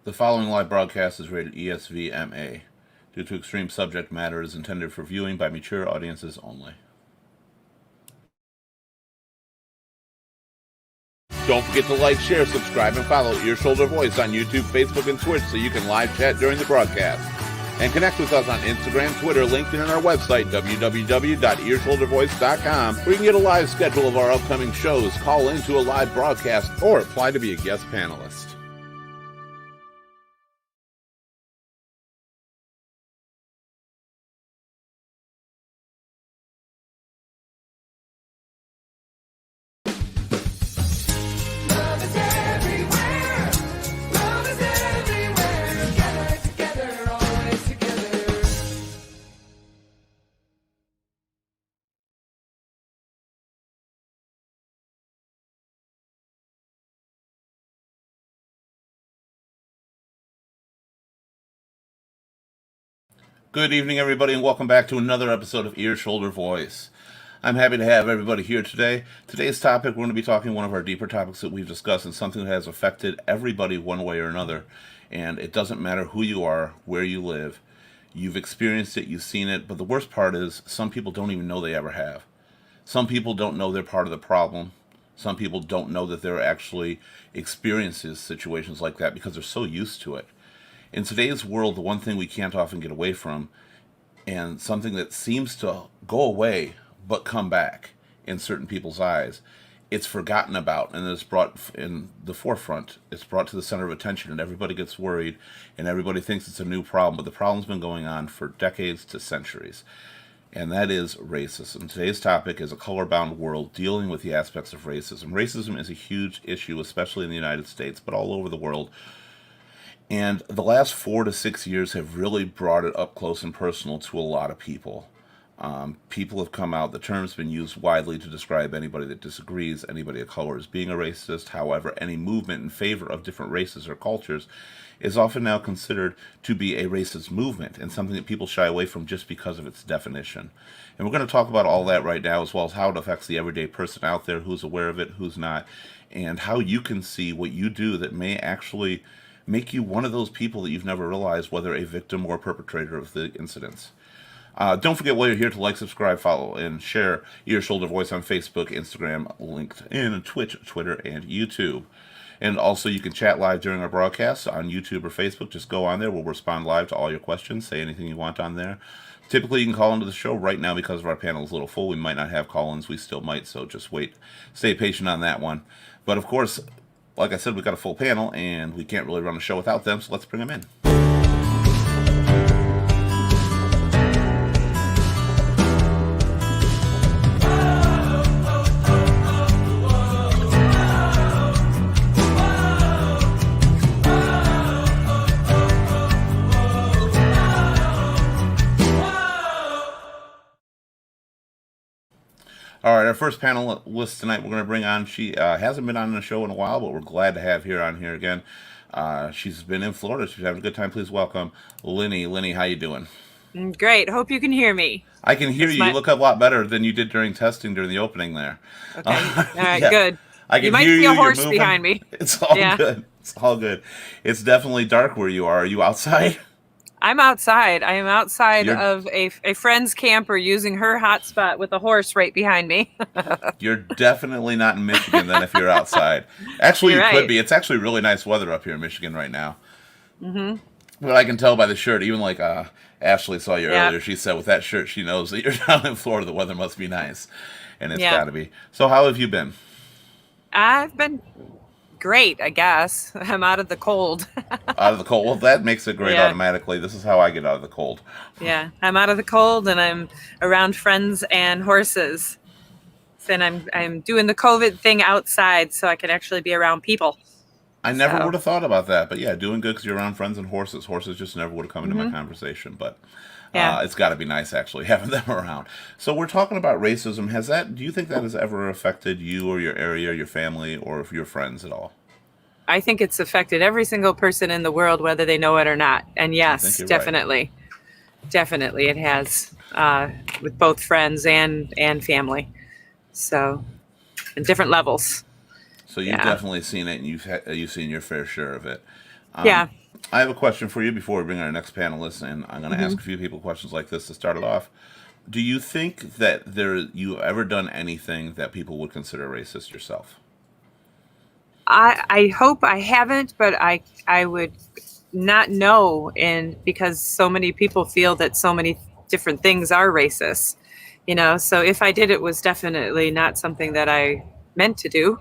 The following live broadcast is rated ESV-MA. Due to extreme subject matter, it is intended for viewing by mature audiences only. Don't forget to like, share, subscribe, and follow Ear Shoulder Voice on YouTube, Facebook, and Twitch so you can live chat during the broadcast. And connect with us on Instagram, Twitter, LinkedIn, and our website, www.earshouldervoice.com, where you can get a live schedule of our upcoming shows, call into a live broadcast, or apply to be a guest panelist. Good evening, everybody, and welcome back to another episode of Ear, Shoulder, Voice. I'm happy to have everybody here today. Today's topic, we're going to be talking one of our deeper topics that we've discussed, and something that has affected everybody one way or another. And it doesn't matter who you are, where you live. You've experienced it, you've seen it, but the worst part is some people don't even know they ever have. Some people don't know they're part of the problem. Some people don't know that they're actually experiences situations like that because they're so used to it. In today's world, the one thing we can't often get away from, and something that seems to go away but come back in certain people's eyes, it's forgotten about and it's brought in the forefront. It's brought to the center of attention, and everybody gets worried and everybody thinks it's a new problem, but the problem's been going on for decades to centuries, and that is racism. Today's topic is a color-bound world dealing with the aspects of racism. Racism is a huge issue, especially in the United States, but all over the world. And the last 4 to 6 years have really brought it up close and personal to a lot of people. People have come out, the term's been used widely to describe anybody that disagrees, anybody of color as being a racist. However, any movement in favor of different races or cultures is often now considered to be a racist movement, and something that people shy away from just because of its definition. And we're going to talk about all that right now, as well as how it affects the everyday person out there, who's aware of it, who's not, and how you can see what you do that may actually make you one of those people that you've never realized, whether a victim or perpetrator of the incidents. Don't forget, while you're here, to like, subscribe, follow, and share Ear Shoulder Voice on Facebook, Instagram, LinkedIn, Twitch, Twitter, and YouTube. And also, you can chat live during our broadcasts on YouTube or Facebook. Just go on there. We'll respond live to all your questions. Say anything you want on there. Typically, you can call into the show. Right now, because our panel is a little full, we might not have call-ins. We still might, so just wait. Stay patient on that one. But, of course, like I said, we've got a full panel, and we can't really run a show without them, so let's bring them in. All right, our first panelist tonight we're going to bring on, she hasn't been on the show in a while, but we're glad to have her on here again. She's been in Florida. She's having a good time. Please welcome Linny. Linny, how you doing? Great. Hope you can hear me. I can hear you. You look a lot better than you did during testing during the opening there. Okay. All right, yeah. Good. I can you might hear see you. A horse behind me. It's all good. It's all good. It's definitely dark where you are. Are you outside? I'm outside. I am outside of a friend's camper using her hotspot with a horse right behind me. You're definitely not in Michigan then if you're outside. Actually, you could be. It's actually really nice weather up here in Michigan right now. Mm-hmm. But I can tell by the shirt, even like Ashley saw you earlier, she said with that shirt she knows that you're down in Florida, the weather must be nice. And it's got to be. So how have you been? I've been great, I guess. I'm out of the cold. Out of the cold? Well, that makes it great automatically. This is how I get out of the cold. Yeah, I'm out of the cold, and I'm around friends and horses. And I'm doing the COVID thing outside so I can actually be around people. I never would have thought about that. But yeah, doing good because you're around friends and horses. Horses just never would have come into my conversation. But it's got to be nice actually having them around. So we're talking about racism. Do you think that has ever affected you or your area, your family, or your friends at all? I think it's affected every single person in the world, whether they know it or not. And yes, definitely. Right. Definitely it has, with both friends and family. So, in different levels. So you've definitely seen it, and you've seen your fair share of it. Yeah. I have a question for you before we bring our next panelist in. I'm going to ask a few people questions like this to start it off. Do you think that you've ever done anything that people would consider racist yourself? I hope I haven't, but I would not know, and because so many people feel that so many different things are racist, so if I did, it was definitely not something that I meant to do.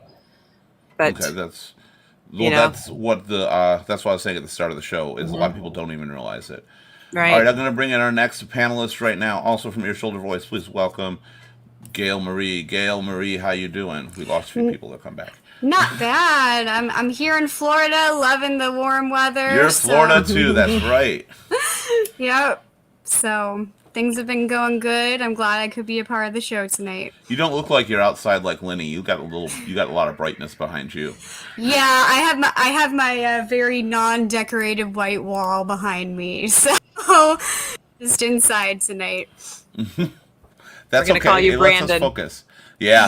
But okay, that's what that's what I was saying at the start of the show is a lot of people don't even realize it. Right. All right, I'm going to bring in our next panelist right now, also from Ear Shoulder Voice. Please welcome Gail Marie. Gail Marie, how you doing? We lost a few people that come back. Not bad. I'm here in Florida, loving the warm weather. You're Florida too. That's right. Yep. So things have been going good. I'm glad I could be a part of the show tonight. You don't look like you're outside like Lenny. You got a lot of brightness behind you. Yeah, I have my very non-decorated white wall behind me. So just inside tonight. That's We're gonna call you Hey, Brandon. let's focus. Yeah.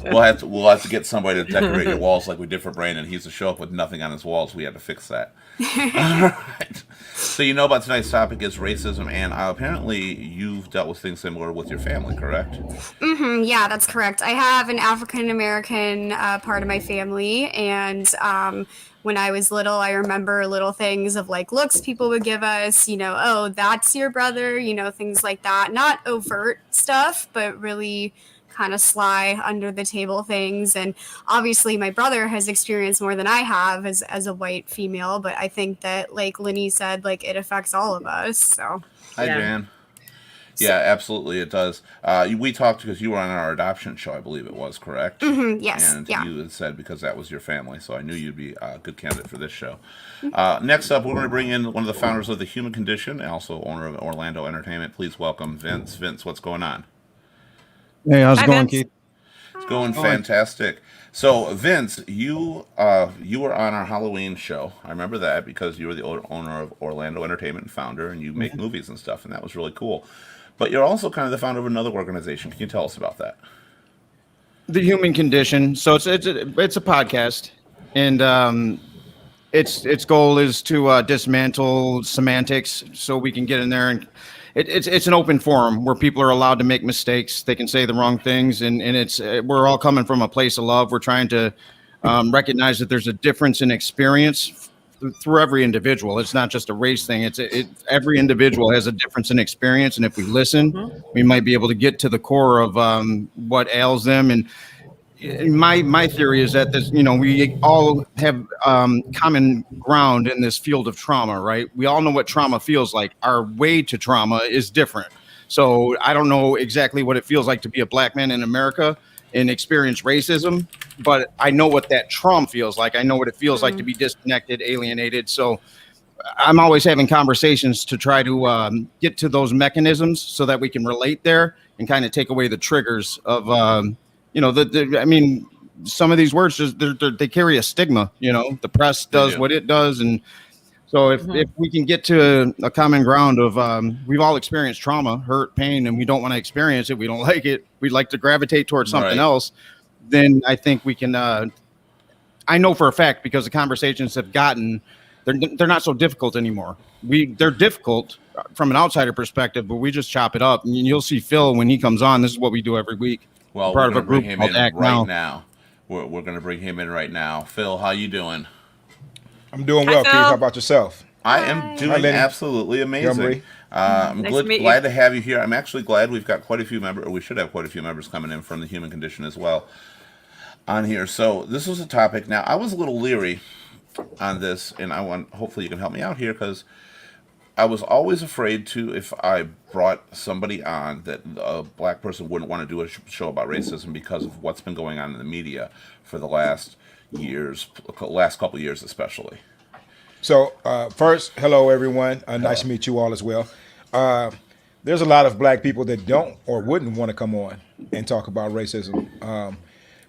We'll have to get somebody to decorate your walls like we did for Brandon. He used to show up with nothing on his walls. We had to fix that. All right. So you know about tonight's topic is racism, and apparently you've dealt with things similar with your family, correct? Yeah, that's correct. I have an African American part of my family, and when I was little, I remember little things of like looks people would give us, oh, that's your brother, things like that. Not overt stuff, but really kind of sly under the table things. And obviously my brother has experienced more than I have as a white female, but I think that like Lenny said, like it affects all of us. So Hi, Jan. Yeah, absolutely, it does. We talked because you were on our adoption show, I believe it was, correct? Yes. And you had said because that was your family, so I knew you'd be a good candidate for this show. Next up, we're going to bring in one of the founders of The Human Condition, and also owner of Orlando Entertainment. Please welcome Vince. Vince, what's going on? Hey, how's it Hi, going, Vince. Keith? It's going fantastic. So, Vince, you were on our Halloween show. I remember that because you were the owner of Orlando Entertainment and founder, and you make movies and stuff, and that was really cool. But you're also kind of the founder of another organization. Can you tell us about that? The Human Condition. So it's a podcast, and its goal is to dismantle semantics, so we can get in there and it's an open forum where people are allowed to make mistakes. They can say the wrong things, and we're all coming from a place of love. We're trying to recognize that there's a difference in experience through every individual. It's not just a race thing. Every individual has a difference in experience, and if we listen, we might be able to get to the core of what ails them. And my theory is that we all have common ground in this field of trauma, right? We all know what trauma feels like. Our way to trauma is different. So I don't know exactly what it feels like to be a black man in America and experience racism, but I know what that trauma feels like. I know what it feels like to be disconnected, alienated. So I'm always having conversations to try to get to those mechanisms so that we can relate there and kind of take away the triggers of, I mean, some of these words just they carry a stigma. The press does what it does, and so if we can get to a common ground of we've all experienced trauma, hurt, pain, and we don't want to experience it, we don't like it, we'd like to gravitate towards something else, then I think we can. I know for a fact because the conversations have gotten they're not so difficult anymore. They're difficult from an outsider perspective, but we just chop it up, and you'll see Phil when he comes on. This is what we do every week. Well, we're going to bring him in right now. We're going to bring him in right now. Phil, how you doing? I'm doing well, Keith. How about yourself? I am doing absolutely amazing. I'm glad to have you here. I'm actually glad we've got quite a few members, or we should have quite a few members coming in from the Human Condition as well on here. So this was a topic. Now, I was a little leery on this, and hopefully you can help me out here, because I was always afraid if I brought somebody on, that a black person wouldn't want to do a show about racism because of what's been going on in the media for the last couple years especially. So first, hello everyone. Nice to meet you all as well. There's a lot of black people that don't or wouldn't want to come on and talk about racism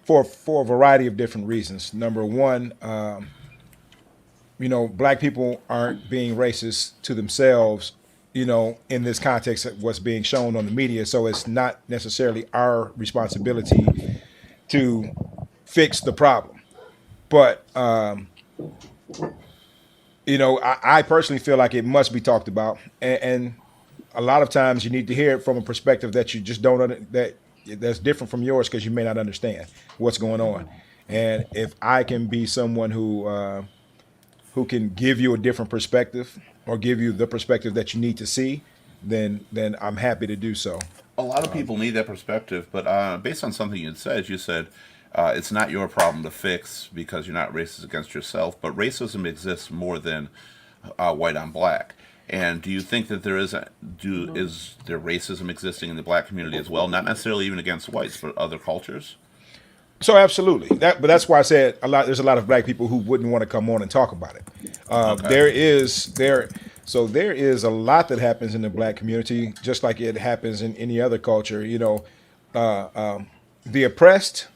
for a variety of different reasons. Number one, black people aren't being racist to themselves, in this context of what's being shown on the media. So it's not necessarily our responsibility to fix the problem. But I personally feel like it must be talked about, and a lot of times you need to hear it from a perspective that you just don't that's different from yours because you may not understand what's going on. And if I can be someone who can give you a different perspective or give you the perspective that you need to see, then I'm happy to do so. A lot of people need that perspective, but based on something you said it's not your problem to fix because you're not racist against yourself, but racism exists more than white on black. And do you think that is there racism existing in the black community as well? Not necessarily even against whites, but other cultures. So absolutely, but that's why I said there's a lot of black people who wouldn't want to come on and talk about it. Okay. There is a lot that happens in the black community, just like it happens in any other culture. The oppressed,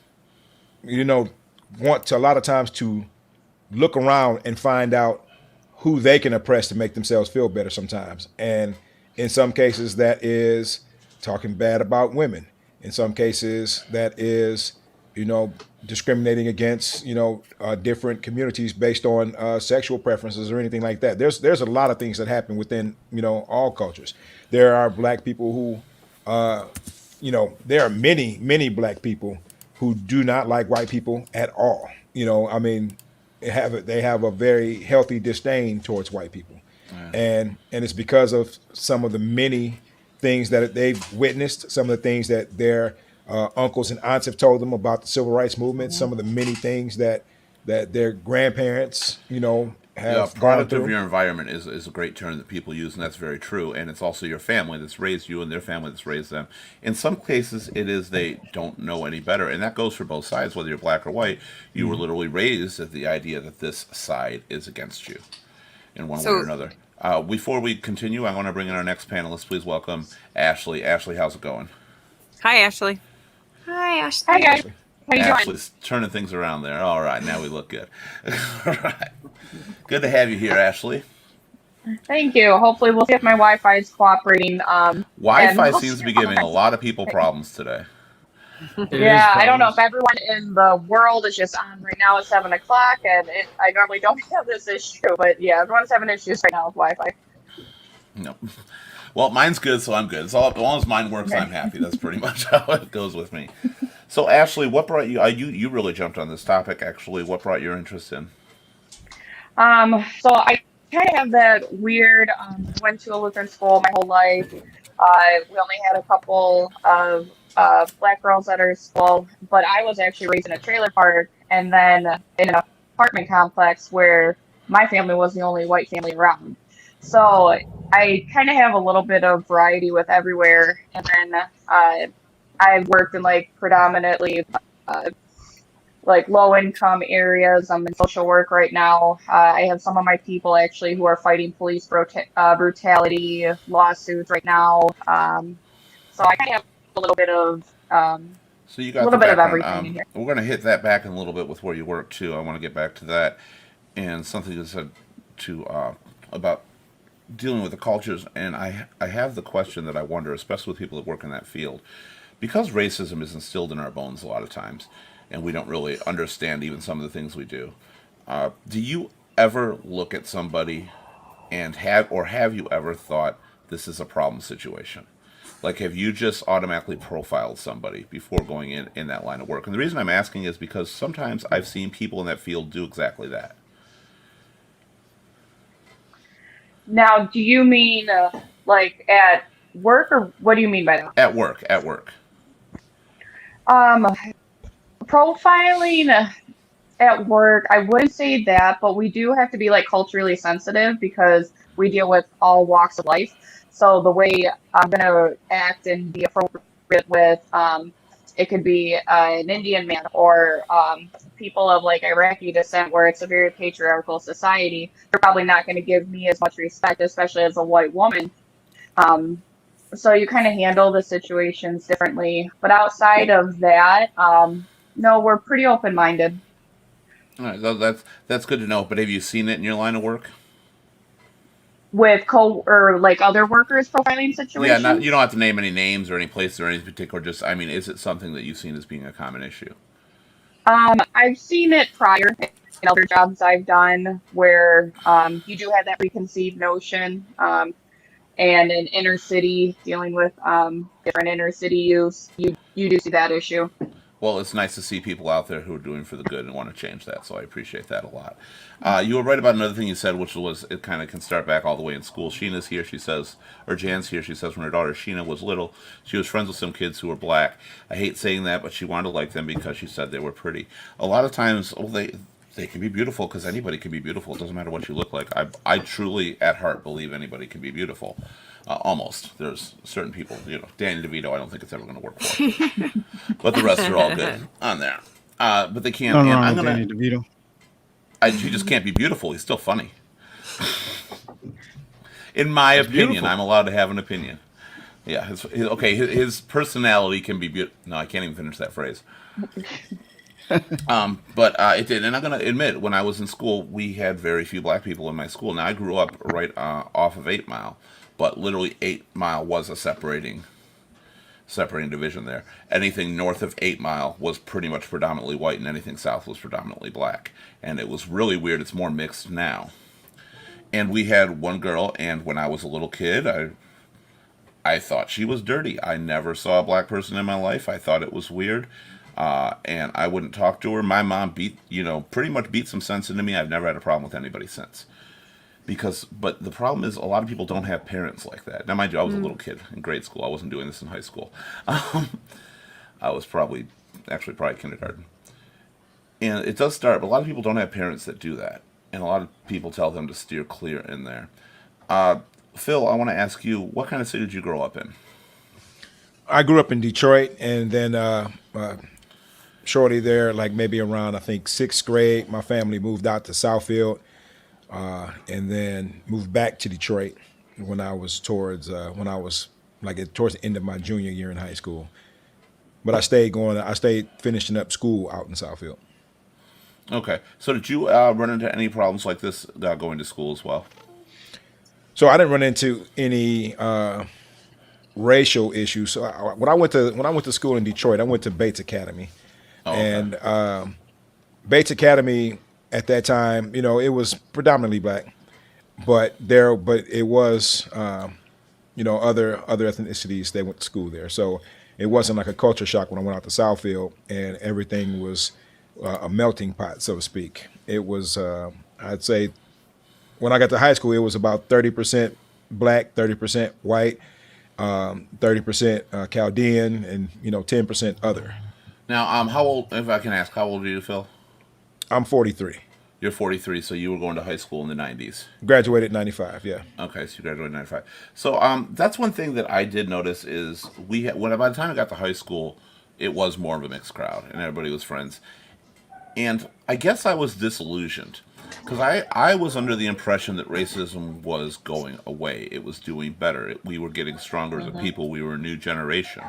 want to a lot of times to look around and find out who they can oppress to make themselves feel better sometimes. And in some cases, that is talking bad about women. In some cases, that is, discriminating against, different communities based on sexual preferences or anything like that. There's a lot of things that happen within, all cultures. There are black people who, there are many, many black people who do not like white people at all. They have a very healthy disdain towards white people. And it's because of some of the many things that they've witnessed, some of the things that their uncles and aunts have told them about the civil rights movement, some of the many things that their grandparents, have gone product through. of your environment is a great term that people use, and that's very true. And it's also your family that's raised you and their family that's raised them. In some cases, it is they don't know any better, and that goes for both sides, whether you're black or white. You were literally raised at the idea that this side is against you in one way or another. Before we continue, I want to bring in our next panelist. Please welcome Ashley. Ashley, how's it going? Hi, Ashley. Hi, Ashley. Hi guys, how you doing? Ashley's turning things around there. All right, now we look good. All right. Good to have you here, Ashley. Thank you. Hopefully, we'll see if my Wi-Fi is cooperating. Wi-Fi and seems to be giving a lot of people problems today. Yeah, I don't know if everyone in the world is just on right now at 7 o'clock, and I normally don't have this issue, but yeah, everyone's having issues right now with Wi-Fi. No. Well, mine's good, so I'm good. As long as mine works, I'm happy. That's pretty much how it goes with me. So, Ashley, what brought you? You really jumped on this topic. Actually, what brought your interest in? So I kind of have that weird. Went to a Lutheran school my whole life. We only had a couple of black girls at our school, but I was actually raised in a trailer park and then in an apartment complex where my family was the only white family around. So I kind of have a little bit of variety with everywhere. And then I worked in predominantly low income areas. I'm in social work right now. I have some of my people actually who are fighting police brutality lawsuits right now. So I kind of have a little bit of So you got a little the bit of background. everything in here. We're going to hit that back in a little bit with where you work too. I want to get back to that and something you said about dealing with the cultures. And I have the question that I wonder, especially with people that work in that field, because racism is instilled in our bones a lot of times, and we don't really understand even some of the things we do. Do you ever look at somebody and have you ever thought this is a problem situation? Like, have you just automatically profiled somebody before going in that line of work? And the reason I'm asking is because sometimes I've seen people in that field do exactly that. Now, do you mean at work, or what do you mean by that? At work. Profiling at work, I wouldn't say that, but we do have to be culturally sensitive because we deal with all walks of life. So the way I'm going to act and be appropriate with, it could be an Indian man or people of Iraqi descent where it's a very patriarchal society. They're probably not going to give me as much respect, especially as a white woman. So you kind of handle the situations differently. But outside of that, no, we're pretty open-minded. All right, that's good to know. But have you seen it in your line of work? With other workers profiling situations? Yeah, you don't have to name any names or any places or any particular. Just, is it something that you've seen as being a common issue? I've seen it prior. other jobs I've done where you do have that preconceived notion. And in inner city, dealing with different inner city youth, you do see that issue. Well, it's nice to see people out there who are doing for the good and want to change that. So I appreciate that a lot. You were right about another thing you said, which was it kind of can start back all the way in school. Sheena's here, she says, or Jan's here, she says when her daughter Sheena was little, she was friends with some kids who were black. I hate saying that, but she wanted to like them because she said they were pretty. A lot of times, well, they can be beautiful because anybody can be beautiful. It doesn't matter what you look like. I truly, at heart, believe anybody can be beautiful. Almost. There's certain people, Danny DeVito, I don't think it's ever going to work for. But the rest are all good on there. But they can't. Nothing And wrong I'm with gonna. Danny DeVito. He just can't be beautiful. He's still funny. In my opinion, beautiful. I'm allowed to have an opinion. Yeah. His personality can be beautiful. No, I can't even finish that phrase. But it did, and I'm gonna admit, when I was in school, we had very few black people in my school. Now I grew up right off of 8 Mile, but literally 8 Mile was a separating division there. Anything north of 8 Mile was pretty much predominantly white, and anything south was predominantly black. And it was really weird. It's more mixed now. And we had one girl, and when I was a little kid, I thought she was dirty. I never saw a black person in my life. I thought it was weird. And I wouldn't talk to her. My mom pretty much beat some sense into me. I've never had a problem with anybody since. But the problem is a lot of people don't have parents like that. Now, mind you, I was a little kid in grade school. I wasn't doing this in high school. I was probably kindergarten. And it does start, but a lot of people don't have parents that do that. And a lot of people tell them to steer clear in there. Phil, I want to ask you, what kind of city did you grow up in? I grew up in Detroit, and then shortly there, like maybe around, I think, 6th grade, my family moved out to Southfield, and then moved back to Detroit when I was towards the end of my junior year in high school. But I stayed finishing up school out in Southfield. Okay. So did you run into any problems like this going to school as well? So I didn't run into any racial issues. So when I went to school in Detroit, I went to Bates Academy. Oh, okay. And Bates Academy at that time, it was predominantly black, but it was other ethnicities that went to school there. So it wasn't like a culture shock when I went out to Southfield and everything was a melting pot, so to speak. It was, I'd say, when I got to high school, it was about 30% black, 30% white, 30% Chaldean, and 10% other. Now, how old, if I can ask, how old are you, Phil? I'm 43. You're 43, so you were going to high school in the 90s. Graduated in 95, yeah. Okay, so you graduated in 95. So that's one thing that I did notice is by the time I got to high school, it was more of a mixed crowd, and everybody was friends. And I guess I was disillusioned, because I was under the impression that racism was going away. It was doing better. We were getting stronger as a people. We were a new generation.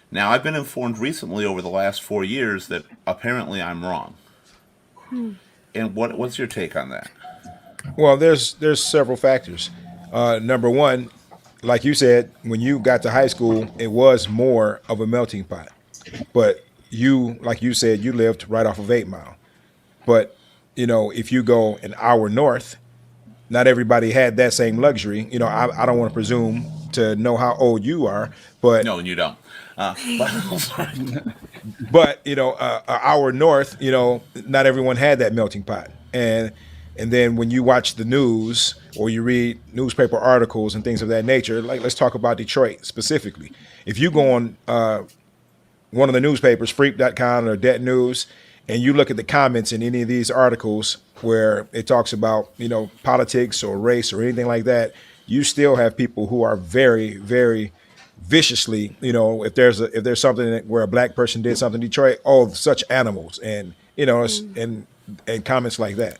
Now, I've been informed recently over the last 4 years that apparently I'm wrong. And what's your take on that? Well, there's several factors. Number one, like you said, when you got to high school, it was more of a melting pot. But like you said, you lived right off of 8 Mile. But, if you go an hour north, not everybody had that same luxury. I don't want to presume to know how old you are, but No, you don't. but an hour north, not everyone had that melting pot. And then when you watch the news or you read newspaper articles and things of that nature, like let's talk about Detroit specifically. If you go on one of the newspapers, Freep.com or Det News, and you look at the comments in any of these articles where it talks about, politics or race or anything like that, you still have people who are very, very viciously, if there's something where a black person did something in Detroit, oh, such animals, and and comments like that.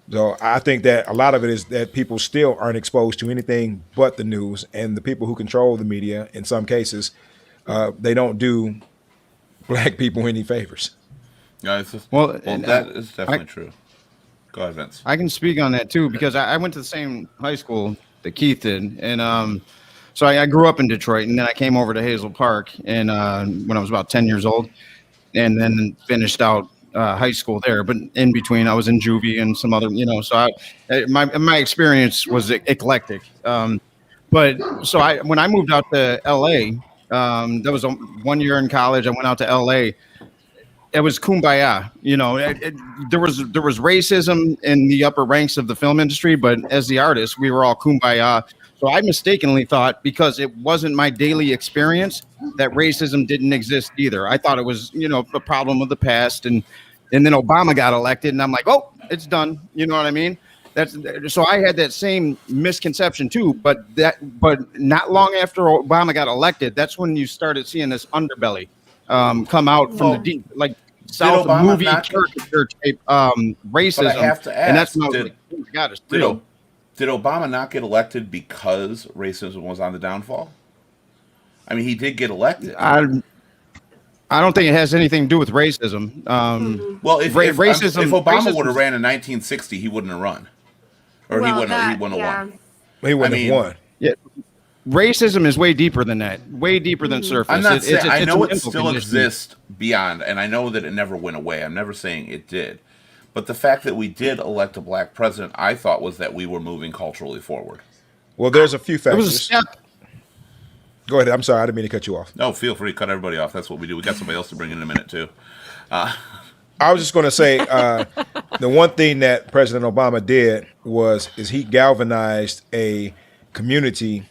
So I think that a lot of it is that people still aren't exposed to anything but the news, and the people who control the media, in some cases, they don't do black people any favors. Yeah, that is definitely true. Go ahead, Vince. I can speak on that too, because I went to the same high school that Keith did, and so I grew up in Detroit, and then I came over to Hazel Park, and when I was about 10 years old, and then finished out high school there, but in between I was in juvie and some other, so my experience was eclectic. But so when I moved out to LA, that was 1 year in college. I went out to LA. It was kumbaya. There was racism in the upper ranks of the film industry, but as the artist, we were all kumbaya. So I mistakenly thought, because it wasn't my daily experience, that racism didn't exist either. I thought it was, a problem of the past. And then Obama got elected, and I'm like, oh, it's done. You know what I mean? So I had that same misconception too. But not long after Obama got elected, that's when you started seeing this underbelly come out from the deep, like South movie caricature type racism. But I have to ask, and that's when I was like, oh my God, it's real. Did Obama not get elected because racism was on the downfall? I mean, he did get elected. I don't think it has anything to do with racism. Well, if racism, Obama would have ran in 1960, he wouldn't have run, or he wouldn't have won. He wouldn't have won. Yeah, racism is way deeper than that. Way deeper than surface. I'm not saying I know it still condition. exists beyond, and I know that it never went away. I'm never saying it did. But the fact that we did elect a black president, I thought, was that we were moving culturally forward. Well, there's a few factors. It was a step. Go ahead. I'm sorry. I didn't mean to cut you off. No, feel free to cut everybody off. That's what we do. We got somebody else to bring in a minute, too. I was just going to say the one thing that President Obama did is he galvanized a community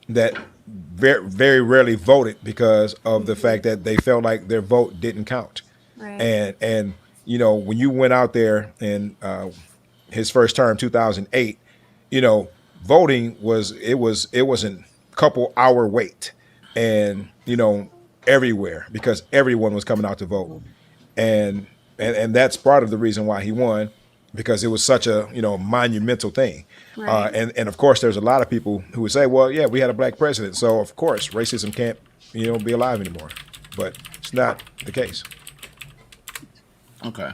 that very, very rarely voted because of the fact that they felt like their vote didn't count. Right. And when you went out there in his first term, 2008, voting was a couple hour wait, and everywhere, because everyone was coming out to vote, and that's part of the reason why he won, because it was such a monumental thing. Right. And of course, there's a lot of people who would say, well, yeah, we had a black president, so of course racism can't be alive anymore, but it's not the case. Okay.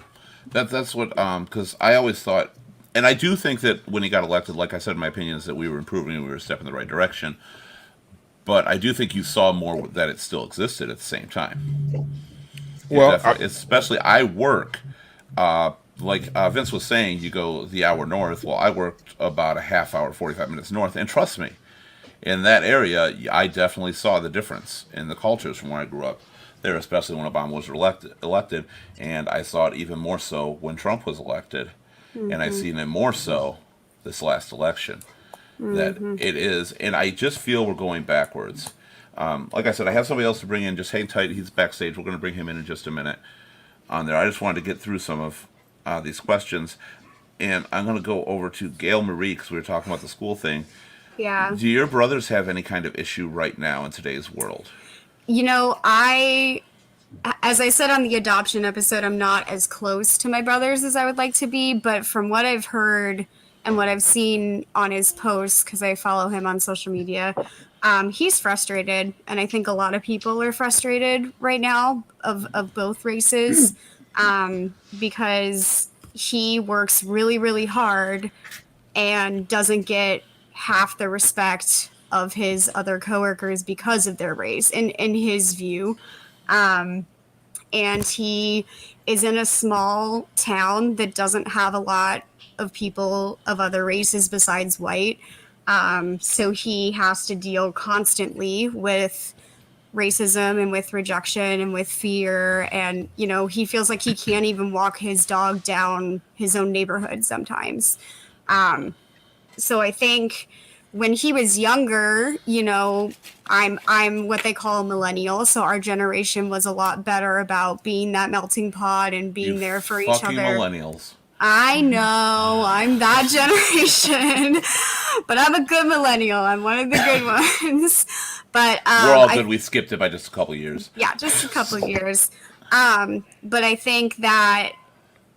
That's what, because I always thought, and I do think that when he got elected, like I said, my opinion is that we were improving and we were stepping in the right direction. But I do think you saw more that it still existed at the same time. Well, especially I work, like Vince was saying, you go the hour north. Well, I worked about a half hour, 45 minutes north. And trust me, in that area, I definitely saw the difference in the cultures from where I grew up there, especially when Obama was elected. And I saw it even more so when Trump was elected. Mm-hmm. And I've seen it more so this last election. That it is, and I just feel we're going backwards. Like I said, I have somebody else to bring in. Just hang tight. He's backstage. We're going to bring him in just a minute on there. I just wanted to get through some of these questions. And I'm going to go over to Gail Marie, because we were talking about the school thing. Yeah. Do your brothers have any kind of issue right now in today's world? As I said on the adoption episode, I'm not as close to my brothers as I would like to be. But from what I've heard and what I've seen on his posts, because I follow him on social media, he's frustrated. And I think a lot of people are frustrated right now of both races, because he works really, really hard and doesn't get half the respect of his other coworkers because of their race, in his view. And he is in a small town that doesn't have a lot of people of other races besides white. So he has to deal constantly with racism and with rejection and with fear. And, he feels like he can't even walk his dog down his own neighborhood sometimes. So I think when he was younger, I'm what they call a millennial. So our generation was a lot better about being that melting pot and being there for each other. Fucking millennials. I know, I'm that generation, but I'm a good millennial. I'm one of the good ones. But we're all good. We skipped it by just a couple of years. Yeah, just a couple of years. But I think that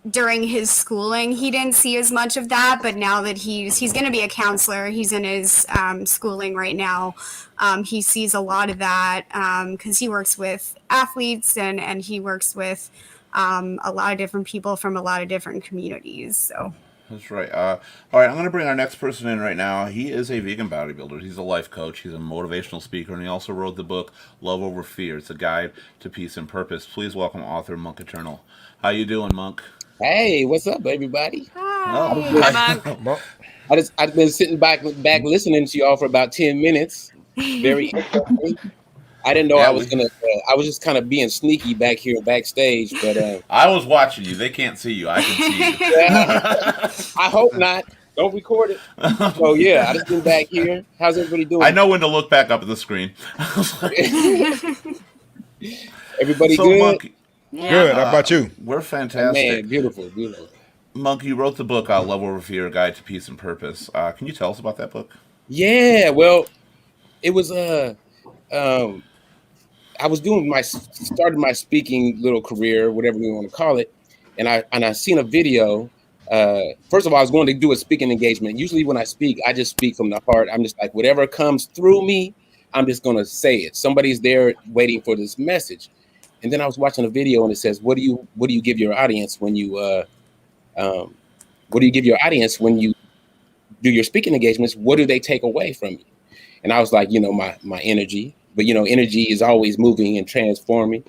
during his schooling, he didn't see as much of that. But now that he's going to be a counselor, he's in his schooling right now. He sees a lot of that because he works with athletes and he works with a lot of different people from a lot of different communities. So That's right. All right, I'm going to bring our next person in right now. He is a vegan bodybuilder. He's a life coach. He's a motivational speaker, and he also wrote the book Love Over Fear. It's a guide to peace and purpose. Please welcome author Monk Eternal. How you doing, Monk? Hey, what's up, everybody? Hi, Monk. Well, I've been sitting back listening to y'all for about 10 minutes. Very interesting. I didn't know Yeah, I was gonna. I was just kind of being sneaky back here backstage, but I was watching you. They can't see you. I can see you. I hope not. Don't record it. So yeah, I just been back here. How's everybody doing? I know when to look back up at the screen. Everybody So, good? Monk, good. How about you? we're fantastic. Man, beautiful. Monk, you wrote the book Love Over Fear, A Guide to Peace and Purpose. Can you tell us about that book? Yeah, well, it was I was started my speaking little career, whatever you want to call it, and I seen a video. First of all, I was going to do a speaking engagement. Usually when I speak, I just speak from the heart. I'm just like, whatever comes through me, I'm just going to say it. Somebody's there waiting for this message. And then I was watching a video and it says, what do you give your audience when you do your speaking engagements? What do they take away from you? And I was like, my energy, but energy is always moving and transforming.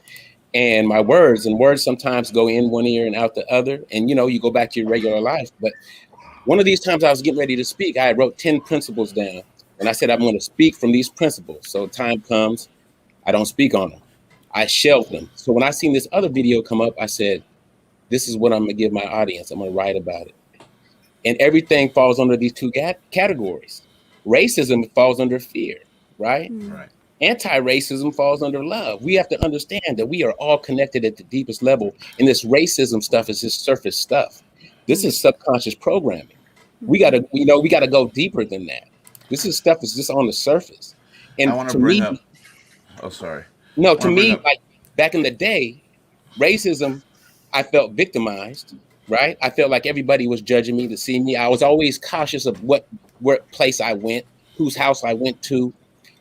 And my words sometimes go in one ear and out the other. And, you go back to your regular life. But one of these times I was getting ready to speak, I wrote 10 principles down. And I said, I'm going to speak from these principles. So time comes, I don't speak on them. I shelve them. So when I seen this other video come up, I said, this is what I'm going to give my audience. I'm going to write about it. And everything falls under these two categories. Racism falls under fear, right? Right. Anti-racism falls under love. We have to understand that we are all connected at the deepest level. And this racism stuff is just surface stuff. This is subconscious programming. We gotta go deeper than that. This is stuff that's just on the surface. And I want to to bring me, up. Oh, sorry. no, I to wanna me, bring up- like back in the day, racism, I felt victimized, right? I felt like everybody was judging me to see me. I was always cautious of what place I went, whose house I went to.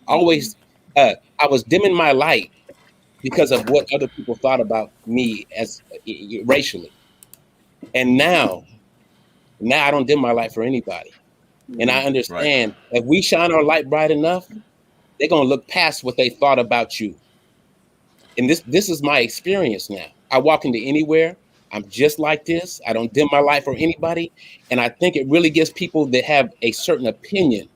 Always, I was dimming my light because of what other people thought about me as racially. And now I don't dim my light for anybody. And I understand if we shine our light bright enough, they're gonna look past what they thought about you. And this is my experience now. I walk into anywhere, I'm just like this. I don't dim my light for anybody. And I think it really gives people that have a certain opinion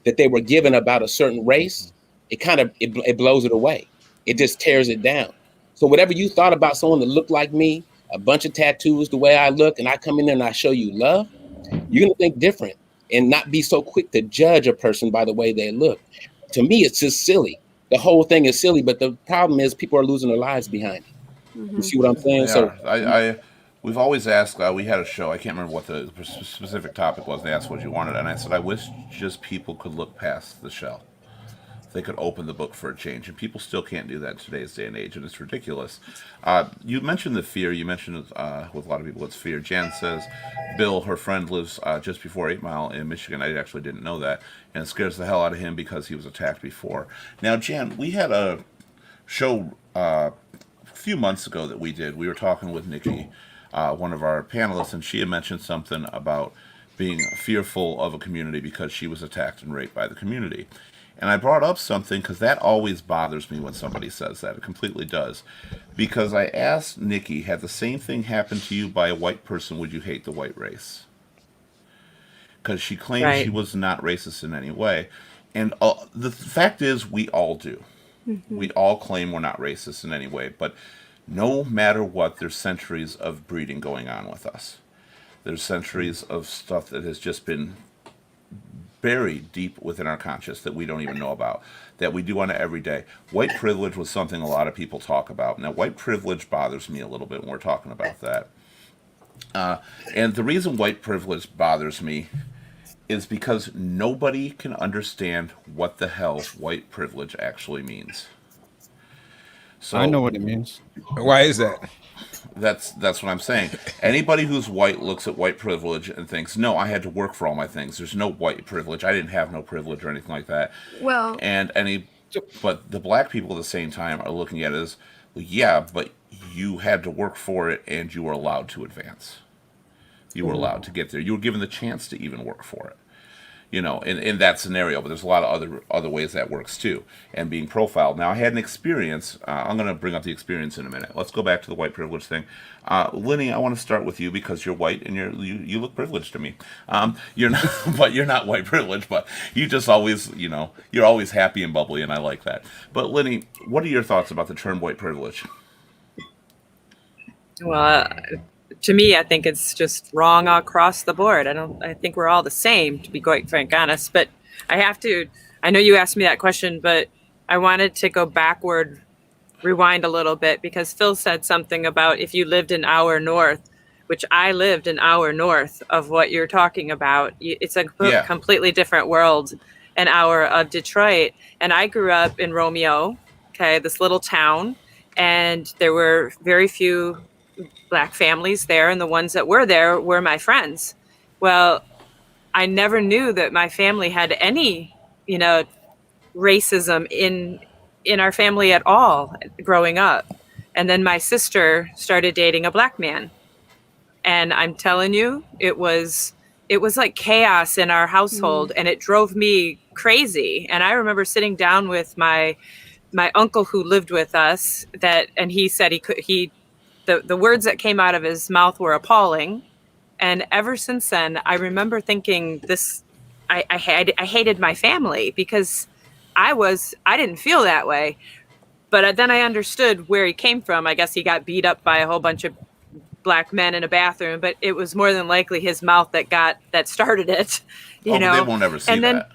that they were given about a certain race, it blows it away. It just tears it down. So whatever you thought about someone that looked like me, a bunch of tattoos, the way I look, and I come in there and I show you love, you're gonna think different and not be so quick to judge a person by the way they look. To me, it's just silly. The whole thing is silly, but the problem is people are losing their lives behind it. You see what I'm saying? Yeah, So we've always asked. We had a show. I can't remember what the specific topic was. They asked what you wanted, and I said I wish just people could look past the shell. They could open the book for a change, and people still can't do that in today's day and age, and it's ridiculous. You mentioned the fear. You mentioned with a lot of people, it's fear. Jan says, Bill, her friend, lives just before 8 Mile in Michigan. I actually didn't know that, and it scares the hell out of him because he was attacked before. Now, Jan, we had a show a few months ago that we did. We were talking with Nikki, one of our panelists, and she had mentioned something about being fearful of a community because she was attacked and raped by the community. And I brought up something because that always bothers me when somebody says that. It completely does. Because I asked Nikki, had the same thing happened to you by a white person, would you hate the white race? Because she claimed she was not racist in any way. And the fact is, we all do. Mm-hmm. We all claim we're not racist in any way. But no matter what, there's centuries of breeding going on with us. There's centuries of stuff that has just been buried deep within our conscious that we don't even know about, that we do on it every day. White privilege was something a lot of people talk about. Now, white privilege bothers me a little bit when we're talking about that. And the reason white privilege bothers me is because nobody can understand what the hell white privilege actually means. So I know what it means. Why is that? That's what I'm saying. Anybody who's white looks at white privilege and thinks, no, I had to work for all my things. There's no white privilege. I didn't have no privilege or anything like that. Well, But the black people at the same time are looking at it as, well, yeah, but you had to work for it and you were allowed to advance. You were allowed to get there. You were given the chance to even work for it. You know, in that scenario, but there's a lot of other ways that works too, and being profiled. Now, I had an experience. I'm going to bring up the experience in a minute. Let's go back to the white privilege thing. Lenny, I want to start with you because you're white and you look privileged to me. You're not, but you're not white privileged. But you just always, you know, you're always happy and bubbly, and I like that. But Lenny, what are your thoughts about the term white privilege? Well, to me, I think it's just wrong across the board. I think we're all the same, to be quite frank honest. But I know you asked me that question, but I wanted to go backward, rewind a little bit, because Phil said something about if you lived an hour north, which I lived an hour north of what you're talking about. It's a completely different world, an hour of Detroit. And I grew up in Romeo, okay, this little town, and there were very few Black families there, and the ones that were there were my friends. Well, I never knew that my family had any, you know, racism in our family at all growing up. And then my sister started dating a Black man. And I'm telling you, it was like chaos in our household, and it drove me crazy. And I remember sitting down with my uncle who lived with us, and he said the words that came out of his mouth were appalling. And ever since then, I remember thinking I hated my family because I didn't feel that way. But then I understood where he came from. I guess he got beat up by a whole bunch of Black men in a bathroom, but it was more than likely his mouth that started it. You know, they won't ever see that.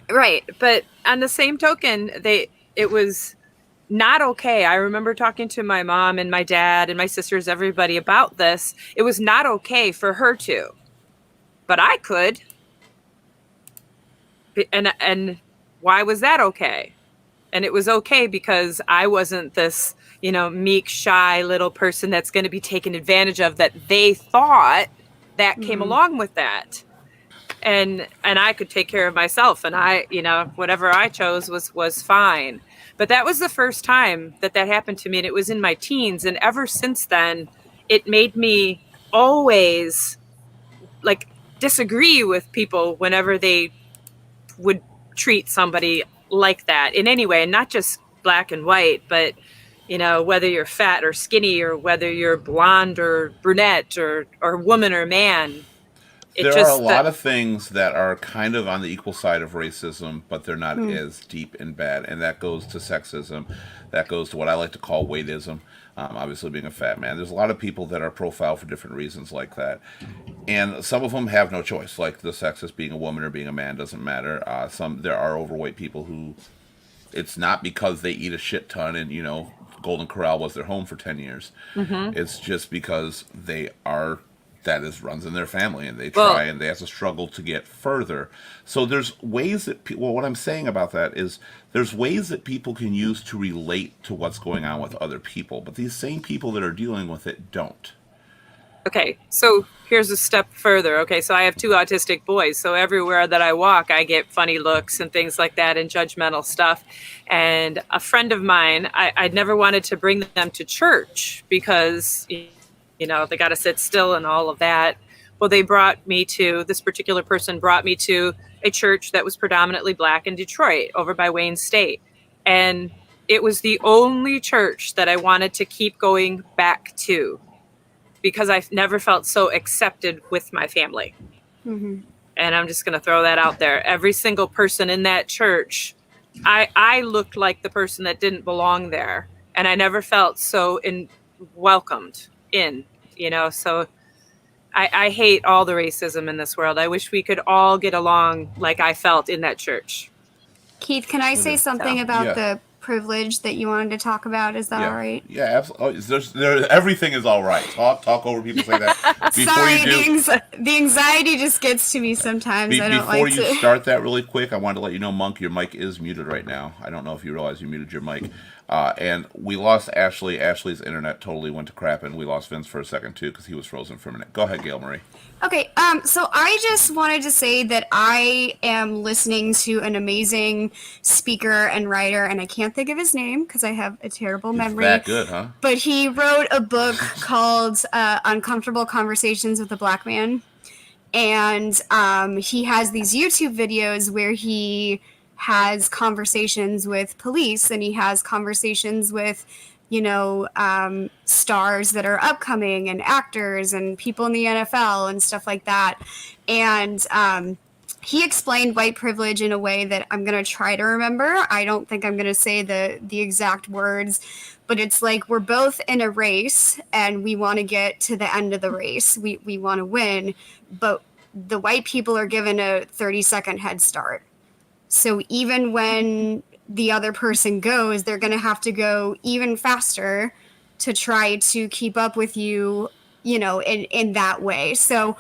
Right. But on the same token, it was not okay. I remember talking to my mom and my dad and my sisters, everybody about this. It was not okay for her to, but I could. And why was that okay? And it was okay because I wasn't this, you know, meek, shy little person that's going to be taken advantage of, that they thought that came along with that. And I could take care of myself, and I, you know, whatever I chose was fine. But that was the first time that happened to me, and it was in my teens. And ever since then, it made me always like disagree with people whenever they would treat somebody like that in any way, and not just Black and white, but, you know, whether you're fat or skinny, or whether you're blonde or brunette, or woman or man. There are a lot of things that are kind of on the equal side of racism, but they're not as deep and bad. And that goes to sexism. That goes to what I like to call weightism. Obviously, being a fat man. There's a lot of people that are profiled for different reasons like that. And some of them have no choice, like the sexist, being a woman or being a man doesn't matter. There are overweight people who, it's not because they eat a shit ton and, you know, Golden Corral was their home for 10 years. It's just because runs in their family, and they try and they have to struggle to get further. So there's ways that what I'm saying about that is there's ways that people can use to relate to what's going on with other people, but these same people that are dealing with it don't. Okay, so here's a step further. Okay, so I have 2 autistic boys, so everywhere that I walk, I get funny looks and things like that, and judgmental stuff. And a friend of mine, I'd never wanted to bring them to church because, you know, they got to sit still and all of that. Well, this particular person brought me to a church that was predominantly Black in Detroit, over by Wayne State. And it was the only church that I wanted to keep going back to, because I've never felt so accepted with my family. And I'm just going to throw that out there. Every single person in that church, I looked like the person that didn't belong there. And I never felt so welcomed in, you know. So I hate all the racism in this world. I wish we could all get along like I felt in that church. Keith, can I say something about the privilege that you wanted to talk about? Is that all right? Yeah, absolutely. Everything is all right. Talk over people say that. Sorry, the anxiety just gets to me sometimes. I don't Before you start that really quick, I wanted to let you know, Monk, your mic is muted right now. I don't know if you realize you muted your mic. And we lost Ashley. Ashley's internet totally went to crap, and we lost Vince for a second too because he was frozen for a minute. Go ahead, Gail Marie. Okay, so I just wanted to say that I am listening to an amazing speaker and writer, and I can't think of his name because I have a terrible memory. That good, huh? But he wrote a book called Uncomfortable Conversations with a Black Man. And he has these YouTube videos where he has conversations with police, and he has conversations with, stars that are upcoming and actors and people in the NFL and stuff like that. And he explained white privilege in a way that I'm going to try to remember. I don't think I'm going to say the exact words, but it's like we're both in a race and we want to get to the end of the race. We want to win, but the white people are given a 30-second head start. So even when the other person goes, they're going to have to go even faster to try to keep up with you, in that way. So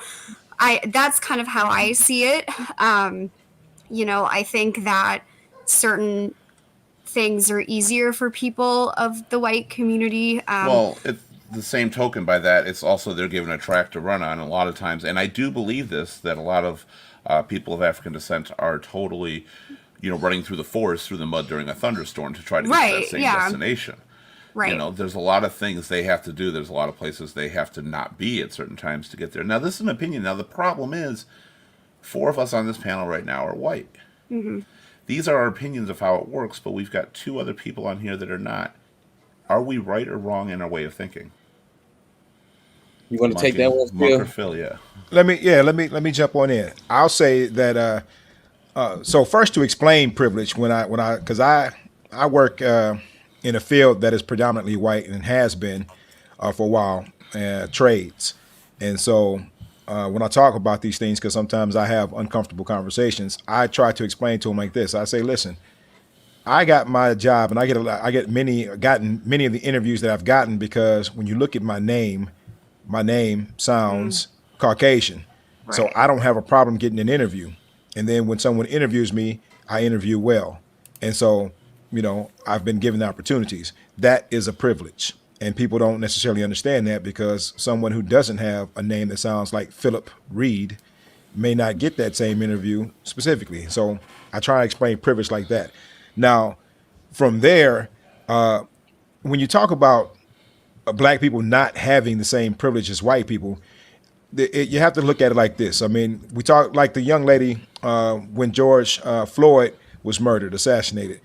that's kind of how I see it. I think that certain things are easier for people of the white community. Well, it's the same token by that. It's also they're given a track to run on a lot of times. And I do believe that a lot of people of African descent are totally, running through the forest, through the mud during a thunderstorm to try to get to that same destination. Right. There's a lot of things they have to do. There's a lot of places they have to not be at certain times to get there. Now, this is an opinion. Now, the problem is 4 of us on this panel right now are white. Mm-hmm. These are our opinions of how it works, but we've got 2 other people on here that are not. Are we right or wrong in our way of thinking? You want to take that one, Monk or Phil? Phil? Yeah. Let me jump on in. I'll say that. So first, to explain privilege, because I work in a field that is predominantly white and has been for a while, trades, and so when I talk about these things, because sometimes I have uncomfortable conversations, I try to explain to them like this. I say, listen, I got my job, and I get many of the interviews that I've gotten because when you look at my name sounds Caucasian. Right. So I don't have a problem getting an interview. And then when someone interviews me, I interview well. And so, I've been given the opportunities. That is a privilege. And people don't necessarily understand that because someone who doesn't have a name that sounds like Philip Reed may not get that same interview specifically. So I try to explain privilege like that. Now, from there, when you talk about black people not having the same privilege as white people, you have to look at it like this. I mean, we talk like the young lady when George Floyd was murdered, assassinated.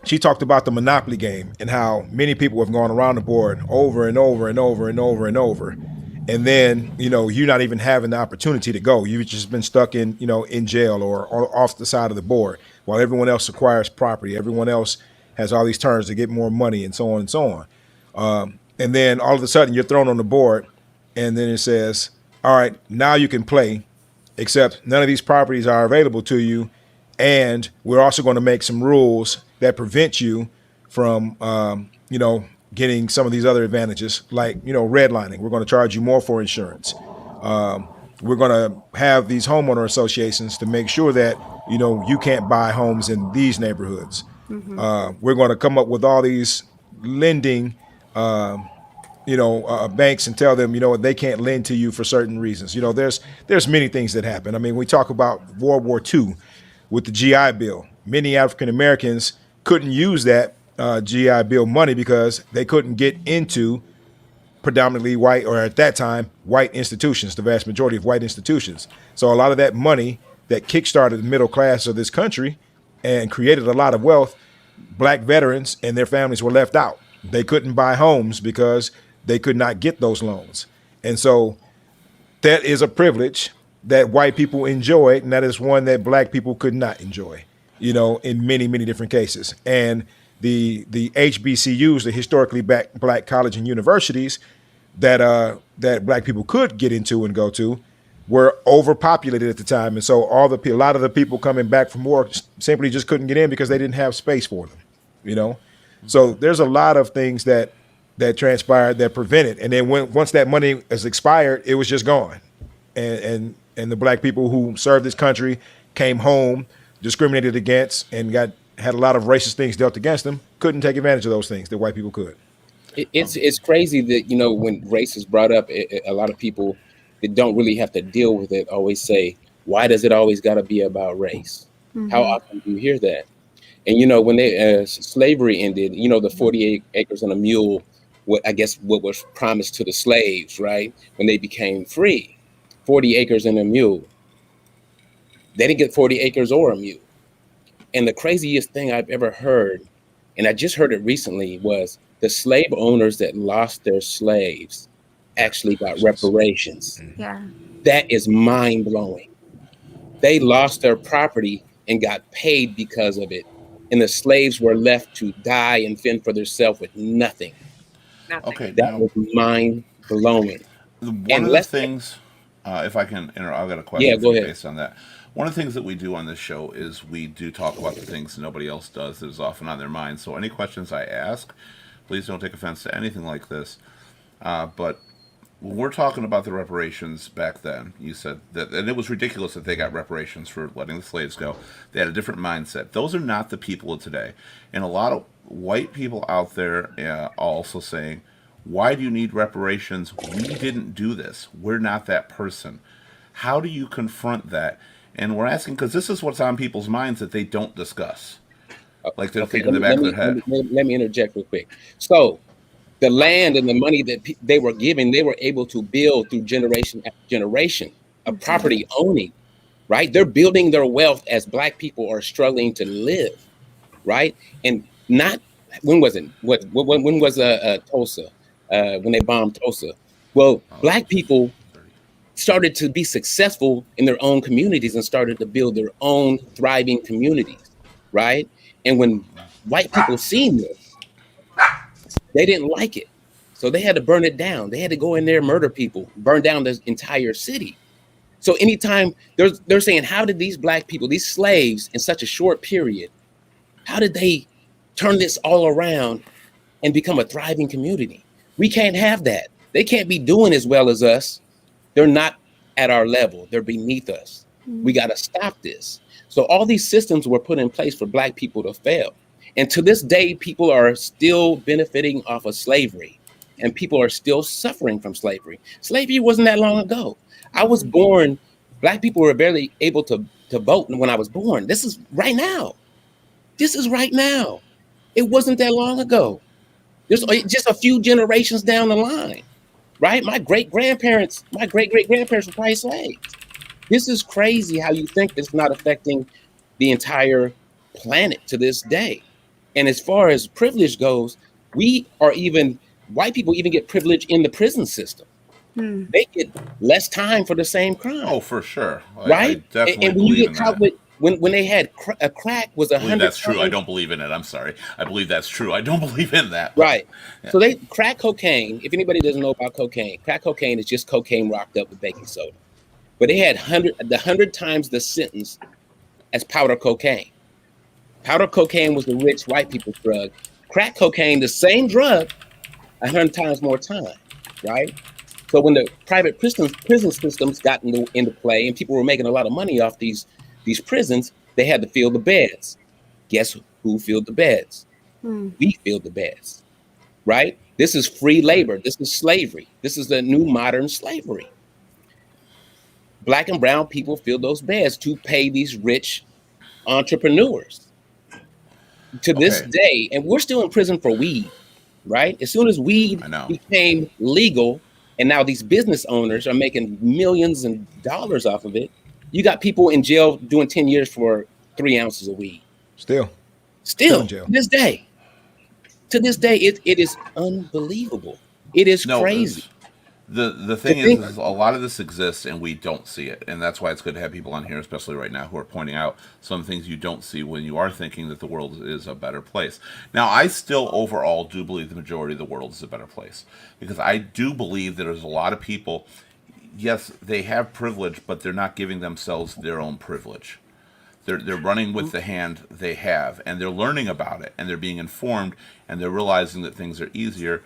She talked about the Monopoly game and how many people have gone around the board over and over and over and over and over. And then, you're not even having the opportunity to go. You've just been stuck in jail or off the side of the board while everyone else acquires property. Everyone else has all these turns to get more money and so on and so on. And then all of a sudden you're thrown on the board and then it says, all right, now you can play, except none of these properties are available to you. And we're also going to make some rules that prevent you from, getting some of these other advantages like, redlining. We're going to charge you more for insurance. We're going to have these homeowner associations to make sure that, you can't buy homes in these neighborhoods. Mm-hmm. We're going to come up with all these lending banks and tell them, they can't lend to you for certain reasons. There's many things that happen. I mean, we talk about World War II with the GI Bill. Many African Americans couldn't use that GI Bill money because they couldn't get into predominantly white, or at that time, white institutions, the vast majority of white institutions. So a lot of that money that kickstarted the middle class of this country and created a lot of wealth, black veterans and their families were left out. They couldn't buy homes because they could not get those loans. And so that is a privilege that white people enjoyed, and that is one that black people could not enjoy, in many, many different cases. And the HBCUs, the historically black college and universities that black people could get into and go to, were overpopulated at the time. And so a lot of the people coming back from war simply just couldn't get in because they didn't have space for them, So there's a lot of things that transpired that prevented. And then once that money is expired, it was just gone. And the black people who served this country came home, discriminated against, and got had a lot of racist things dealt against them, couldn't take advantage of those things that white people could. It's crazy that, you know, when race is brought up, a lot of people that don't really have to deal with it always say, why does it always got to be about race? How often do you hear that? And, you know, when slavery ended, you know, the 48 acres and a mule, what was promised to the slaves, right? When they became free, 40 acres and a mule. They didn't get 40 acres or a mule. And the craziest thing I've ever heard, and I just heard it recently, was the slave owners that lost their slaves actually got reparations. Yeah. That is mind blowing. They lost their property and got paid because of it. And the slaves were left to die and fend for themselves with nothing. Okay, That was mind blowing. One of the things, if I can interrupt, I've got a question Yeah, go ahead. based on that. One of the things that we do on this show is we do talk about the things that nobody else does that is often on their mind. So any questions I ask, please don't take offense to anything like this. But when we're talking about the reparations back then, you said that, and it was ridiculous that they got reparations for letting the slaves go. They had a different mindset. Those are not the people of today. And a lot of white people out there are also saying, why do you need reparations? We didn't do this. We're not that person. How do you confront that? And we're asking because this is what's on people's minds that they don't discuss. Like they're thinking in the back of their head. Let me interject real quick. So the land and the money that they were given, they were able to build through generation after generation of property owning, right? They're building their wealth as Black people are struggling to live, right? And not, when was it? When was Tulsa? When they bombed Tulsa? Well, Black people started to be successful in their own communities and started to build their own thriving communities, right? And when white people seen this, they didn't like it. So they had to burn it down. They had to go in there, murder people, burn down the entire city. So anytime they're saying, how did these Black people, these slaves in such a short period, how did they turn this all around and become a thriving community? We can't have that. They can't be doing as well as us. They're not at our level. They're beneath us. We got to stop this. So all these systems were put in place for Black people to fail. And to this day, people are still benefiting off of slavery, and people are still suffering from slavery. Slavery wasn't that long ago. I was born, Black people were barely able to vote when I was born. This is right now. This is right now. It wasn't that long ago. There's just a few generations down the line, right? My great-great-grandparents were probably slaves. This is crazy how you think it's not affecting the entire planet to this day. And as far as privilege goes, white people even get privilege in the prison system. They get less time for the same crime. Oh, for sure. Right? I definitely and when you believe get caught with, when they had a crack was I believe 100. that's true. I don't believe in it. I'm sorry. I believe that's true. I don't believe in that. Right. Yeah. So crack cocaine, if anybody doesn't know about cocaine, crack cocaine is just cocaine rocked up with baking soda. But they had 100 times the sentence as powder cocaine. Powder cocaine was the rich white people's drug. Crack cocaine, the same drug, 100 times more time, right? So when the private prison systems got into play and people were making a lot of money off these prisons, they had to fill the beds. Guess who filled the beds? We filled the beds, right? This is free labor. This is slavery. This is the new modern slavery. Black and brown people fill those beds to pay these rich entrepreneurs. To this day, and we're still in prison for weed, right? As soon as weed became legal, and now these business owners are making millions of dollars off of it, you got people in jail doing 10 years for 3 ounces of weed. Still in jail. To this day, it is unbelievable. It is crazy. The thing is a lot of this exists and we don't see it, and that's why it's good to have people on here, especially right now, who are pointing out some things you don't see when you are thinking that the world is a better place. Now, I still overall do believe the majority of the world is a better place, because I do believe that there's a lot of people, yes, they have privilege, but they're not giving themselves their own privilege. They're running with the hand they have, and they're learning about it, and they're being informed, and they're realizing that things are easier.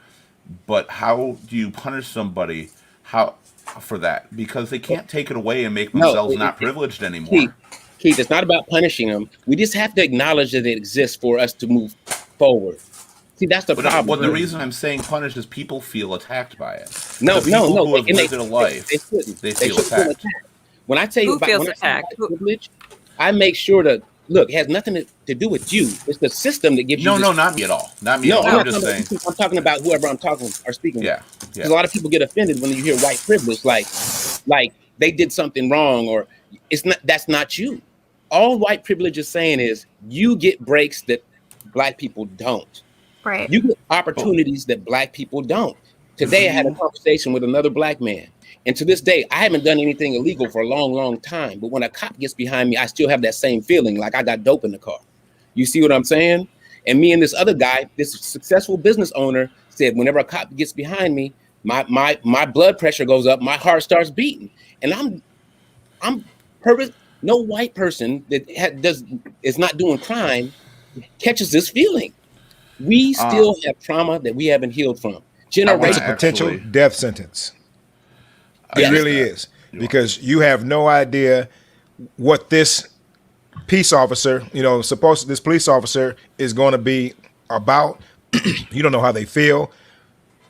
But how do you punish somebody for that? Because they can't take it away and make themselves not privileged anymore. Keith, it's not about punishing them. We just have to acknowledge that it exists for us to move forward. See, that's the problem. Well, the reason I'm saying punish is people feel attacked by it. No. Who have lived their life, they feel attacked. When I tell you Who about, feels when I talk attacked? about privilege, I make sure to look. It has nothing to do with you. It's the system that gives you. No, not me at all. Not me at all. I'm I'm just saying. I'm talking about whoever I'm talking or speaking. Yeah. Because a lot of people get offended when you hear white privilege, like they did something wrong, or it's not. That's not you. All white privilege is saying is you get breaks that black people don't. Right. You get opportunities that black people don't. Today I had a conversation with another black man. And to this day, I haven't done anything illegal for a long, long time. But when a cop gets behind me, I still have that same feeling like I got dope in the car. You see what I'm saying? And me and this other guy, this successful business owner, said whenever a cop gets behind me, my blood pressure goes up, my heart starts beating. And I'm perfect. No white person that is not doing crime catches this feeling. We still have trauma that we haven't healed from. It's a potential death sentence. It really is, because you have no idea what this peace officer, this police officer is going to be about. You don't know how they feel,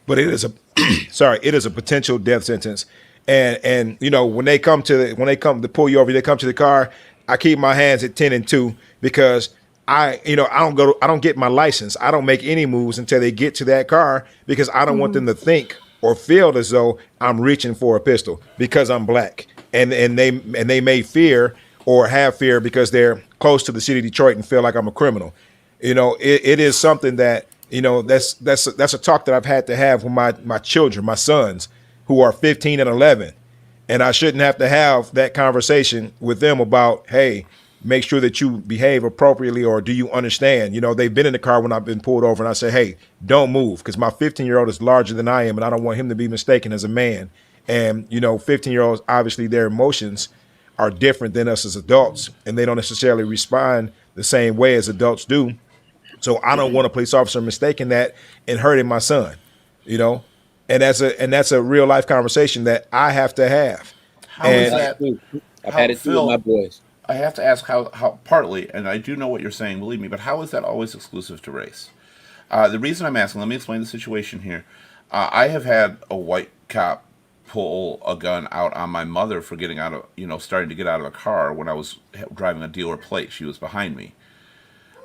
but it is a potential death sentence. And when they come to pull you over, they come to the car. I keep my hands at 10 and 2 because I don't get my license. I don't make any moves until they get to that car because I don't want them to think or feel as though I'm reaching for a pistol because I'm black. And they may fear or have fear because they're close to the city of Detroit and feel like I'm a criminal. It is something that, that's a talk that I've had to have with my children, my sons, who are 15 and 11. And I shouldn't have to have that conversation with them about, hey, make sure that you behave appropriately, or do you understand? They've been in the car when I've been pulled over and I say, hey, don't move, because my 15-year-old is larger than I am and I don't want him to be mistaken as a man. And, 15-year-olds, obviously their emotions are different than us as adults, and they don't necessarily respond the same way as adults do. So I don't want a police officer mistaking that and hurting my son, and that's a real life conversation that I have to have. How is that? I've had it too with my boys. I have to ask how partly, and I do know what you're saying, believe me, but how is that always exclusive to race? The reason I'm asking, let me explain the situation here. I have had a white cop pull a gun out on my mother for getting out of, starting to get out of a car when I was driving a dealer plate. She was behind me.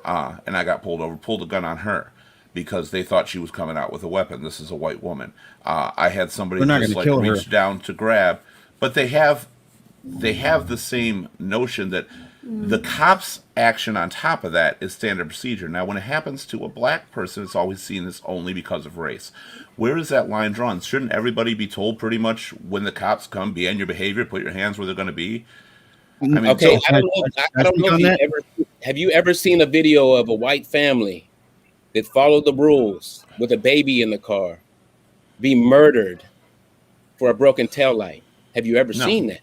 And I got pulled over, pulled a gun on her because they thought she was coming out with a weapon. This is a white woman. I had somebody just reach down to grab, but they have the same notion that the cop's action on top of that is standard procedure. Now, when it happens to a black person, it's always seen as only because of race. Where is that line drawn? Shouldn't everybody be told pretty much when the cops come, be on your behavior, put your hands where they're going to be? I don't know if have you ever seen a video of a white family that followed the rules with a baby in the car be murdered for a broken taillight? Have you ever seen that?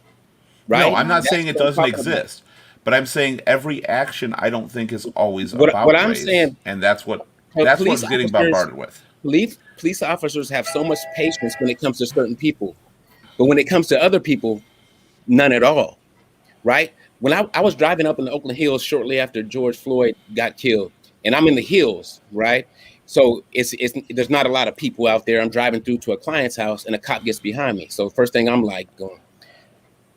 Right? No, I'm not saying it doesn't exist, but I'm saying every action I don't think is always about what I'm race, saying, and that's what I'm getting bombarded with. Police officers have so much patience when it comes to certain people, but when it comes to other people, none at all. Right? When I was driving up in the Oakland Hills shortly after George Floyd got killed, and I'm in the hills, right? So there's not a lot of people out there. I'm driving through to a client's house and a cop gets behind me. So first thing I'm like going,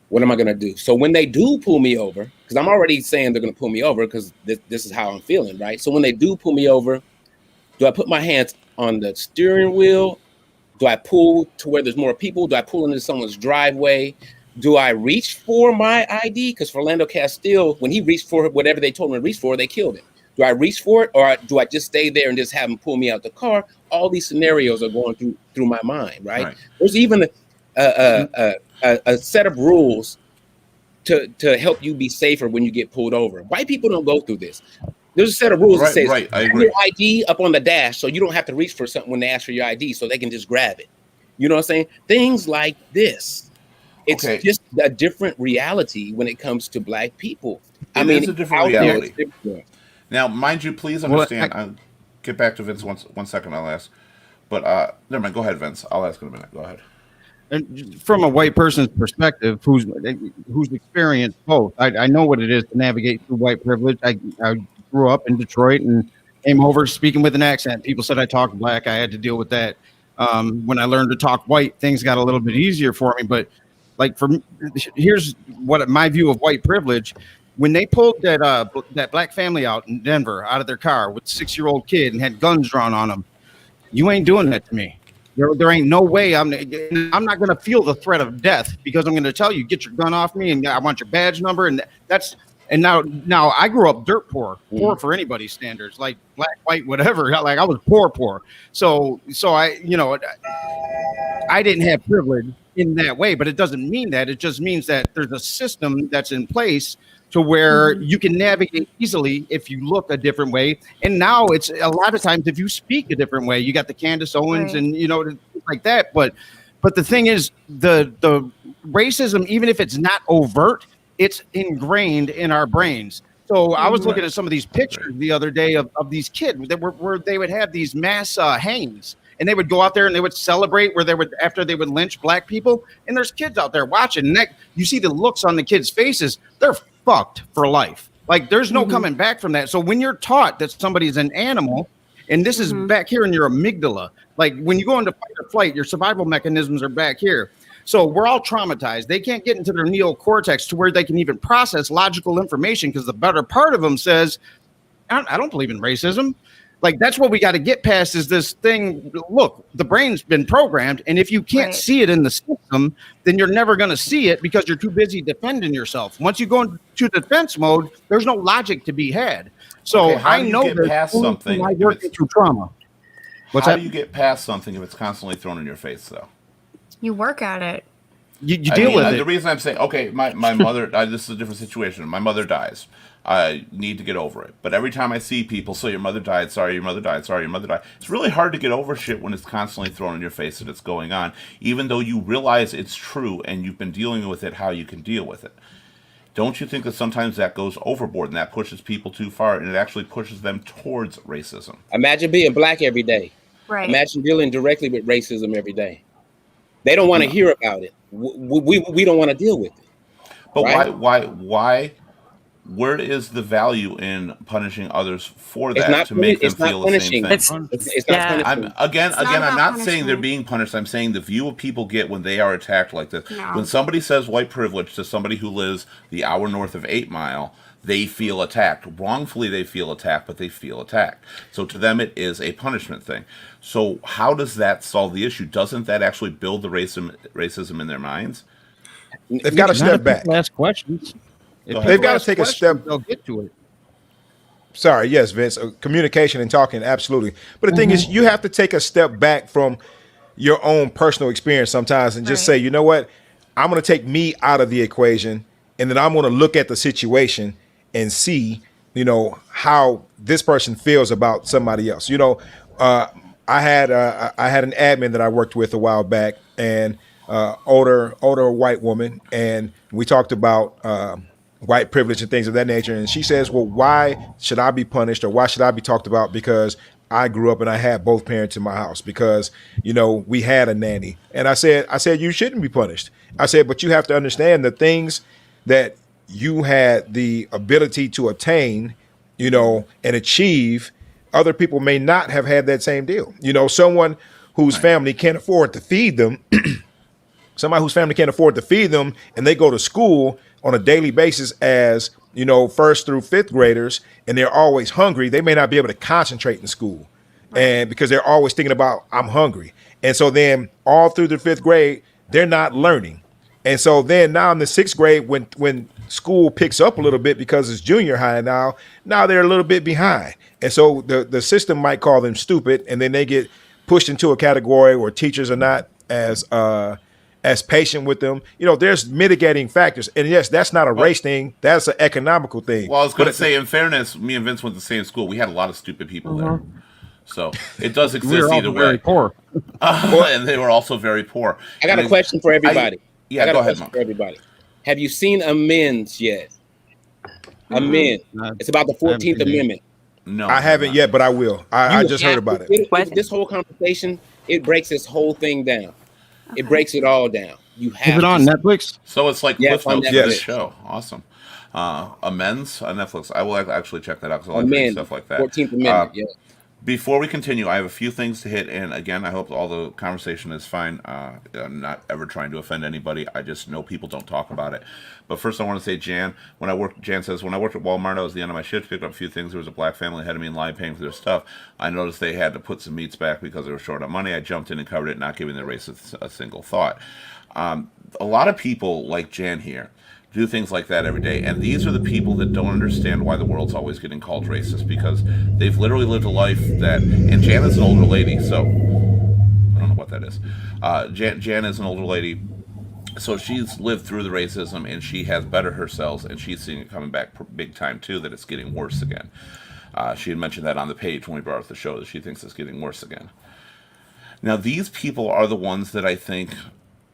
what am I going to do? So when they do pull me over, because I'm already saying they're going to pull me over because this is how I'm feeling, right? So when they do pull me over, do I put my hands on the steering wheel? Do I pull to where there's more people? Do I pull into someone's driveway? Do I reach for my ID? Because Philando Castile, when he reached for whatever they told him to reach for, they killed him. Do I reach for it, or do I just stay there and just have him pull me out the car? All these scenarios are going through my mind, right? There's even a set of rules to help you be safer when you get pulled over. White people don't go through this. There's a set of rules that says have your ID up on the dash so you don't have to reach for something when they ask for your ID, so they can just grab it. You know what I'm saying? Things like this. It's just a different reality when it comes to black people. It's a different reality. Now, mind you, please understand. I'll get back to Vince one second. I'll ask, but never mind. Go ahead, Vince. I'll ask in a minute. Go ahead. And from a white person's perspective, who's experienced both, I know what it is to navigate through white privilege. I grew up in Detroit and came over speaking with an accent. People said I talked black. I had to deal with that. When I learned to talk white, things got a little bit easier for me. But like here's what my view of white privilege. When they pulled that black family out in Denver out of their car with a 6-year-old kid and had guns drawn on them, you ain't doing that to me. There ain't no way I'm not going to feel the threat of death because I'm going to tell you, get your gun off me, and I want your badge number. And now I grew up dirt poor for anybody's standards, like black, white, whatever. Like I was poor. So I didn't have privilege in that way, but it doesn't mean that. It just means that there's a system that's in place to where you can navigate easily if you look a different way. And now it's a lot of times if you speak a different way, you got the Candace Owens and like that. But the thing is, the racism, even if it's not overt, it's ingrained in our brains. So I was looking at some of these pictures the other day of these kids that where they would have these mass hangings. And they would go out there and they would celebrate after they would lynch black people. And there's kids out there watching. And you see the looks on the kids' faces. They're fucked for life. Like there's no coming back from that. So when you're taught that somebody's an animal, and this is back here in your amygdala, like when you go into fight or flight, your survival mechanisms are back here. So we're all traumatized. They can't get into their neocortex to where they can even process logical information because the better part of them says, I don't believe in racism. Like that's what we got to get past is this thing. Look, the brain's been programmed, and if you can't see it in the system, then you're never going to see it because you're too busy defending yourself. Once you go into defense mode, there's no logic to be had. So I know that past something. I work through trauma. How do you get past something if it's constantly thrown in your face, though? You work at it. You deal with it. The reason I'm saying, okay, my mother, this is a different situation. My mother dies. I need to get over it. But every time I see people, so your mother died, sorry, your mother died, sorry, your mother died. It's really hard to get over shit when it's constantly thrown in your face that it's going on, even though you realize it's true and you've been dealing with it how you can deal with it. Don't you think that sometimes that goes overboard and that pushes people too far and it actually pushes them towards racism? Imagine being black every day. Right. Imagine dealing directly with racism every day. They don't want to hear about it. We don't want to deal with it. But right? why? Where is the value in punishing others for that to make them feel the same thing? It's not punishing. I'm not saying they're being punished. I'm saying the view of people get when they are attacked like this. No. When somebody says white privilege to somebody who lives the hour north of 8 Mile, they feel attacked. Wrongfully, they feel attacked, but they feel attacked. So to them, it is a punishment thing. So how does that solve the issue? Doesn't that actually build the racism in their minds? They've got to step back. Ask questions. They've got to take a step. They'll get to it. Sorry, yes, Vince. Communication and talking, absolutely. But the thing is, you have to take a step back from your own personal experience sometimes and just say, you know what? I'm going to take me out of the equation, and then I'm going to look at the situation and see, how this person feels about somebody else. I had an admin that I worked with a while back, and older white woman, and we talked about white privilege and things of that nature. And she says, well, why should I be punished or why should I be talked about? Because I grew up and I had both parents in my house because, we had a nanny. And I said, you shouldn't be punished. I said, but you have to understand the things that you had the ability to attain, and achieve. Other people may not have had that same deal. Someone whose family can't afford to feed them, somebody whose family can't afford to feed them, and they go to school on a daily basis as, first through fifth graders, and they're always hungry, they may not be able to concentrate in school. And because they're always thinking about, I'm hungry. And so then all through the fifth grade, they're not learning. And so then now in the sixth grade, when school picks up a little bit because it's junior high now they're a little bit behind. And so the system might call them stupid, and then they get pushed into a category where teachers are not as patient with them. There's mitigating factors. And yes, that's not a race thing. That's an economical thing. Well, I was going to say, in fairness, me and Vince went to the same school. We had a lot of stupid people there. So it does exist either way. Very poor. And they were also very poor. I got a question for everybody. I got a question for everybody. Have you seen Amends yet? Amends. It's about the 14th Amendment. No, I haven't yet, but I will. I just heard about it. This whole conversation, it breaks this whole thing down. It breaks it all down. You have Is it on Netflix? So it's like Yeah, Cliff it's on Notes for Netflix. this show. Awesome. Amends on Netflix. I will actually check that out because I like reading Amendment, stuff like that. 14th Amendment. Yeah. Before we continue, I have a few things to hit, and again, I hope all the conversation is fine. I'm not ever trying to offend anybody. I just know people don't talk about it. But first, I want to say, Jan says, when I worked at Walmart, I was at the end of my shift, picked up a few things. There was a black family ahead of me in line paying for their stuff. I noticed they had to put some meats back because they were short on money. I jumped in and covered it, not giving their race a single thought. A lot of people like Jan here do things like that every day. And these are the people that don't understand why the world's always getting called racist, because they've literally lived a life that, and Jan is an older lady, so I don't know what that is. Jan is an older lady, so she's lived through the racism and she has bettered herself, and she's seeing it coming back big time too, that it's getting worse again. She had mentioned that on the page when we brought up the show, that she thinks it's getting worse again. Now, these people are the ones that I think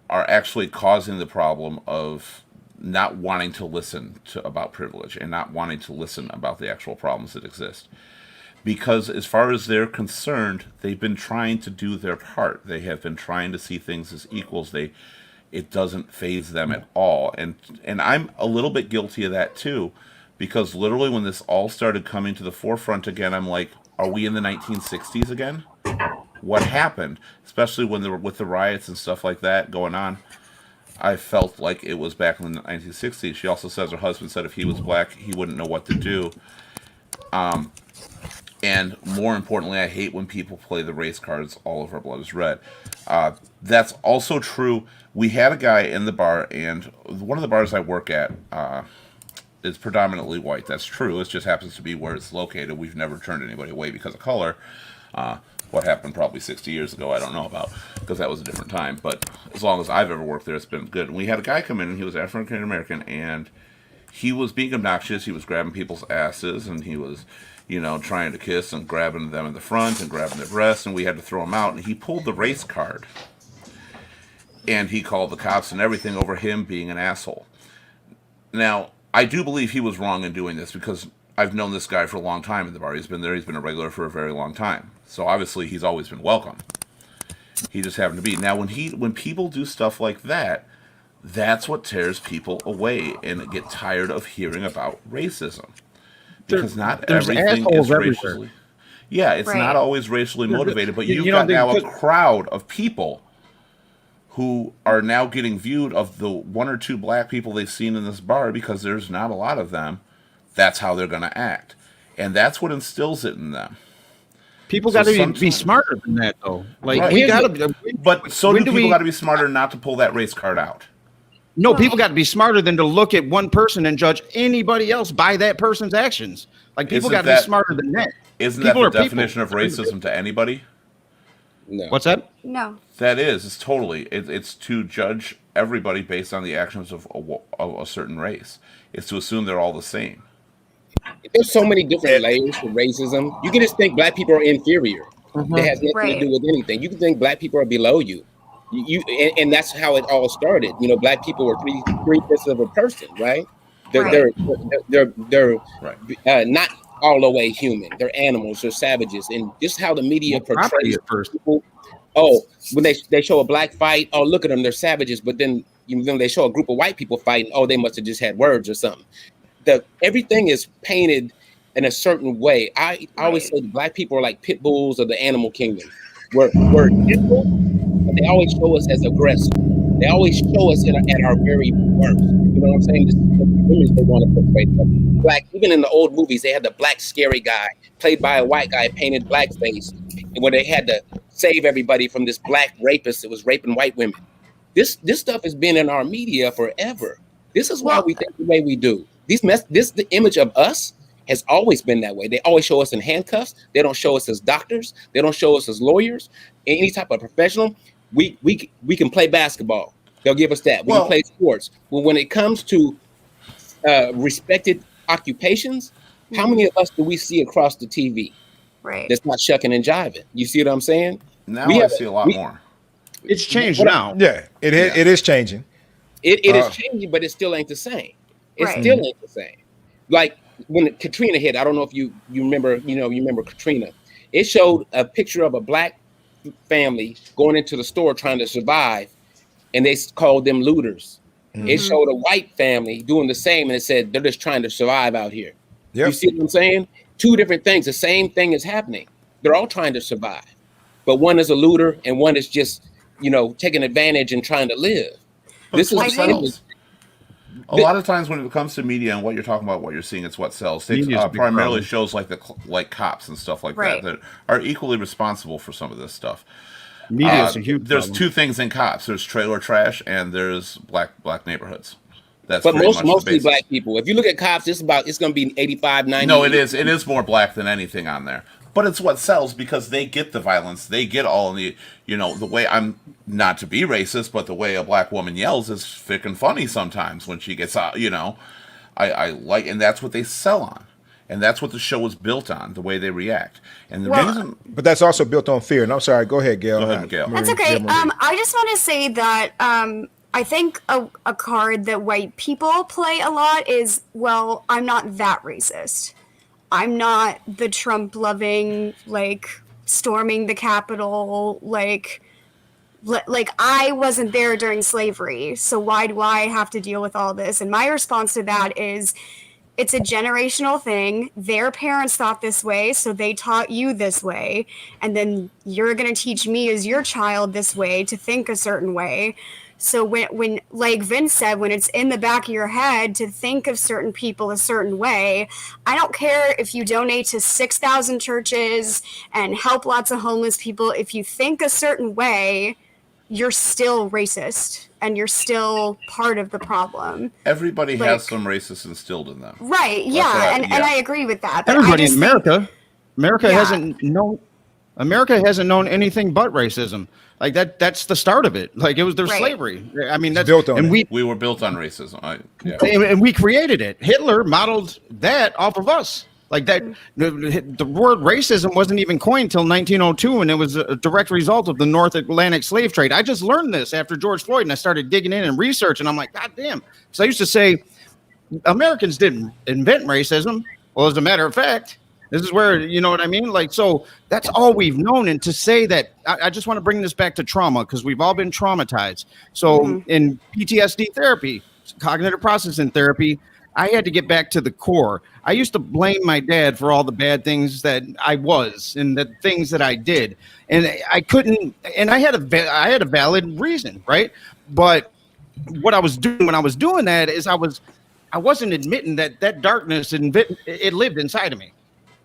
are actually causing the problem of not wanting to listen about privilege and not wanting to listen about the actual problems that exist. Because as far as they're concerned, they've been trying to do their part. They have been trying to see things as equals. It doesn't faze them at all. And I'm a little bit guilty of that too, because literally when this all started coming to the forefront again, I'm like, are we in the 1960s again? What happened? Especially when with the riots and stuff like that going on. I felt like it was back in the 1960s. She also says her husband said if he was black, he wouldn't know what to do. And more importantly, I hate when people play the race cards, all of our blood is red. That's also true. We had a guy in the bar, and one of the bars I work at is predominantly white. That's true. It just happens to be where it's located. We've never turned anybody away because of color. What happened probably 60 years ago, I don't know about, because that was a different time. But as long as I've ever worked there, it's been good. And we had a guy come in, and he was African American, and he was being obnoxious. He was grabbing people's asses, and he was, trying to kiss and grabbing them in the front and grabbing their breasts, and we had to throw him out. And he pulled the race card, and he called the cops and everything over him being an asshole. Now, I do believe he was wrong in doing this, because I've known this guy for a long time in the bar. He's been there. He's been a regular for a very long time. So obviously he's always been welcome. He just happened to be. Now when people do stuff like that, that's what tears people away and get tired of hearing about racism. Because not everything is racially. Yeah, it's not always racially motivated, but you've got now a crowd of people who are now getting viewed of the one or two black people they've seen in this bar, because there's not a lot of them. That's how they're going to act. And that's what instills it in them. People got to be smarter than that, though. Like, right. we got to. But so do people got to be smarter not to pull that race card out. No, people got to be smarter than to look at one person and judge anybody else by that person's actions. Like, people got to be smarter than that. Isn't that the definition of racism to anybody? No. What's that? No. That is. It's totally. It's to judge everybody based on the actions of a certain race. It's to assume they're all the same. There's so many different layers to racism. You can just think black people are inferior. It has nothing to do with anything. You can think black people are below you. And that's how it all started. Black people were three-fifths of a person, right? They're not all the way human. They're animals. They're savages. And just how the media portrays people. Oh, when they show a black fight, oh, look at them, they're savages. But then they show a group of white people fighting, oh, they must have just had words or something. Everything is painted in a certain way. I always say black people are like pit bulls of the animal kingdom. We're gentle, but they always show us as aggressive. They always show us at our very worst. You know what I'm saying? This is the image they want to portray. Black, even in the old movies, they had the black scary guy played by a white guy painted blackface, and when they had to save everybody from this black rapist that was raping white women. This stuff has been in our media forever. This is why we think the way we do. The image of us has always been that way. They always show us in handcuffs. They don't show us as doctors. They don't show us as lawyers. Any type of professional. We can play basketball. They'll give us that. We can play sports. Well, when it comes to respected occupations, how many of us do we see across the TV? Right. That's not shucking and jiving. You see what I'm saying? Now I see a lot more. It's changed now. Yeah, it is changing. It is changing, but it still ain't the same. It still ain't the same. Like when Katrina hit, I don't know if you remember, you remember Katrina. It showed a picture of a black family going into the store trying to survive, and they called them looters. Mm-hmm. It showed a white family doing the same, and it said they're just trying to survive out here. Yep. You see what I'm saying? Two different things. The same thing is happening. They're all trying to survive, but one is a looter and one is just, taking advantage and trying to live. This is I think- A lot of times when it comes to media and what you're talking about, what you're seeing, it's what sells. Takes, Media's a big primarily problem. shows like cops and stuff like Right. that are equally responsible for some of this stuff. Media is a huge There's problem. two things in cops. There's trailer trash and there's black neighborhoods. That's But pretty much the mostly basis. black people. If you look at cops, it's going to be 85, 90. No, it is. It is more black than anything on there. But it's what sells because they get the violence. They get all the, the way I'm not to be racist, but the way a black woman yells is freaking funny sometimes when she gets out, I like, and that's what they sell on. And that's what the show is built on, the way they react. And the Well, reason, But that's also built on fear. And I'm sorry. Go ahead, Gail. Go ahead, Gail. That's Marie, okay. Gail Marie. I just want to say that I think a card that white people play a lot is, well, I'm not that racist. I'm not the Trump loving, storming the Capitol, like I wasn't there during slavery, so why do I have to deal with all this? And my response to that is, it's a generational thing. Their parents thought this way, so they taught you this way, and then you're going to teach me as your child this way to think a certain way. So when like Vince said, when it's in the back of your head to think of certain people a certain way, I don't care if you donate to 6,000 churches and help lots of homeless people. If you think a certain way, you're still racist and you're still part of the problem. everybody like- has some racist instilled in them. Right. That's Yeah. right, And yeah. I agree with that. But I Everybody in just think- America, America Yeah. America hasn't known anything but racism. Like that's the start of it. Like it was their Right. slavery. I mean, that's built on and it. We were built on racism. Yeah. and we created it. Hitler modeled that off of us. Like that, the word racism wasn't even coined until 1902, and it was a direct result of the North Atlantic slave trade. I just learned this after George Floyd, and I started digging in and research, and I'm like, God damn. So I used to say, Americans didn't invent racism. Well, as a matter of fact, this is where, you know what I mean? Like, so that's all we've known. And to say that, I just want to bring this back to trauma because we've all been traumatized. So in PTSD therapy, cognitive processing therapy, I had to get back to the core. I used to blame my dad for all the bad things that I was and the things that I did. And I couldn't, and I had a valid reason, right? But what I was doing when I was doing that is I wasn't admitting that darkness it lived inside of me.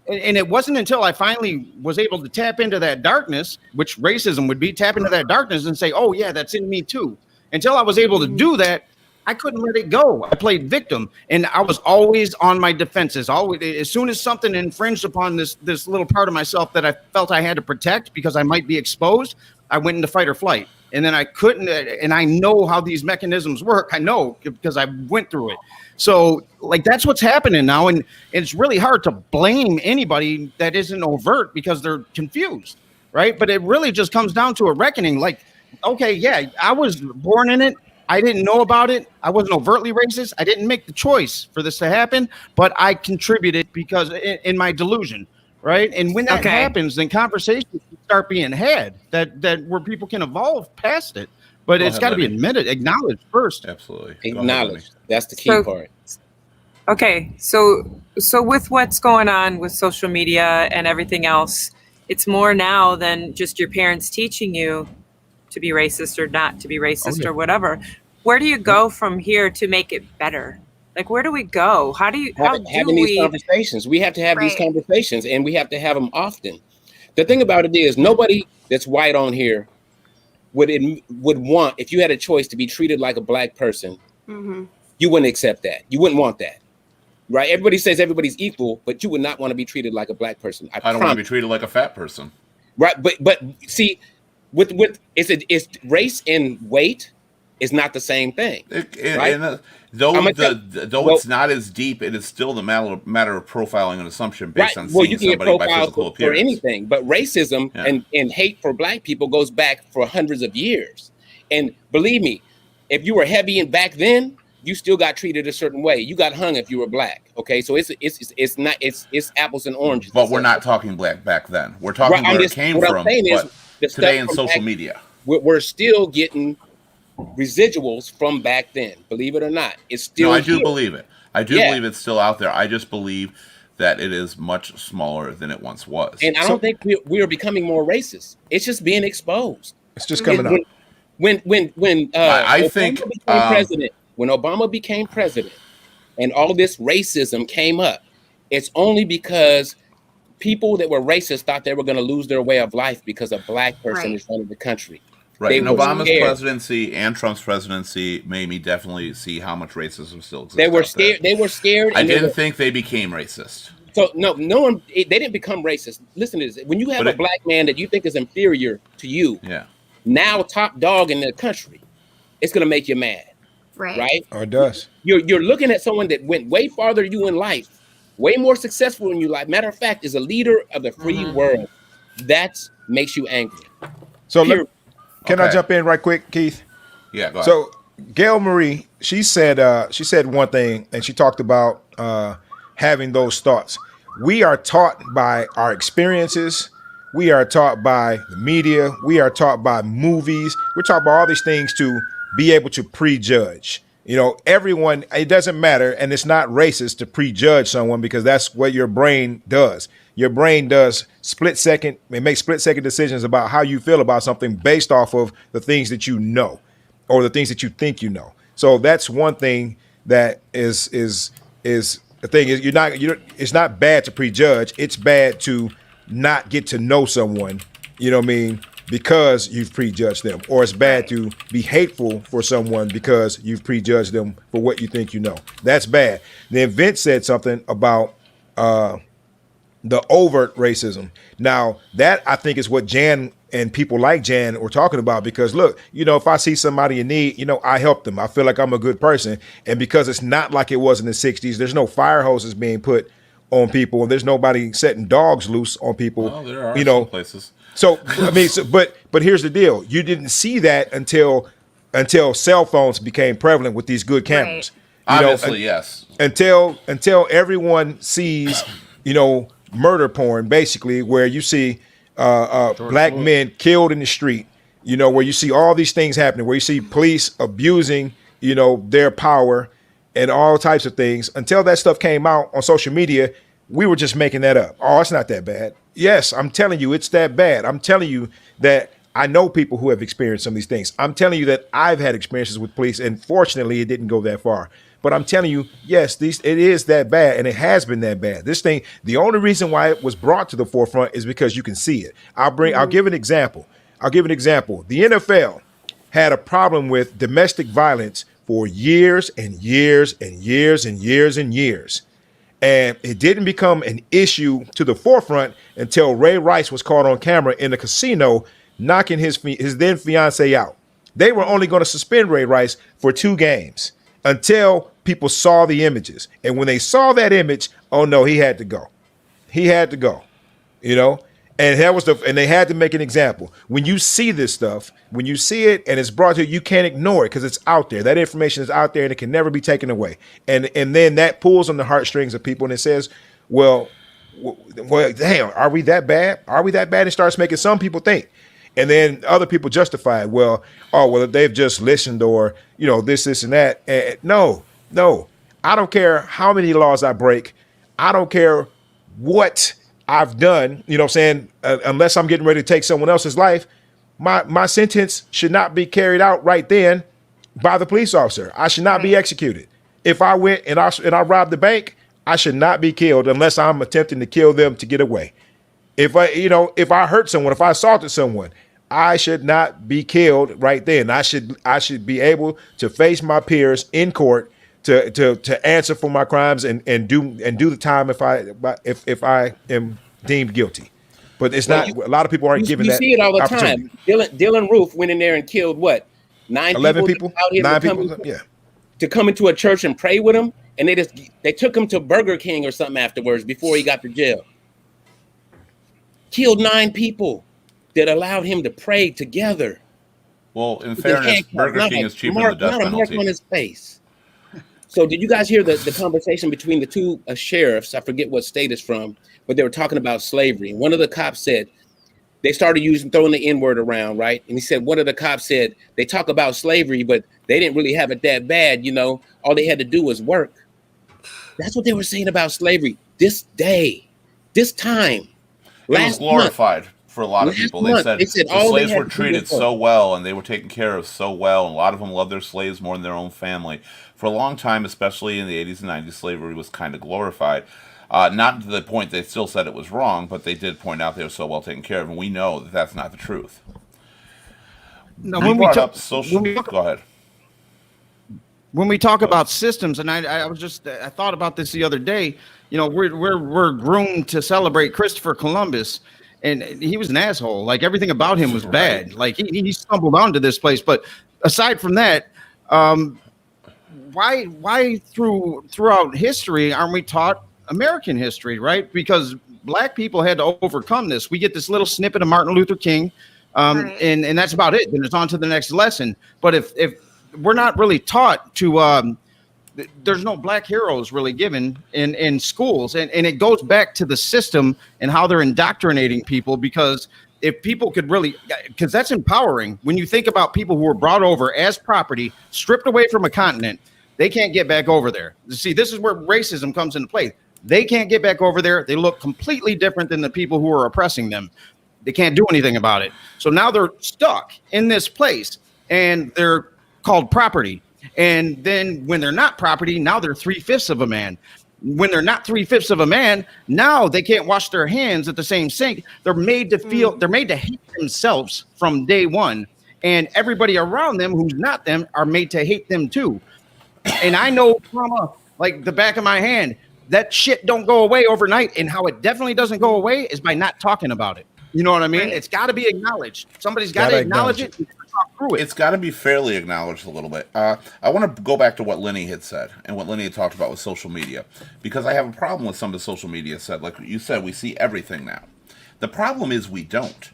And it wasn't until I finally was able to tap into that darkness, which racism would be, tap into that darkness and say, oh yeah, that's in me too. Until I was able to do that, I couldn't let it go. I played victim, and I was always on my defenses. Always, as soon as something infringed upon this little part of myself that I felt I had to protect because I might be exposed, I went into fight or flight. And then I couldn't, and I know how these mechanisms work. I know because I went through it. So, like, that's what's happening now, and it's really hard to blame anybody that isn't overt because they're confused, right? But it really just comes down to a reckoning. Like, okay, yeah, I was born in it. I didn't know about it. I wasn't overtly racist. I didn't make the choice for this to happen, but I contributed because in my delusion, right? And when that Okay. happens, then conversations start being had that where people can evolve past it. But Go it's ahead, got to be Lenny. admitted, acknowledged first. Absolutely. Go ahead, Acknowledge. Lenny. That's the key So- part. Okay, so with what's going on with social media and everything else, it's more now than just your parents teaching you to be racist or not to be racist or whatever. Where do you go from here to make it better? Like, where do we go? How do Having these we? conversations. We have to have these Right. conversations, and we have to have them often. The thing about it is, nobody that's white on here would want, if you had a choice to be treated like a black person, you wouldn't accept that. You wouldn't want that, right? Everybody says everybody's equal, but you would not want to be treated like a black person. I don't want to promise. be treated like a fat person. Right, but see, with it's race and weight is not the same thing. Right? And, though I'm gonna though it's not as deep, it is still the matter of profiling an assumption based on Well, seeing you can get somebody by profiled physical for appearance. anything, but racism Yeah. and hate for black people goes back for hundreds of years. And believe me, if you were heavy and back then, you still got treated a certain way. You got hung if you were black. Okay, so it's apples and oranges. But we're not talking black back then. We're talking Right, where it came what I'm from. saying is But the today stuff in from social back- media, We're still getting residuals from back then. Believe it or not, it's still. No, I do here. believe it. I do Yeah. believe it's still out there. I just believe that it is much smaller than it once was. And I don't think we are becoming more racist. It's just being exposed. It's just coming up. When I Obama think, became president, when Obama became president, and all this racism came up, it's only because people that were racist thought they were going to lose their way of life because a black person Right. is running the country. Right. They And were Obama's scared. presidency and Trump's presidency made me definitely see how much racism still exists. They were out there. scared. They were scared. I and they didn't were- think they became racist. So no one. They didn't become racist. Listen to this. When you have But a black man that you think is inferior to you, Yeah. now top dog in the country, it's going to make you mad, Right. right? Or it does. You're looking at someone that went way farther than you in life, way more successful in your life. Matter of fact, is a leader of the free world. That makes you angry. So Here- can I Okay. jump in right quick, Keith? Yeah, go ahead. So Gail Marie, she said one thing, and she talked about having those thoughts. We are taught by our experiences. We are taught by the media. We are taught by movies. We're taught by all these things to be able to prejudge. You know, everyone, it doesn't matter, and it's not racist to prejudge someone because that's what your brain does. Your brain does it makes split second decisions about how you feel about something based off of the things that you know or the things that you think you know. So that's one thing that is the thing is it's not bad to prejudge. It's bad to not get to know someone, you know what I mean, because you've prejudged them. Or it's bad to be hateful for someone because you've prejudged them for what you think you know. That's bad. Then Vince said something about the overt racism. Now, that I think is what Jan and people like Jan were talking about, because look, you know, if I see somebody in need, you know, I help them. I feel like I'm a good person. And because it's not like it was in the 60s, there's no fire hoses being put on people, and there's nobody setting dogs loose on people. Well, there are you know, some places. so I mean, but here's the deal: you didn't see that until cell phones became prevalent with these good cameras. You know, Obviously, yes. until everyone sees, you know, murder porn, basically, where you see black men killed in the street, you know, where you see all these things happening, where you see police abusing, you know, their power and all types of things. Until that stuff came out on social media, we were just making that up. Oh, it's not that bad. Yes, I'm telling you, it's that bad. I'm telling you that I know people who have experienced some of these things. I'm telling you that I've had experiences with police, and fortunately, it didn't go that far. But I'm telling you, yes, it is that bad, and it has been that bad. This thing, the only reason why it was brought to the forefront is because you can see it. I'll give an example. The NFL had a problem with domestic violence for years and years and years and years and years. And it didn't become an issue to the forefront until Ray Rice was caught on camera in a casino knocking his then fiance out. They were only going to suspend Ray Rice for 2 games until people saw the images. And when they saw that image, oh no, he had to go. He had to go, you know? And and they had to make an example. When you see this stuff, when you see it and it's brought to you, you can't ignore it because it's out there. That information is out there and it can never be taken away. And then that pulls on the heartstrings of people and it says, well, damn, are we that bad? Are we that bad? It starts making some people think. And then other people justify it. Well, they've just listened, or, you know, this and that. No. I don't care how many laws I break. I don't care what I've done, you know what I'm saying? Unless I'm getting ready to take someone else's life, my sentence should not be carried out right then by the police officer. I should not be executed. If I went and I robbed the bank, I should not be killed unless I'm attempting to kill them to get away. If I hurt someone, if I assaulted someone, I should not be killed right then. I should be able to face my peers in court to answer for my crimes and do the time if I am deemed guilty. But it's not. A lot of people aren't given that. You see it all the opportunity. time. Dylan Roof went in there and killed what? 11 people. Out here 9 to people. come, Yeah. to come into a church and pray with him, and they took him to Burger King or something afterwards before he got to jail. Killed 9 people that allowed him to pray together. Well, in With his fairness, handcuffs, Burger King is cheaper than the death not a mark penalty. on his face. So did you guys hear the conversation between the 2 sheriffs? I forget what state it's from, but they were talking about slavery. And one of the cops said they started throwing the N-word around, right? And he said, one of the cops said, they talk about slavery, but they didn't really have it that bad, you know. All they had to do was work. That's what they were saying about slavery. This day, this time, it was glorified for a lot of people. They said the slaves were treated so well, and they were taken care of so well, and a lot of them loved their slaves more than their own family. For a long time, especially in the 80s and 90s, slavery was kind of glorified. Not to the point they still said it was wrong, but they did point out they were so well taken care of, and we know that that's not the truth. No, go ahead. When we talk about systems, and I thought about this the other day. You know, we're groomed to celebrate Christopher Columbus, and he was an asshole. Like, everything about him was bad. Like, he stumbled onto this place. But aside from that, why throughout history aren't we taught American history, right? Because Black people had to overcome this. We get this little snippet of Martin Luther King, and that's about it. Then it's on to the next lesson. But if we're not really taught to, there's no Black heroes really given in schools, and it goes back to the system and how they're indoctrinating people. Because if people could really, because that's empowering. When you think about people who were brought over as property, stripped away from a continent, they can't get back over there. See, this is where racism comes into play. They can't get back over there. They look completely different than the people who are oppressing them. They can't do anything about it. So now they're stuck in this place, and they're called property. And then when they're not property, now they're 3/5 of a man. When they're not 3/5 of a man, now they can't wash their hands at the same sink. They're made to feel, they're made to hate themselves from day one. And everybody around them who's not them are made to hate them too. And I know from like the back of my hand, that shit don't go away overnight. And how it definitely doesn't go away is by not talking about it. You know what I mean? Right. It's got to be acknowledged. Somebody's got to acknowledge it. Talk through it. It's got to be fairly acknowledged a little bit. I want to go back to what Lenny had said and what Lenny had talked about with social media, because I have a problem with some of the social media said. Like you said, we see everything now. The problem is we don't.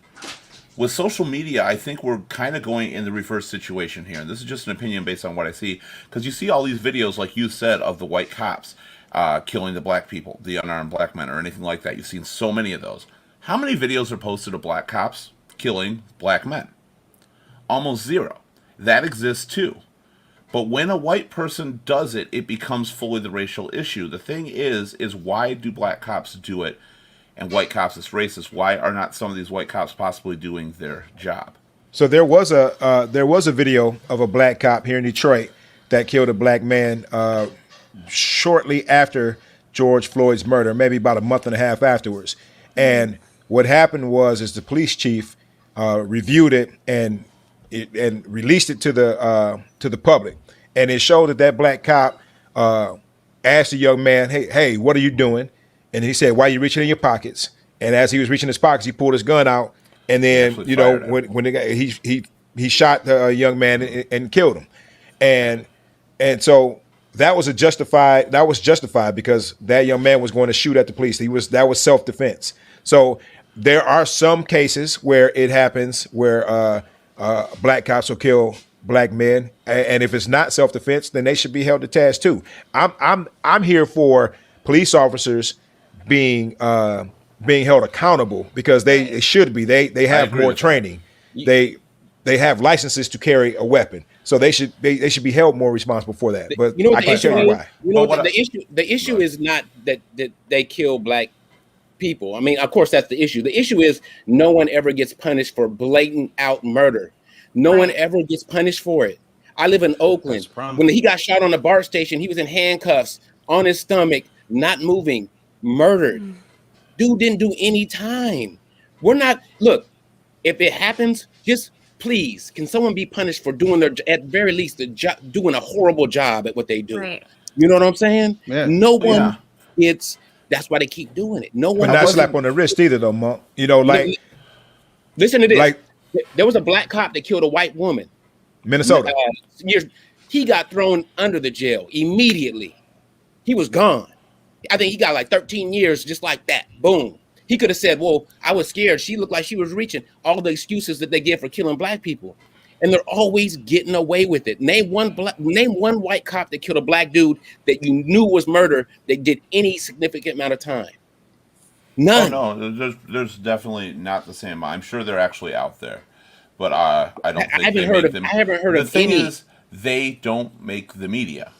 With social media, I think we're kind of going in the reverse situation here. And this is just an opinion based on what I see. Because you see all these videos, like you said, of the white cops killing the Black people, the unarmed Black men, or anything like that. You've seen so many of those. How many videos are posted of Black cops killing Black men? Almost zero. That exists too. But when a white person does it, it becomes fully the racial issue. The thing is why do Black cops do it and white cops is racist? Why are not some of these white cops possibly doing their job? So there was a video of a Black cop here in Detroit that killed a Black man shortly after George Floyd's murder, maybe about a month and a half afterwards. And what happened was the police chief reviewed it and released it to the public, and it showed that Black cop asked the young man, "Hey, what are you doing?" And he said, "Why are you reaching in your pockets?" And as he was reaching his pockets, he pulled his gun out, and then when he shot the young man and killed him, and so that was justified because that young man was going to shoot at the police. That was self-defense. So there are some cases where it happens where Black cops will kill Black men, and if it's not self-defense, then they should be held to task too. I'm here for police officers being held accountable, because they should be. They have more training. They have licenses to carry a weapon, so they should be held more responsible for that. But you know what I can't tell you why. You know what the issue is not that they kill Black people. I mean, of course, that's the issue. The issue is no one ever gets punished for blatant out murder. No one ever gets punished for it. I live in Oakland. When he got shot on the BART station, he was in handcuffs, on his stomach, not moving, murdered. Dude didn't do any time. We're not, look, if it happens, just please, can someone be punished for doing at very least doing a horrible job at what they do? Right. You know what I'm saying? Yeah. No one that's why they keep doing it. No one. But not slap on the wrist either, though, Monk. You know, like. Listen to this. Like, there was a Black cop that killed a white woman. Minnesota. He got thrown under the jail immediately. He was gone. I think he got like 13 years just like that. Boom. He could have said, well, I was scared. She looked like she was reaching. All the excuses that they give for killing Black people. And they're always getting away with it. Name one white cop that killed a Black dude that you knew was murder that did any significant amount of time. Oh None. no, there's definitely not the same. I'm sure they're actually out there, but I don't I think they haven't heard make of. them. I haven't heard The of thing any. is, they don't make the media.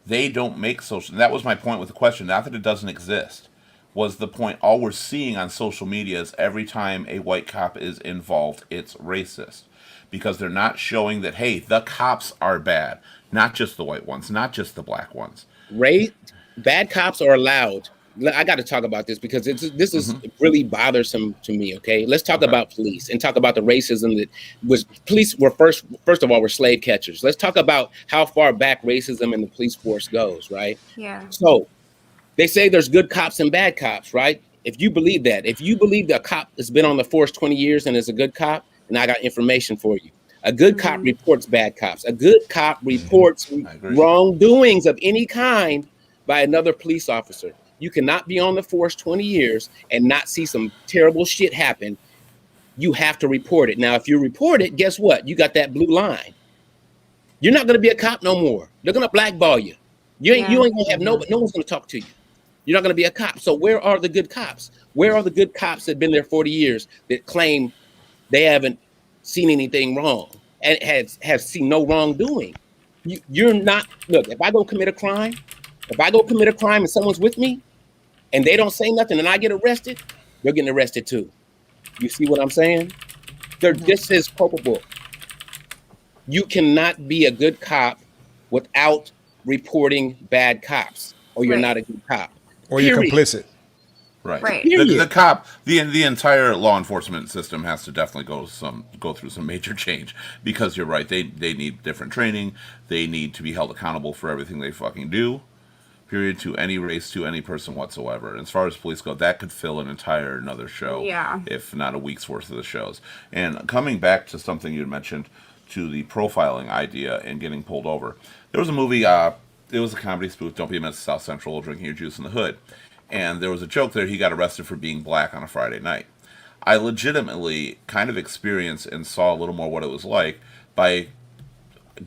They don't make social. And that was my point with the question. Not that it doesn't exist. Was the point? All we're seeing on social media is every time a white cop is involved, it's racist because they're not showing that hey, the cops are bad, not just the white ones, not just the black ones. Race, bad cops are allowed. I got to talk about this because this is Hmm. really bothersome to me. Okay, let's talk Okay. about police and talk about the racism that was. Police were first of all were slave catchers. Let's talk about how far back racism in the police force goes. Right. Yeah. So they say there's good cops and bad cops. Right. If you believe that, if you believe that a cop has been on the force 20 years and is a good cop, then I got information for you. A good cop Mhm. reports bad cops. A good cop reports I agree. wrongdoings of any kind by another police officer. You cannot be on the force 20 years and not see some terrible shit happen. You have to report it. Now, if you report it, guess what? You got that blue line. You're not going to be a cop no more. They're going to blackball you. You ain't Yeah. going to have no one's going to talk to you. You're not going to be a cop. So where are the good cops? Where are the good cops that have been there 40 years that claim they haven't seen anything wrong and have seen no wrongdoing? You're not. Look, if I go commit a crime and someone's with me and they don't say nothing and I get arrested, they're getting arrested too. You see what I'm saying? They're just as culpable. You cannot be a good cop without reporting bad cops, or you're Right. not a good cop. Or you're Period. complicit. Right. Right. The Period. cop, the entire law enforcement system has to definitely go through some major change because you're right. They need different training. They need to be held accountable for everything they fucking do. Period. To any race, to any person whatsoever. And as far as police go, that could fill an entire another show, Yeah. if not a week's worth of the shows. And coming back to something you mentioned, to the profiling idea and getting pulled over, there was a movie. It was a comedy spoof. Don't be a menace to South Central, drinking your juice in the hood. And there was a joke there. He got arrested for being black on a Friday night. I legitimately kind of experienced and saw a little more what it was like by I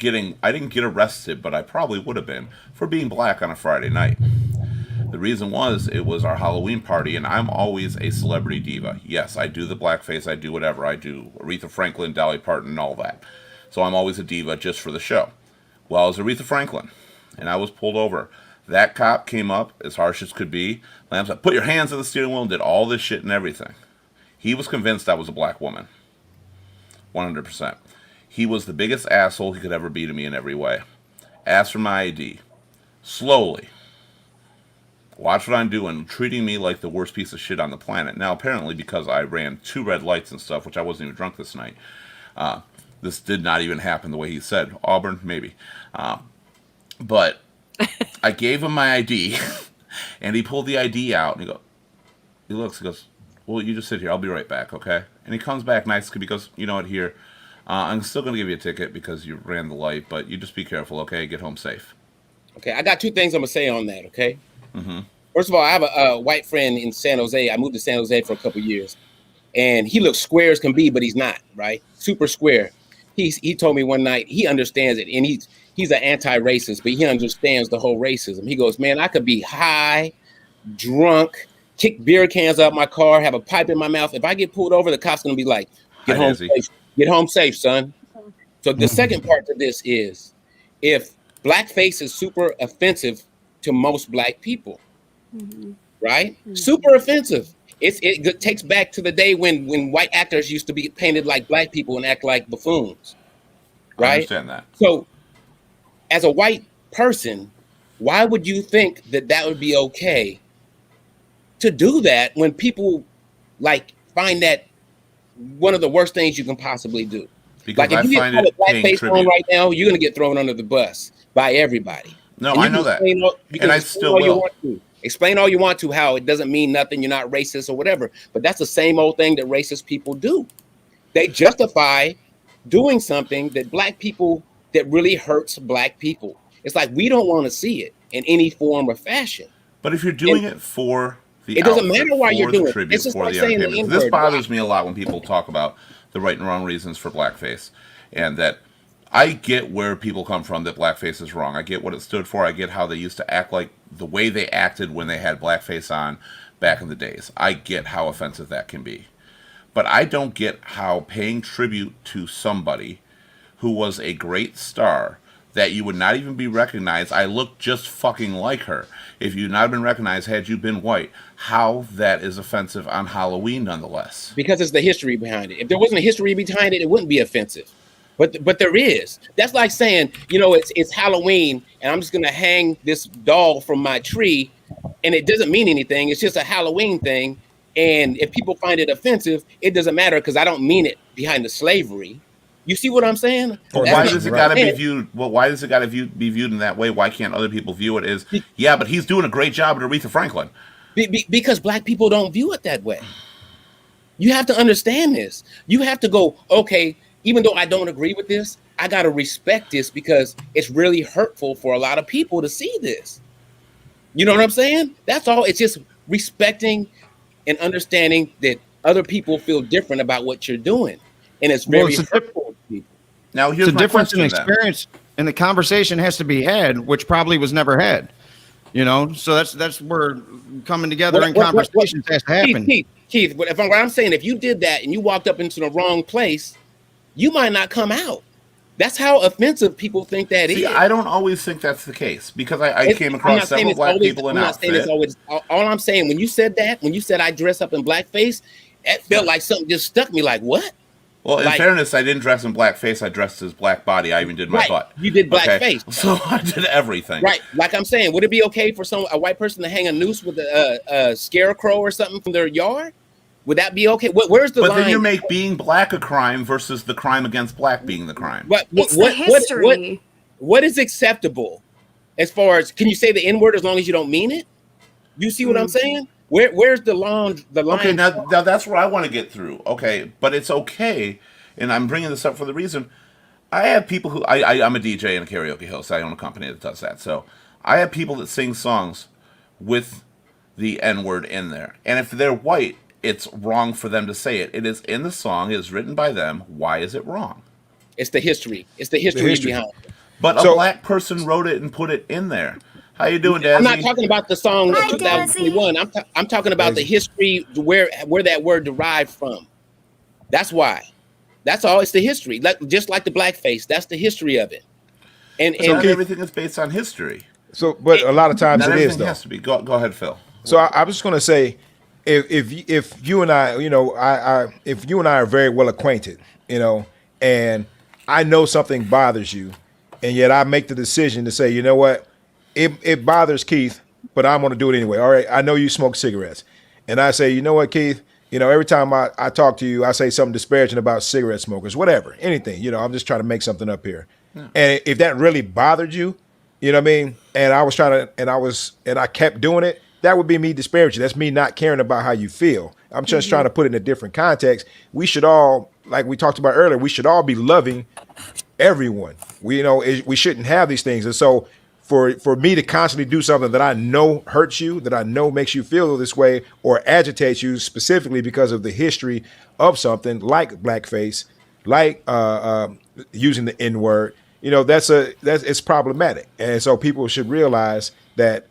didn't get arrested, but I probably would have been for being black on a Friday night. The reason was it was our Halloween party, and I'm always a celebrity diva. Yes, I do the blackface, I do whatever I do, Aretha Franklin, Dolly Parton, and all that. So I'm always a diva just for the show. Well, I was Aretha Franklin, and I was pulled over. That cop came up as harsh as could be. Lamb said, "Put your hands on the steering wheel," and did all this shit and everything. He was convinced I was a black woman. 100%. He was the biggest asshole he could ever be to me in every way. Asked for my ID. Slowly. Watch what I'm doing, treating me like the worst piece of shit on the planet. Now, apparently, because I ran 2 red lights and stuff, which I wasn't even drunk this night, this did not even happen the way he said. Auburn, maybe. But I gave him my ID, and he pulled the ID out, and he goes, "Well, you just sit here. I'll be right back, okay?" And he comes back nice because, "You know what, here, I'm still going to give you a ticket because you ran the light, but you just be careful, okay? Get home safe." Okay, I got 2 things I'm gonna say on that. Okay. Mm-hmm. First of all, I have a white friend in San Jose. I moved to San Jose for a couple years, and he looks square as can be, but he's not, right? Super square. He told me one night he understands it, and he's an anti-racist, but he understands the whole racism. He goes, "Man, I could be high, drunk, kick beer cans out my car, have a pipe in my mouth. If I get pulled over, the cop's gonna be like, get Hi, home Desi. safe. Get home safe, son." So the second part to this is, if blackface is super offensive to most black people, Mhm. right? Super offensive. It takes back to the day when white actors used to be painted like black people and act like buffoons, I right? understand that. So, as a white person, why would you think that would be okay to do that when people like find that one of the worst things you can possibly do? Because Like I if you find get it called a paying blackface on tribute. right now, you're gonna get thrown under the bus by everybody. No, And you I can know that. explain all- you can And I explain still all you will. want to. Explain all you want to how it doesn't mean nothing, you're not racist or whatever. But that's the same old thing that racist people do. They justify doing something that black people that really hurts black people. It's like we don't want to see it in any form or fashion. But if you're doing it for the It doesn't outfit, matter why you're for the doing it. tribute, It's just for like the saying the entertainment. This N-word. bothers me a lot when people talk about the right and wrong reasons for blackface, and that I get where people come from that blackface is wrong. I get what it stood for. I get how they used to act like the way they acted when they had blackface on back in the days. I get how offensive that can be. But I don't get how paying tribute to somebody who was a great star that you would not even be recognized. I look just fucking like her. If you'd not been recognized had you been white, how that is offensive on Halloween nonetheless. Because it's the history behind it. If there wasn't a history behind it, it wouldn't be offensive. But there is. That's like saying, it's Halloween and I'm just gonna hang this doll from my tree, and it doesn't mean anything. It's just a Halloween thing. And if people find it offensive, it doesn't matter because I don't mean it behind the slavery. You see what I'm saying? Why does it got to be viewed? Well, why does it got to be viewed in that way? Why can't other people view it as, yeah, but he's doing a great job at Aretha Franklin? Because black people don't view it that way. You have to understand this. You have to go, okay, even though I don't agree with this, I got to respect this because it's really hurtful for a lot of people to see this. You know what I'm saying? That's all. It's just respecting and understanding that other people feel different about what you're doing. And it's very hurtful to people. Now, here's the difference in question, experience, and the conversation has to be had, which probably was never had. So that's where coming together and conversations has to happen. Keith, what I'm saying, if you did that and you walked up into the wrong place, you might not come out. That's how offensive people think that is. I don't always think that's the case because I came across several black people in outfit. All I'm saying, when you said I dress up in blackface, it felt like something just stuck me. Like, what? Well, in fairness, I didn't dress in blackface. I dressed as black body. I even did my butt. You did blackface. Okay? So I did everything. Right. Like I'm saying, would it be okay for a white person to hang a noose with a scarecrow or something from their yard? Would that be okay? Where's the line? But then you make being black a crime versus the crime against black being the crime. It's the history. What is acceptable as far as, can you say the N-word as long as you don't mean it? You see what I'm saying? Where's the line? Okay, now that's where I want to get through. Okay, but it's okay, and I'm bringing this up for the reason I have people who I'm a DJ in a karaoke host. I own a company that does that. So I have people that sing songs with the N-word in there, and if they're white, it's wrong for them to say it. It is in the song. It is written by them. Why is it wrong? It's the history. It's the history behind it. But a black person wrote it and put it in there. How you doing, Dazzy? I'm not talking about the song 2021. I'm talking about the history where that word derived from. That's why. That's all. It's the history. Just like the blackface. That's the history of it. And everything is based on history. So, but a lot of times it is though. Has to be. Go ahead, Phil. So I was just going to say, if you and I, if you and I are very well acquainted, and I know something bothers you, and yet I make the decision to say, you know what, it bothers Keith, but I'm going to do it anyway. All right, I know you smoke cigarettes, and I say, you know what, Keith, every time I talk to you, I say something disparaging about cigarette smokers, whatever, anything. I'm just trying to make something up here. Yeah. And if that really bothered you, you know what I mean, and I was trying to, and I kept doing it, that would be me disparaging. That's me not caring about how you feel. I'm just trying to put it in a different context. We should all, like we talked about earlier, we should all be loving everyone. We shouldn't have these things. And so for me to constantly do something that I know hurts you, that I know makes you feel this way or agitates you specifically because of the history of something like blackface, like using the N-word, it's problematic. And so people should realize that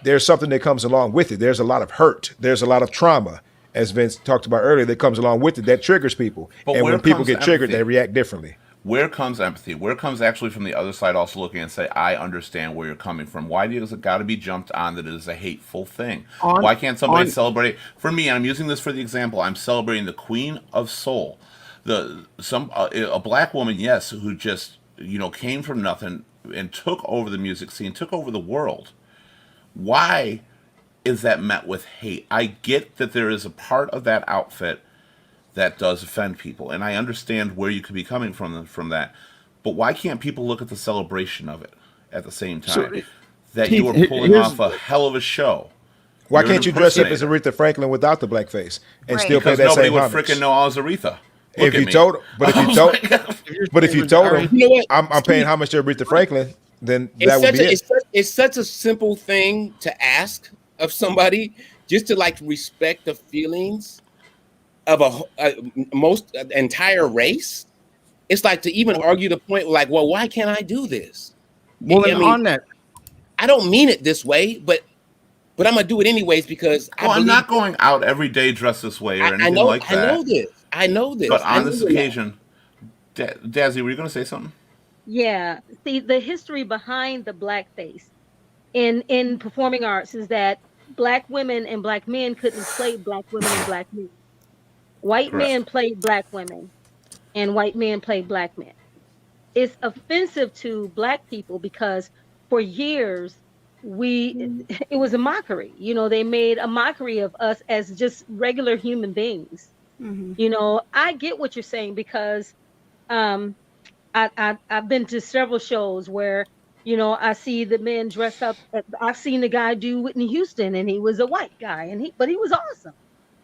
there's something that comes along with it. There's a lot of hurt. There's a lot of trauma, as Vince talked about earlier, that comes along with it that triggers people. And when people get triggered, they react differently. Where comes empathy? Where comes actually from the other side also looking and say, I understand where you're coming from? Why does it got to be jumped on that it is a hateful thing? Why can't somebody celebrate? For me, and I'm using this for the example, I'm celebrating the Queen of Soul. A black woman, yes, who just came from nothing and took over the music scene, took over the world. Why is that met with hate? I get that there is a part of that outfit that does offend people, and I understand where you could be coming from that. But why can't people look at the celebration of it at the same time? You are pulling off a hell of a show. Why can't you dress up as Aretha Franklin without the blackface and still pay that same homage? Nobody would freaking know I was Aretha. If you told her, I'm paying homage to Aretha Franklin, then that would be it. It's such a simple thing to ask of somebody, just to respect the feelings of most entire race. It's like to even argue the point, well, why can't I do this? Well, on that, I don't mean it this way, but but I'm gonna do it anyways because Well, I'm not going out every day dressed this way or anything I know, like that. I know this. But on this occasion, Dazzy, were you going to say something? Yeah. See, the history behind the blackface in performing arts is that black women and black men couldn't play black women and black men. White Correct. men played black women, and white men played black men. It's offensive to black people because for years it was a mockery. You know, they made a mockery of us as just regular human beings. Mhm. You know, I get what you're saying because I've been to several shows where, you know, I see the men dress up. I've seen the guy do Whitney Houston, and he was a white guy, but he was awesome.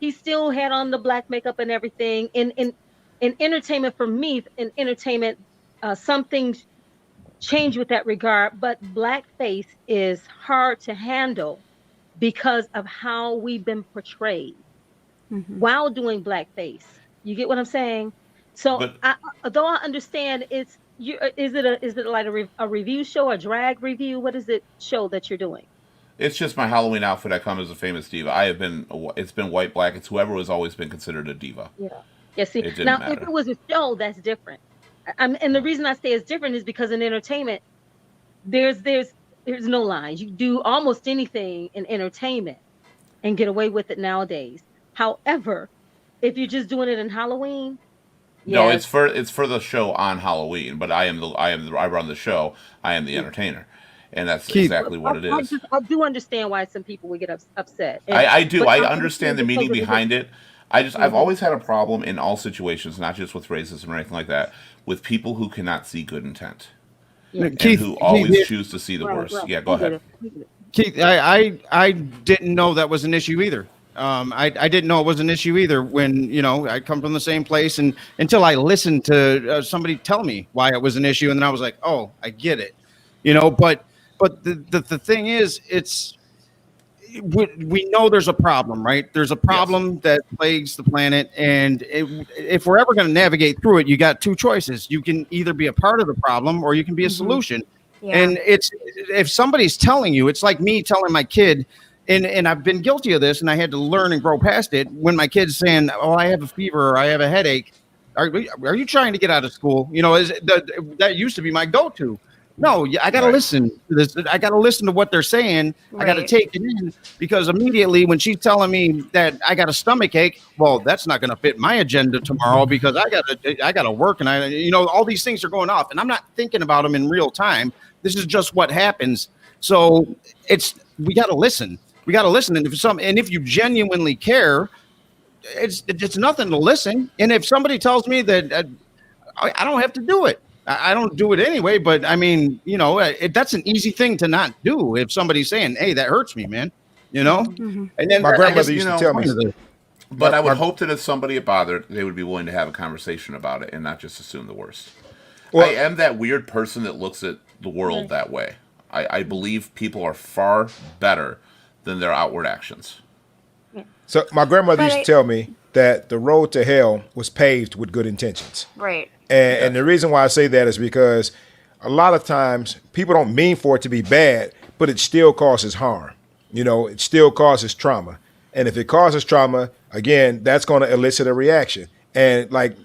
He still had on the black makeup and everything. In entertainment, for me, in entertainment, some things change with that regard. But blackface is hard to handle because of how we've been portrayed while doing blackface. You get what I'm saying? So, though I understand is it like a review show, a drag review? What is it show that you're doing? It's just my Halloween outfit. I come as a famous diva. It's been white, black. It's whoever has always been considered a diva. Yeah. See, It didn't now matter. if it was a show, that's different. And the reason I say it's different is because in entertainment, there's no lines. You do almost anything in entertainment and get away with it nowadays. However, if you're just doing it in Halloween, No, it's for the show on Halloween. But I run the show. I am the entertainer, and that's Keith, exactly what it is. I do understand why some people would get upset. I do. But I I understand the understand meaning because of behind it. I've always had a problem in all situations, not just with racism or anything like that, with people who cannot see good intent and Keith, who always Keith, choose to see the Right, worst. right. Yeah, go ahead. Keith, I didn't know that was an issue either. I didn't know it was an issue either when, you know, I come from the same place and until I listened to somebody tell me why it was an issue. And then I was like, oh, I get it, you know, but the thing is, we know there's a problem, right? There's a problem that plagues the planet. And if we're ever going to navigate through it, you got two choices. You can either be a part of the problem or you can be a solution. Yeah. And if somebody's telling you, it's like me telling my kid, and I've been guilty of this, and I had to learn and grow past it. When my kid's saying, "Oh, I have a fever," or "I have a headache," are you trying to get out of school? You know, that used to be my go-to. No, I got to listen to this. I got to listen to what they're saying. I got to take it in because immediately when she's telling me that I got a stomach ache, well, that's not going to fit my agenda tomorrow because I got to work and all these things are going off and I'm not thinking about them in real time. This is just what happens. So we got to listen. We got to listen. And if you genuinely care, it's nothing to listen. And if somebody tells me that I don't have to do it, I don't do it anyway. But I mean, that's an easy thing to not do. If somebody's saying, "Hey, that hurts me, man," And then My grandmother used to tell me. But I would hope that if somebody it bothered, they would be willing to have a conversation about it and not just assume the worst. Well, I am that weird person that looks at the world that way. I believe people are far better than their outward actions. So my grandmother used to tell me that the road to hell was paved with good intentions. Right. And the reason why I say that is because a lot of times people don't mean for it to be bad, but it still causes harm. It still causes trauma. And if it causes trauma, again, that's going to elicit a reaction. And like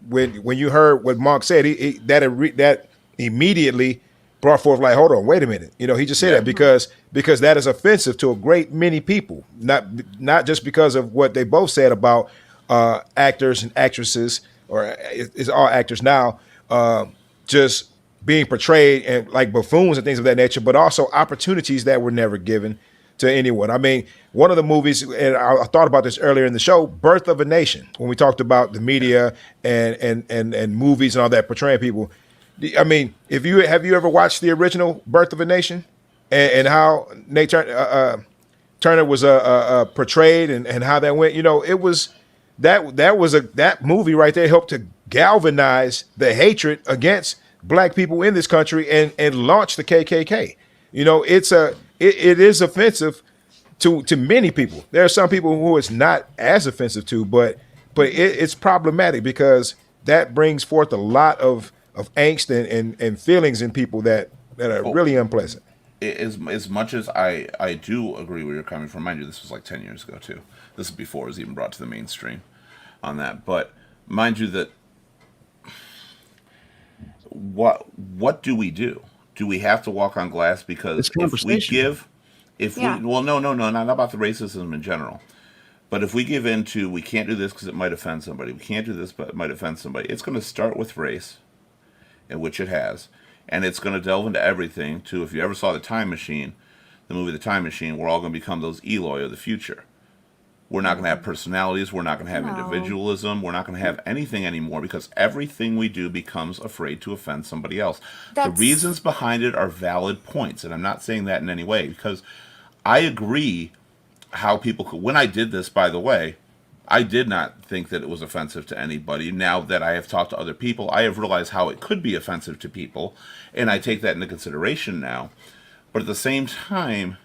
when you heard what Mark said, that immediately brought forth like, hold on, wait a minute. He just said that because that is offensive to a great many people, not just because of what they both said about actors and actresses, or it's all actors now, just being portrayed and like buffoons and things of that nature, but also opportunities that were never given to anyone. I mean, one of the movies, and I thought about this earlier in the show, Birth of a Nation, when we talked about the media and movies and all that portraying people. I mean, have you ever watched the original Birth of a Nation and how Nate Turner was portrayed and how that went? It was that movie right there helped to galvanize the hatred against black people in this country and launch the KKK. It is offensive to many people. There are some people who it's not as offensive to, but it's problematic because that brings forth a lot of angst and feelings in people that are really unpleasant. as much as I do agree where you're coming from, mind you, this was like 10 years ago too. This is before it was even brought to the mainstream on that. But mind you that what do we do? Do we have to walk on glass? Because It's if we conversation. give, if Yeah. we, well, no, not about the racism in general. But if we give in to, we can't do this because it might offend somebody. We can't do this, but it might offend somebody. It's going to start with race, in which it has, and it's going to delve into everything. To if you ever saw the Time Machine, the movie The Time Machine, we're all going to become those Eloy of the future. We're not going to have personalities. We're not going to have No. individualism. We're not going to have anything anymore because everything we do becomes afraid to offend somebody else. The That's reasons behind it are valid points, and I'm not saying that in any way because I agree how people could. When I did this, by the way, I did not think that it was offensive to anybody. Now that I have talked to other people, I have realized how it could be offensive to people, and I take that into consideration now. But at the same time,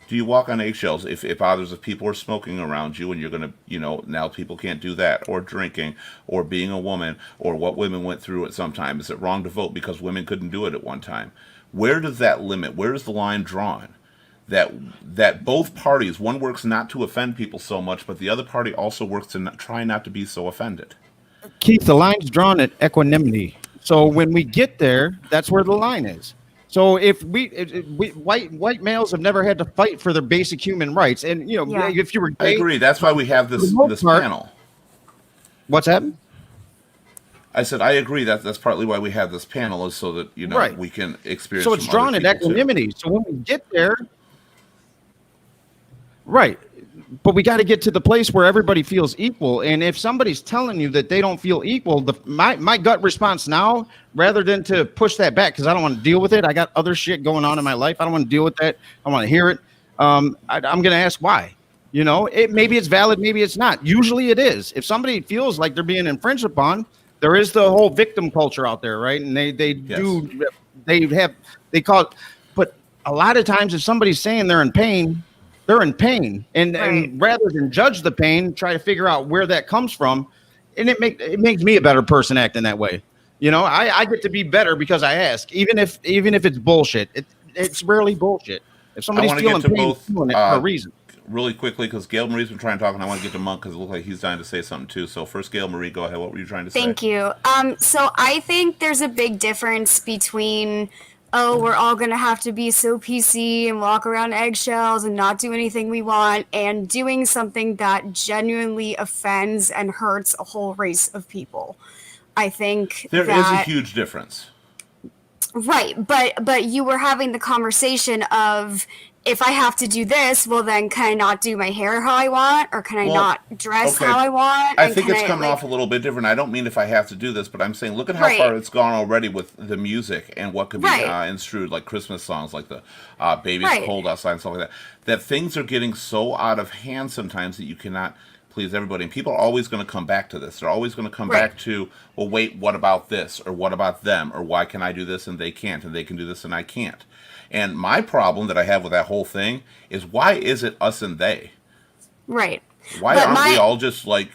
do you walk on eggshells if others, if people are smoking around you and you're going to, now people can't do that, or drinking, or being a woman, or what women went through at some time? Is it wrong to vote because women couldn't do it at one time? Where does that limit, where is the line drawn? That both parties, one works not to offend people so much, but the other party also works to try not to be so offended. Keith, the line's drawn at equanimity. So when we get there, that's where the line is. So if we white males have never had to fight for their basic human rights, and Yeah. if you were I gay, agree. That's why we have For the most this part- panel. what's happened? I said I agree that's partly why we have this panel, is so that Right. we can experience. So it's from drawn other at people, too. equanimity. So when we get there, right. But we got to get to the place where everybody feels equal. And if somebody's telling you that they don't feel equal, my gut response now, rather than to push that back, because I don't want to deal with it. I got other shit going on in my life. I don't want to deal with that. I want to hear it. I'm going to ask why. Maybe it's valid, maybe it's not. Usually it is. If somebody feels like they're being infringed upon, there is the whole victim culture out there, right? And they call it. But a lot of times, if somebody's saying they're in pain, they're in pain, and Right. rather than judge the pain, try to figure out where that comes from, and it makes me a better person acting that way. I get to be better because I ask, even if it's bullshit. It's rarely bullshit. If somebody's wanna get feeling to pain, both, feeling it for a reason. Really quickly, because Gail Marie's been trying to talk, and I want to get to Monk because it looks like he's dying to say something too. So first, Gail Marie, go ahead. What were you trying to say? Thank you. So I think there's a big difference between, we're all going to have to be so PC and walk around eggshells and not do anything we want, and doing something that genuinely offends and hurts a whole race of people. I think There is a that huge difference. right, but you were having the conversation of, if I have to do this, well then can I not do my hair how I want, or can I Well, not dress okay. how I want? I And think can it's coming like- off a little bit different. I don't mean if I have to do this, but I'm saying look at how Right. far it's gone already with the music and what could be Right. instrued, like Christmas songs, like the "Baby's Right. Cold Outside" and stuff like that. That things are getting so out of hand sometimes that you cannot please everybody, and people are always going to come back to this. They're always going to come Right. back to, well, wait, what about this, or what about them, or why can I do this and they can't, and they can do this and I can't. And my problem that I have with that whole thing is, why is it us and they? Right. Why But aren't we my- all just like,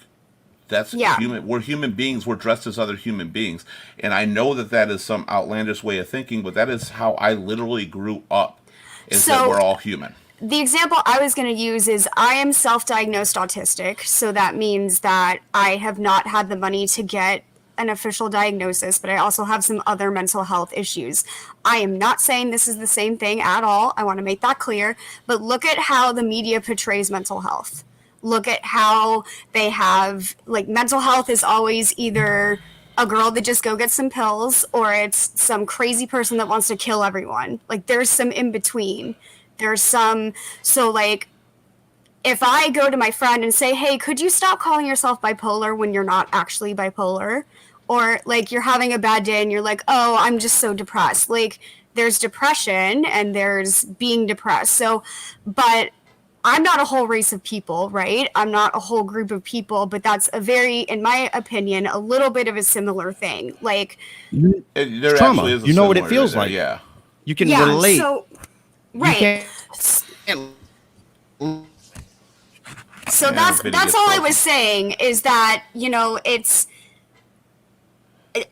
that's Yeah. human? We're human beings. We're dressed as other human beings. And I know that that is some outlandish way of thinking, but that is how I literally grew up, is that So- we're all human. The example I was going to use is, I am self-diagnosed autistic, so that means that I have not had the money to get an official diagnosis, but I also have some other mental health issues. I am not saying this is the same thing at all. I want to make that clear. But look at how the media portrays mental health. Look at how they have, like, mental health is always either a girl that just go get some pills, or it's some crazy person that wants to kill everyone. Like, there's some in between. There's some, so like, if I go to my friend and say, hey, could you stop calling yourself bipolar when you're not actually bipolar? Or like, you're having a bad day and you're like, oh, I'm just so depressed. Like, there's depression and there's being depressed. So, but I'm not a whole race of people, right? I'm not a whole group of people, but that's a very, in my opinion, a little bit of a similar thing. Like, There trauma. actually is a You know what it similarity feels there, like. Yeah. You can yeah, relate. so, You right. can't- So Yeah, that's video gets all I broken. was saying, is that, it's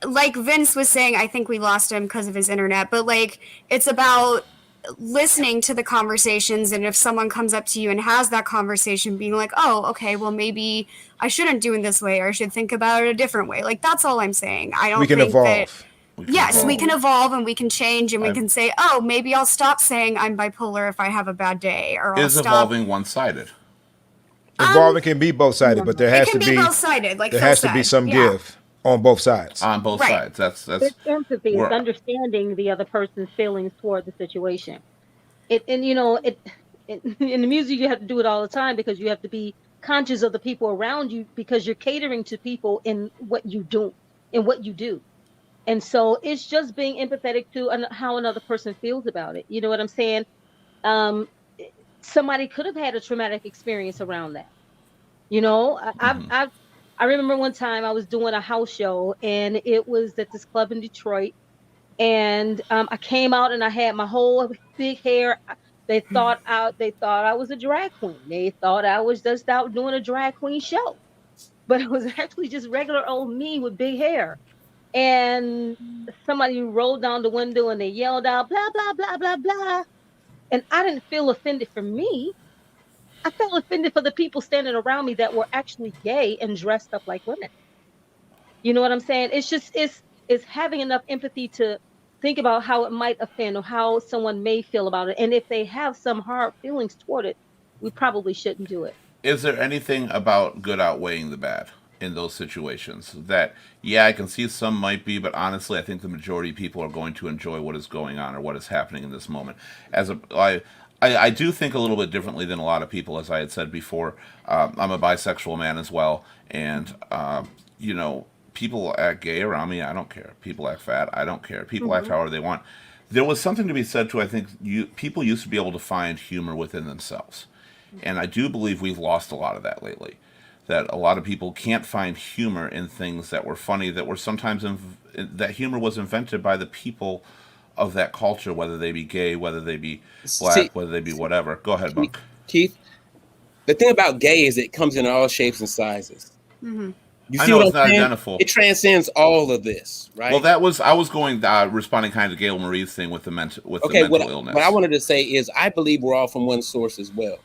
like Vince was saying. I think we lost him because of his internet, but like, it's about listening to the conversations, and if someone comes up to you and has that conversation, being like, oh, okay, well, maybe I shouldn't do it this way, or I should think about it a different way. Like, that's all I'm saying. I don't We can think evolve. that yes, we can evolve and we can change, and we can say, oh, maybe I'll stop saying I'm bipolar if I have a bad day, or I'll Is stop. evolving one-sided? Evolving can be both sided, but there has It can to be be both-sided, like there Phil has to be said. some Yeah. give on both sides. On both Right. sides. That's It's empathy. we're- It's understanding the other person's feelings toward the situation. In the music you have to do it all the time, because you have to be conscious of the people around you, because you're catering to people in what you do, and so it's just being empathetic to how another person feels about it. You know what I'm saying? Somebody could have had a traumatic experience around that. I remember one time I was doing a house show, and it was at this club in Detroit, and I came out and I had my whole big hair. They thought I was a drag queen. They thought I was just out doing a drag queen show, but it was actually just regular old me with big hair. And somebody rolled down the window and they yelled out, blah, blah, blah, blah, blah. And I didn't feel offended for me. I felt offended for the people standing around me that were actually gay and dressed up like women. You know what I'm saying? It's having enough empathy to think about how it might offend or how someone may feel about it. And if they have some hard feelings toward it, we probably shouldn't do it. Is there anything about good outweighing the bad in those situations? That, yeah, I can see some might be, but honestly, I think the majority of people are going to enjoy what is going on or what is happening in this moment. I do think a little bit differently than a lot of people, as I had said before. I'm a bisexual man as well, and people act gay around me, I don't care. People act fat, I don't care. People act however they want. There was something to be said to, I think, people used to be able to find humor within themselves. And I do believe we've lost a lot of that lately. That a lot of people can't find humor in things that were funny, that were sometimes, that humor was invented by the people of that culture, whether they be gay, whether they be black, whether they be whatever. Go ahead, Monk. Keith, the thing about gay is it comes in all shapes and sizes. Mm-hmm. You I see know what it's I'm not saying? identical. It transcends all of this, right? Well, I was going responding kind of to Gail Marie's thing with the mental illness. What I wanted to say is I believe we're all from one source as well,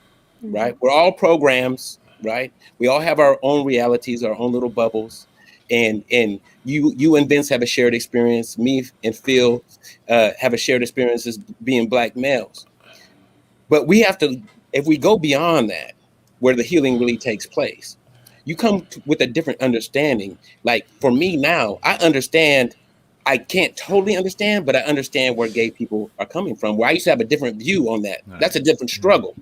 right? We're all programs, right? We all have our own realities, our own little bubbles, and you and Vince have a shared experience. Me and Phil have a shared experience as being black males. But we have to, if we go beyond that, where the healing really takes place, you come with a different understanding. Like for me now, I understand. I can't totally understand, but I understand where gay people are coming from. Where I used to have a different view on that. Right. That's a different struggle.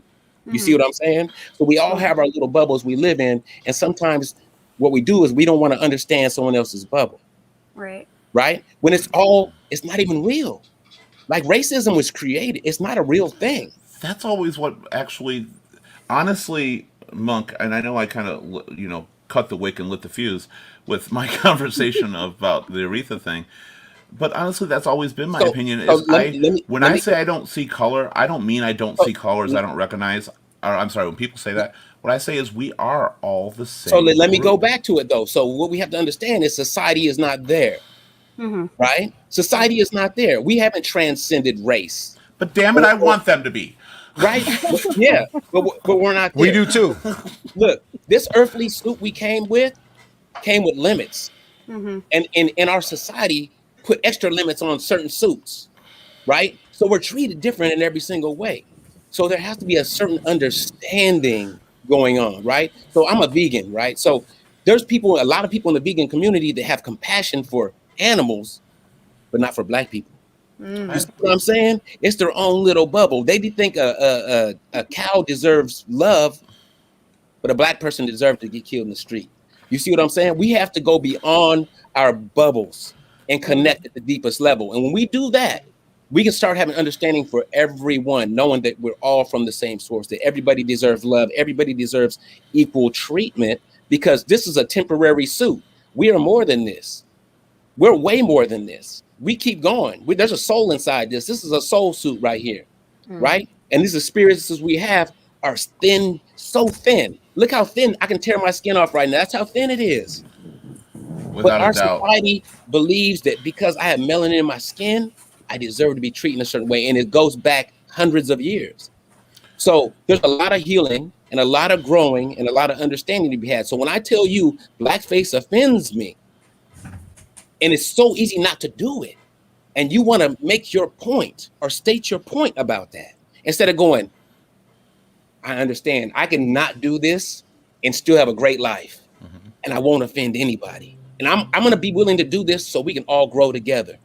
You see what I'm saying? So we all have our little bubbles we live in, and sometimes what we do is we don't want to understand someone else's bubble. Right. Right? When it's not even real. Like racism was created. It's not a real thing. That's always what actually, honestly, Monk, and I know I kind of, cut the wick and lit the fuse with my conversation about the Aretha thing, but honestly, that's always been my opinion. When I say I don't see color, I don't mean I don't see colors I don't recognize. Or, I'm sorry, when people say that, what I say is we are all the same. So let me go back to it, though. So what we have to understand is society is not there, right? Society is not there. We haven't transcended race. But damn it, I want them to be. Right? Yeah, but we're not there. We do too. Look, this earthly suit we came with limits. And in our society, put extra limits on certain suits, right? So we're treated different in every single way. So there has to be a certain understanding going on, right? So I'm a vegan, right? So there's a lot of people in the vegan community that have compassion for animals, but not for black people. You see what I'm saying? It's their own little bubble. They think a cow deserves love, but a black person deserves to get killed in the street. You see what I'm saying? We have to go beyond our bubbles and connect at the deepest level. And when we do that, we can start having understanding for everyone, knowing that we're all from the same source, that everybody deserves love, everybody deserves equal treatment, because this is a temporary suit. We are more than this. We're way more than this. We keep going. There's a soul inside this. This is a soul suit right here, right? And these experiences we have are thin, so thin. Look how thin. I can tear my skin off right now. That's how thin it is. Without our a doubt. society believes that because I have melanin in my skin, I deserve to be treated a certain way. And it goes back hundreds of years. So there's a lot of healing and a lot of growing and a lot of understanding to be had. So when I tell you blackface offends me, and it's so easy not to do it, and you want to make your point or state your point about that, instead of going, I understand I can not do this and still have a great life, and I won't offend anybody. And I'm going to be willing to do this so we can all grow together.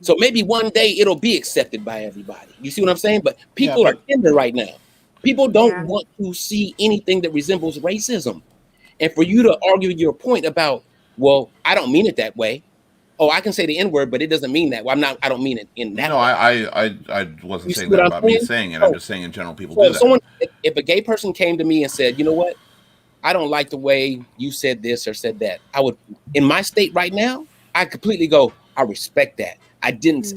So maybe one day it'll be accepted by everybody. You see what I'm saying? But people are tender right now. People don't want to see anything that resembles racism. And for you to argue your point about, well, I don't mean it that way. Oh, I can say the N-word, but it doesn't mean that. Well, I don't mean it in that way. I wasn't saying that about me saying it. I'm just saying in general people do that. Someone, if a gay person came to me and said, you know what? I don't like the way you said this or said that. I would, in my state right now, I completely go, I respect that. I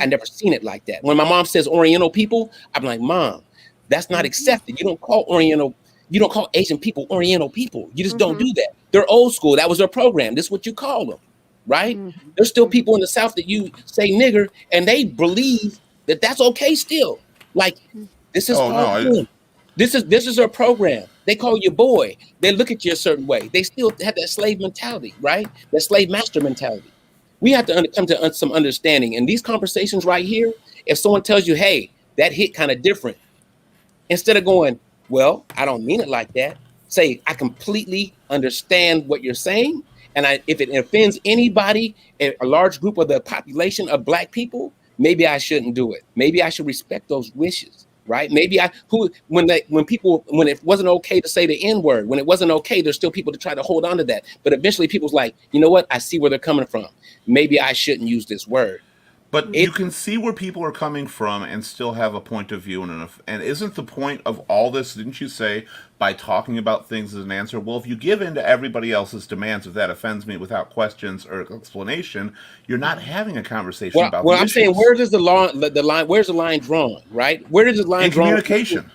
never seen it like that. When my mom says Oriental people, I'm like, Mom, that's not accepted. You don't call Asian people Oriental people. You just don't do that. They're old school. That was their program. This is what you call them, right? There's still people in the South that you say nigger, and they believe that that's okay still. Like, this is this is their program. They call you boy. They look at you a certain way. They still have that slave mentality, right? That slave master mentality. We have to come to some understanding. And these conversations right here, if someone tells you, hey, that hit kind of different, instead of going, well, I don't mean it like that, say, I completely understand what you're saying. And if it offends anybody, a large group of the population of Black people, maybe I shouldn't do it. Maybe I should respect those wishes. Right? Maybe when it wasn't okay to say the N-word, when it wasn't okay, there's still people to try to hold on to that. But eventually people's like, you know what? I see where they're coming from. Maybe I shouldn't use this word. But you can see where people are coming from and still have a point of view. And isn't the point of all this, didn't you say, by talking about things as an answer? Well, if you give in to everybody else's demands, if that offends me without questions or explanation, you're not having a conversation about Well, I'm issues. saying, where does the line, where's the line drawn, right? Where does the line drawn? Communication.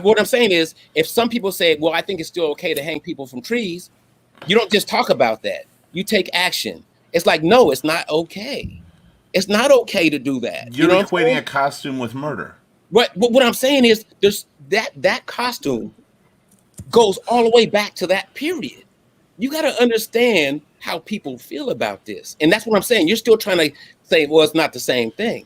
What I'm saying is, if some people say, well, I think it's still okay to hang people from trees, you don't just talk about that. You take action. It's like, no, it's not okay. It's not okay to do that. You're equating a costume with murder. What I'm saying is, there's that costume goes all the way back to that period. You got to understand how people feel about this. And that's what I'm saying. You're still trying to say, well, it's not the same thing,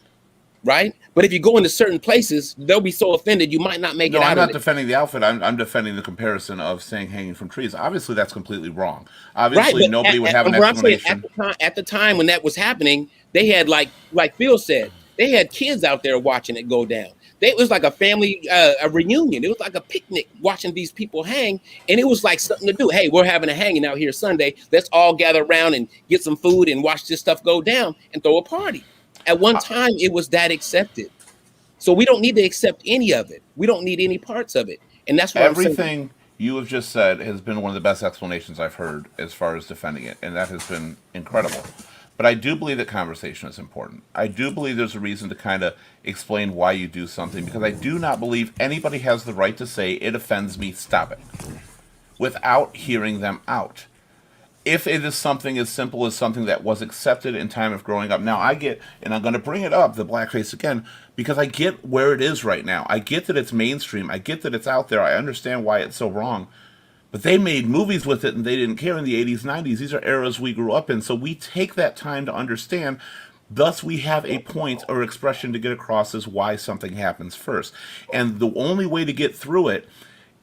right? But if you go into certain places, they'll be so offended you might not make it out. No, I'm not defending the outfit. I'm defending the comparison of saying hanging from trees. Obviously, that's completely wrong. Obviously, right, nobody would have an explanation. At the time when that was happening, they had, like Phil said, they had kids out there watching it go down. It was like a family a reunion. It was like a picnic watching these people hang. And it was like something to do. Hey, we're having a hanging out here Sunday. Let's all gather around and get some food and watch this stuff go down and throw a party. At one time, it was that accepted. So we don't need to accept any of it. We don't need any parts of it. And that's what everything you have just said has been one of the best explanations I've heard as far as defending it. And that has been incredible. But I do believe that conversation is important. I do believe there's a reason to kind of explain why you do something, because I do not believe anybody has the right to say, it offends me, stop it, without hearing them out. If it is something as simple as something that was accepted in time of growing up. Now, I get, and I'm going to bring it up, the blackface again, because I get where it is right now. I get that it's mainstream. I get that it's out there. I understand why it's so wrong. But they made movies with it, and they didn't care in the 80s, 90s. These are eras we grew up in. So we take that time to understand. Thus, we have a point or expression to get across as why something happens first. And the only way to get through it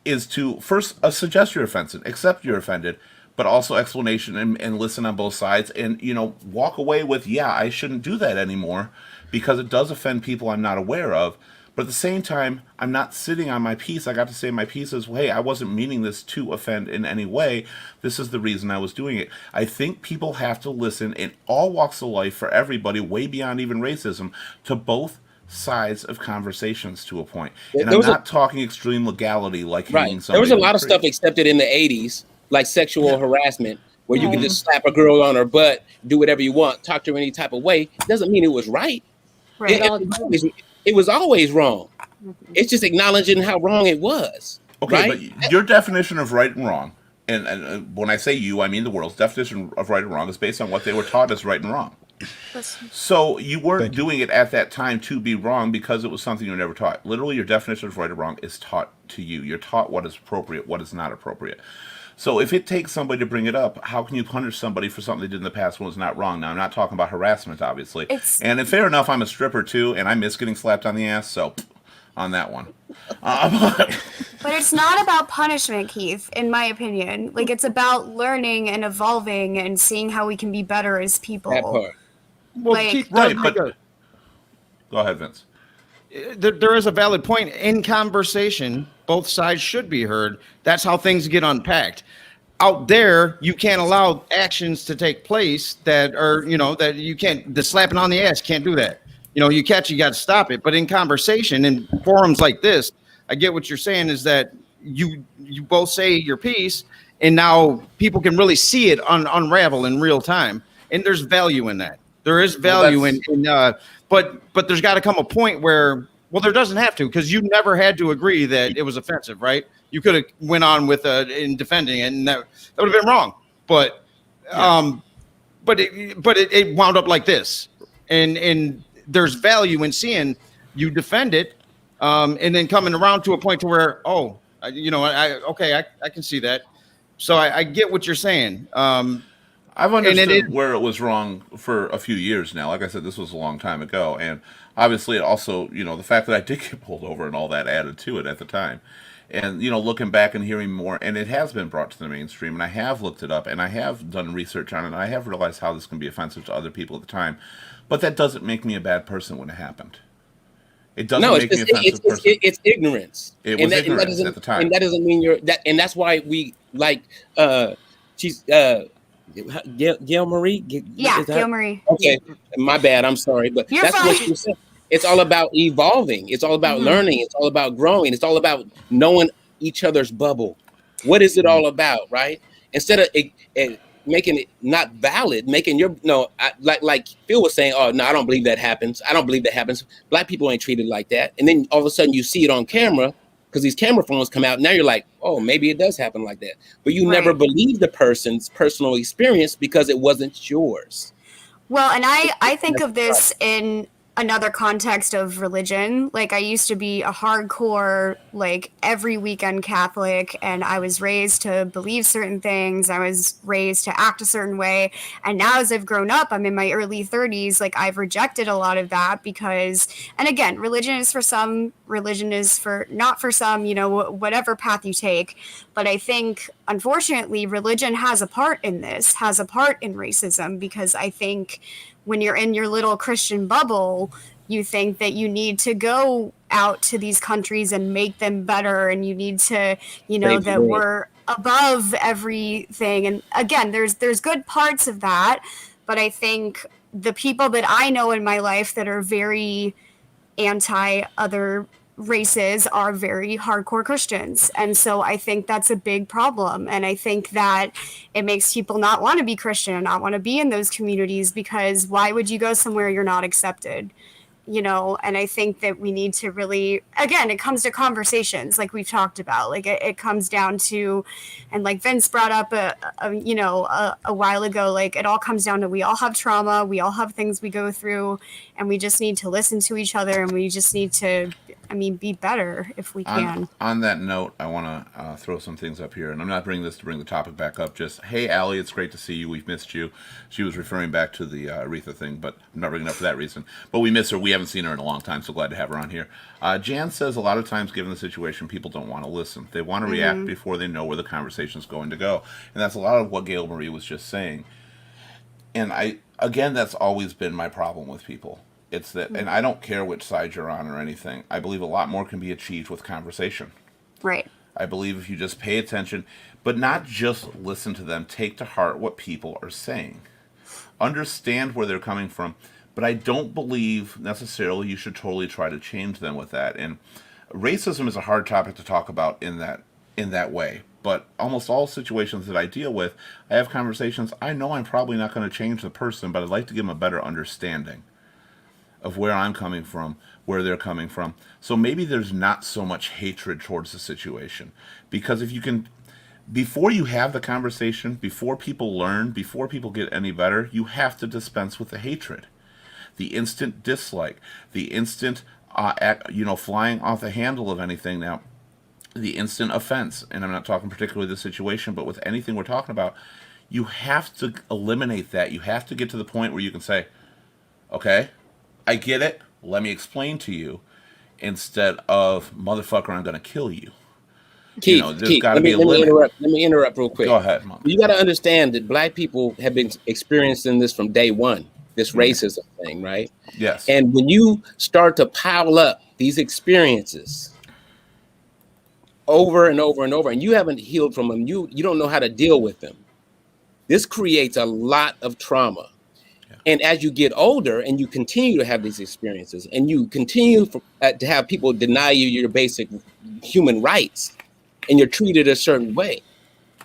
is to first suggest you're offended, accept you're offended, but also explanation and listen on both sides. And, walk away with, yeah, I shouldn't do that anymore because it does offend people I'm not aware of. But at the same time, I'm not sitting on my piece. I got to say my piece is, well, hey, I wasn't meaning this to offend in any way. This is the reason I was doing it. I think people have to listen in all walks of life for everybody, way beyond even racism, to both sides of conversations to a point. And I'm not talking extreme legality like hanging somebody. There was a lot of stuff accepted in the 80s, like sexual harassment, where you can just slap a girl on her butt, do whatever you want, talk to her any type of way. Doesn't mean it was right. It was always wrong. It's just acknowledging how wrong it was. Okay, right? But your definition of right and wrong, and when I say you, I mean the world's definition of right and wrong, is based on what they were taught as right and wrong. So you weren't Thank you. doing it at that time to be wrong because it was something you were never taught. Literally, your definition of right or wrong is taught to you. You're taught what is appropriate, what is not appropriate. So if it takes somebody to bring it up, how can you punish somebody for something they did in the past when it's not wrong? Now, I'm not talking about harassment, obviously. It's And fair enough, I'm a stripper too, and I miss getting slapped on the ass, so on that one. But But it's not about punishment, Keith, in my opinion. Like, it's about learning and evolving and seeing how we can be better as That people. part. Well, Like- Keith Right, does but- make go ahead, Vince. there is a valid point in conversation. Both sides should be heard. That's how things get unpacked. Out there, you can't allow actions to take place that are, that you can't. The slapping on the ass, can't do that. You catch, you got to stop it. But in conversation, in forums like this, I get what you're saying is that you both say your piece, and now people can really see it unravel in real time, and there's value in that. There is value but there's got to come a point where, well, there doesn't have to, because you never had to agree that it was offensive, right? You could have went on with in defending it, and that would have been wrong. But it wound up like this, and there's value in seeing you defend it, and then coming around to a point to where, I can see that. So I get what you're saying. I've understood it- where it was wrong for a few years now. Like I said, this was a long time ago. And obviously, it also, the fact that I did get pulled over and all that added to it at the time. And, looking back and hearing more, and it has been brought to the mainstream, and I have looked it up, and I have done research on it, and I have realized how this can be offensive to other people at the time. But that doesn't make me a bad person when it happened. It doesn't make me an offensive person. It's ignorance. It was ignorance at the time. And that doesn't mean you're that. And that's why we like. She's Gail Marie. Yeah, Is that- Gail Marie. Okay, my bad. I'm sorry, but You're that's fine. what you said. It's all about evolving. It's all about learning. It's all about growing. It's all about knowing each other's bubble. What is it all about, right? Instead of making it not valid, making your like Phil was saying, oh no, I don't believe that happens. I don't believe that happens. Black people ain't treated like that. And then all of a sudden you see it on camera because these camera phones come out. Now you're like, oh, maybe it does happen like that. But you never Right. believe the person's personal experience because it wasn't yours. Well, and I think of this in another context of religion. Like, I used to be a hardcore, like, every weekend Catholic, and I was raised to believe certain things. I was raised to act a certain way. And now as I've grown up, I'm in my early 30s, like, I've rejected a lot of that because, and again, religion is for some, religion is for not for some, whatever path you take. But I think, unfortunately, religion has a part in this, has a part in racism, because I think when you're in your little Christian bubble, you think that you need to go out to these countries and make them better, and you need to, that we're above everything. And again, there's good parts of that, but I think the people that I know in my life that are very anti other races are very hardcore Christians. And so I think that's a big problem. And I think that it makes people not want to be Christian and not want to be in those communities, because why would you go somewhere you're not accepted? And I think that we need to really, again, it comes to conversations like we've talked about. Like it comes down to, and like Vince brought up a while ago, like it all comes down to, we all have trauma, we all have things we go through, and we just need to listen to each other, and we just need to, be better if we can. On that note, I want to throw some things up here, and I'm not bringing this to bring the topic back up. Just, hey, Allie, it's great to see you. We've missed you. She was referring back to the Aretha thing, but I'm not bringing it up for that reason. But we miss her. We haven't seen her in a long time, so glad to have her on here. Jan says a lot of times, given the situation, people don't want to listen. They want to react before they know where the conversation's going to go. And that's a lot of what Gail Marie was just saying. And that's always been my problem with people. It's that, and I don't care which side you're on or anything. I believe a lot more can be achieved with conversation. Right. I believe if you just pay attention, but not just listen to them, take to heart what people are saying. Understand where they're coming from, but I don't believe necessarily you should totally try to change them with that. And racism is a hard topic to talk about in that way. But almost all situations that I deal with, I have conversations. I know I'm probably not going to change the person, but I'd like to give them a better understanding of where I'm coming from, where they're coming from. So maybe there's not so much hatred towards the situation. Because if you can, before you have the conversation, before people learn, before people get any better, you have to dispense with the hatred, the instant dislike, the instant, flying off the handle of anything. Now, the instant offense, and I'm not talking particularly the situation, but with anything we're talking about, you have to eliminate that. You have to get to the point where you can say, okay, I get it. Let me explain to you, instead of motherfucker, I'm going to kill you. Keith, There's got to be a let limit. me interrupt real quick. Go ahead, Mom. You got to understand that black people have been experiencing this from day one, this racism thing, right? Yes. And when you start to pile up these experiences over and over and over, and you haven't healed from them, you don't know how to deal with them. This creates a lot of trauma. Yeah. And as you get older and you continue to have these experiences and you continue to have people deny you your basic human rights and you're treated a certain way,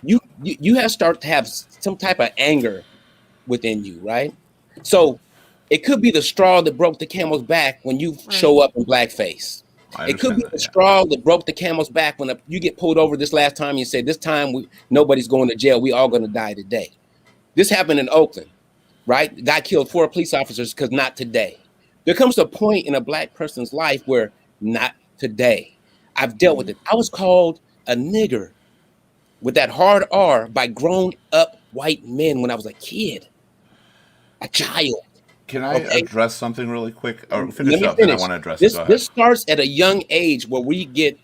you have start to have some type of anger within you, right? So it could be the straw that broke the camel's back when you show up in blackface. It could be the straw that broke the camel's back when you get pulled over this last time. You say, this time nobody's going to jail. We all going to die today. This happened in Oakland, right? The guy killed 4 police officers because not today. There comes a point in a black person's life where not today. I've dealt with it. I was called a nigger with that hard R by grown up white men when I was a kid, a child. Can I address something really quick? Or finish up, and I want to address this. Go ahead. This starts at a young age where we get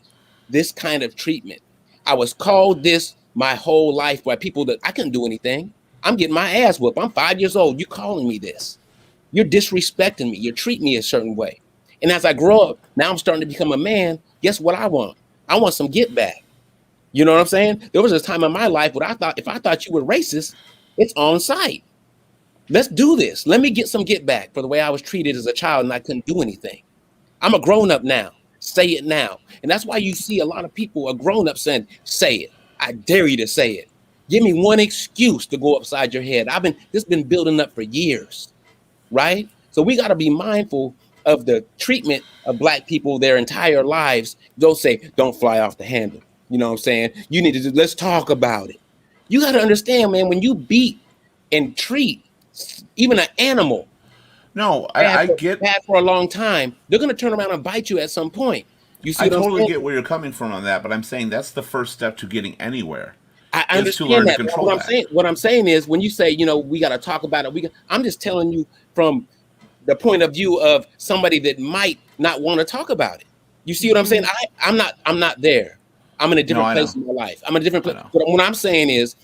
this kind of treatment. I was called this my whole life by people that I couldn't do anything. I'm getting my ass whooped. I'm 5 years old. You calling me this. You're disrespecting me. You're treating me a certain way. And as I grow up, now I'm starting to become a man. Guess what I want? I want some get back. You know what I'm saying? There was a time in my life where if I thought you were racist, it's on sight. Let's do this. Let me get some get back for the way I was treated as a child and I couldn't do anything. I'm a grown up now. Say it now. And that's why you see a lot of people, a grown up saying, say it. I dare you to say it. Give me one excuse to go upside your head. This has been building up for years, right? So we got to be mindful of the treatment of black people their entire lives. Don't say, don't fly off the handle. You know what I'm saying? You need to let's talk about it. You got to understand, man, when you beat and treat even an animal, I get bad for a long time, they're going to turn around and bite you at some point. You see, I totally get where you're coming from on that, but I'm saying that's the first step to getting anywhere. I understand that. What I'm saying is, when you say, we got to talk about it, I'm just telling you from the point of view of somebody that might not want to talk about it. You see what I'm saying? I'm not there. I'm in a different place in my life. I'm in a different place. But what I'm saying is,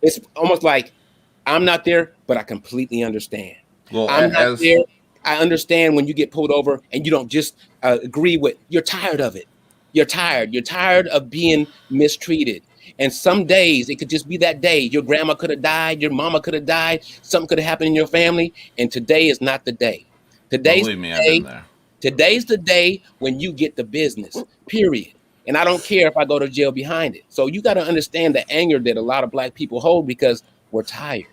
it's almost like I'm not there, but I completely understand. Well, I'm not there. I understand when you get pulled over and you don't just agree with, you're tired of it. You're tired. You're tired of being mistreated. And some days it could just be that day. Your grandma could have died. Your mama could have died. Something could have happened in your family. And today is not the day. Today's the day when you get the business, period. And I don't care if I go to jail behind it. So you got to understand the anger that a lot of black people hold because we're tired.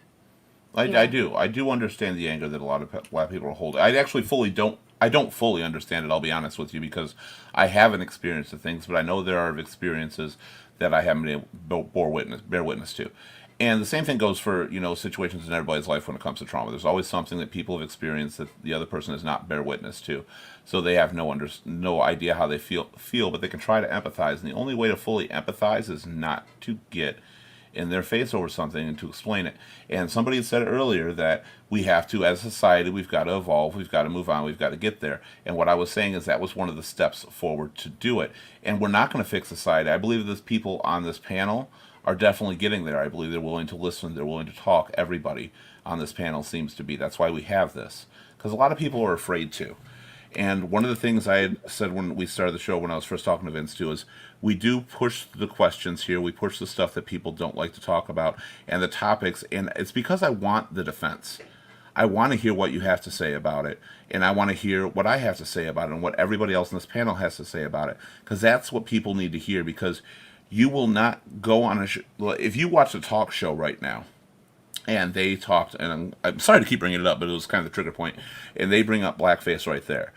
I do understand the anger that a lot of black people are holding. I don't fully understand it, I'll be honest with you, because I haven't experienced the things, but I know there are experiences that I haven't been able to bear witness to. And the same thing goes for, situations in everybody's life when it comes to trauma. There's always something that people have experienced that the other person does not bear witness to. So they have no idea how they feel, but they can try to empathize. And the only way to fully empathize is not to get in their face over something and to explain it. And somebody had said earlier that we have to, as a society, we've got to evolve, we've got to move on, we've got to get there. And what I was saying is that was one of the steps forward to do it. And we're not going to fix society. I believe that people on this panel are definitely getting there. I believe they're willing to listen, they're willing to talk. Everybody on this panel seems to be. That's why we have this. Because a lot of people are afraid to. And one of the things I had said when we started the show, when I was first talking to Vince too, is we do push the questions here. We push the stuff that people don't like to talk about and the topics. And it's because I want the defense. I want to hear what you have to say about it. And I want to hear what I have to say about it and what everybody else in this panel has to say about it. Because that's what people need to hear. Because you will not go on if you watch a talk show right now, and they talked, and I'm sorry to keep bringing it up, but it was kind of the trigger point, and they bring up blackface right there.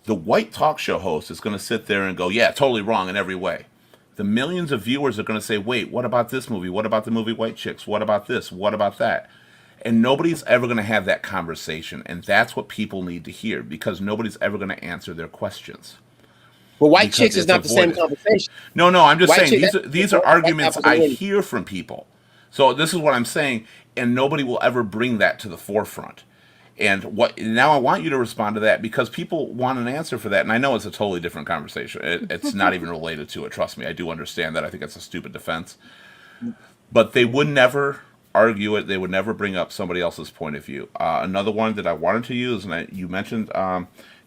The white talk show host is going to sit there and go, yeah, totally wrong in every way. the millions of viewers are going to say, wait, what about this movie? What about the movie White Chicks? What about this? What about that? And nobody's ever going to have that conversation. And that's what people need to hear, because nobody's ever going to answer their questions. Well, White Because Chicks is it's not the same avoided. conversation. No, I'm just White saying Chick- these are arguments I Absolutely. hear from people. So this is what I'm saying, and nobody will ever bring that to the forefront. And what now I want you to respond to that, because people want an answer for that, and I know it's a totally different conversation. It's not even related to it. Trust me, I do understand that. I think it's a stupid defense, but they would never argue it. They would never bring up somebody else's point of view. Another one that I wanted to use, and you mentioned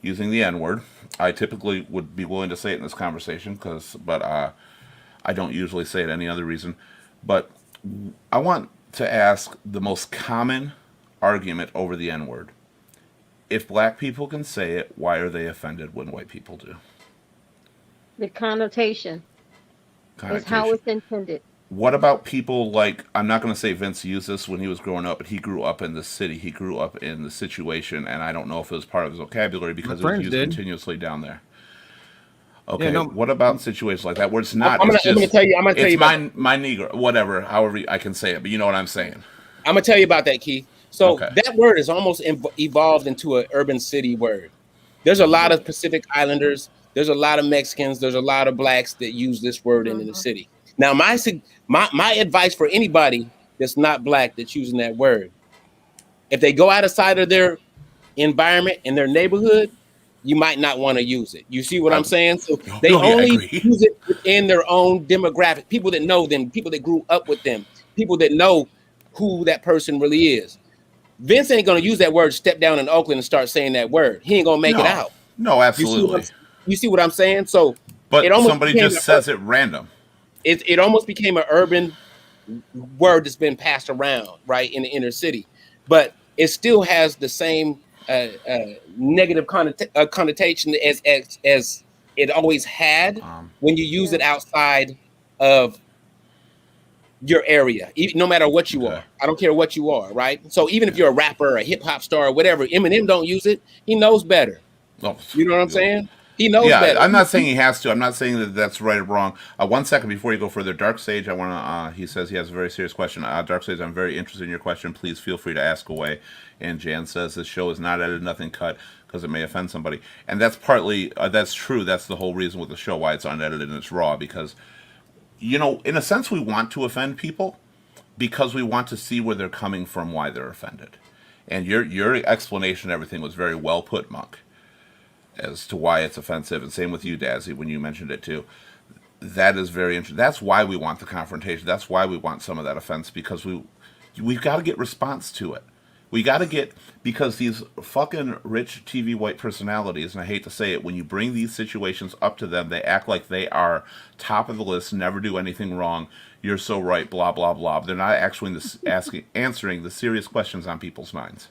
using the N word. I typically would be willing to say it in this conversation, but I don't usually say it any other reason. But I want to ask the most common argument over the N-word. If black people can say it, why are they offended when white people do? The connotation is how it's intended. What about people like, I'm not going to say Vince used this when he was growing up, but he grew up in the city. He grew up in the situation, and I don't know if it was part of his vocabulary because it was used continuously down there. Okay, Yeah, no. What about situations like that where it's not? I'm it's gonna just, tell you. I'm gonna tell it's you about. my Negro, whatever, however I can say it, but you know what I'm saying. I'm gonna tell you about that, Keith. So Okay. that word is almost evolved into an urban city word. There's a lot of Pacific Islanders. There's a lot of Mexicans. There's a lot of blacks that use this word in the city. Now, my advice for anybody that's not black that's using that word, if they go outside of their environment in their neighborhood, you might not want to use it. You see what I'm saying? So they No, yeah, I only agree. use it within their own demographic, people that know them, people that grew up with them, people that know who that person really is. Vince ain't gonna use that word, step down in Oakland and start saying that word. He ain't gonna make it out. No, absolutely. You see what I'm saying? So But it almost somebody became just says it random. it almost became an urban word that's been passed around, right, in the inner city. But it still has the same negative connotation as it always had when you use it outside of your area, no matter what you are. I don't care what you are, right? So even if you're a rapper or a hip hop star or whatever, Eminem don't use it. He knows better. Oh, You know what I'm saying? He knows yeah, better. I'm not saying he has to. I'm not saying that that's right or wrong. 1 second before you go further, Dark Sage, I want to. He says he has a very serious question. Dark Sage, I'm very interested in your question. Please feel free to ask away. And Jan says this show is not edited, nothing cut, because it may offend somebody. And that's partly that's true. That's the whole reason with the show why it's unedited and it's raw, because in a sense we want to offend people because we want to see where they're coming from, why they're offended. And your explanation of everything was very well put, Monk, as to why it's offensive, and same with you, Dazzy, when you mentioned it too. That is very interesting. That's why we want the confrontation. That's why we want some of that offense, because we've got to get response to it. We got to get, because these fucking rich TV white personalities, and I hate to say it, when you bring these situations up to them, they act like they are top of the list, never do anything wrong. You're so right, blah blah blah. They're not actually answering the serious questions on people's minds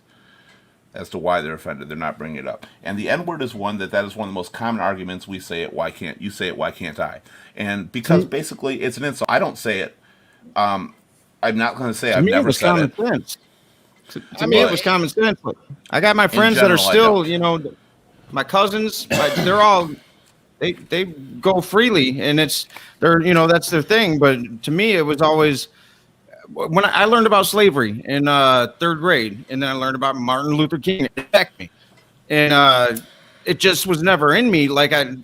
as to why they're offended. They're not bringing it up. And the N-word is one that is one of the most common arguments. We say it, why can't you say it, why can't I? And because basically it's an insult. I don't say it. I'm not going to say I've never said it. Sense. To me, it was common sense. But I got my friends general, that are still, my cousins. They're all they go freely, and they're that's their thing. But to me, it was always when I learned about slavery in third grade, and then I learned about Martin Luther King. It affected me, and it just was never in me. Like I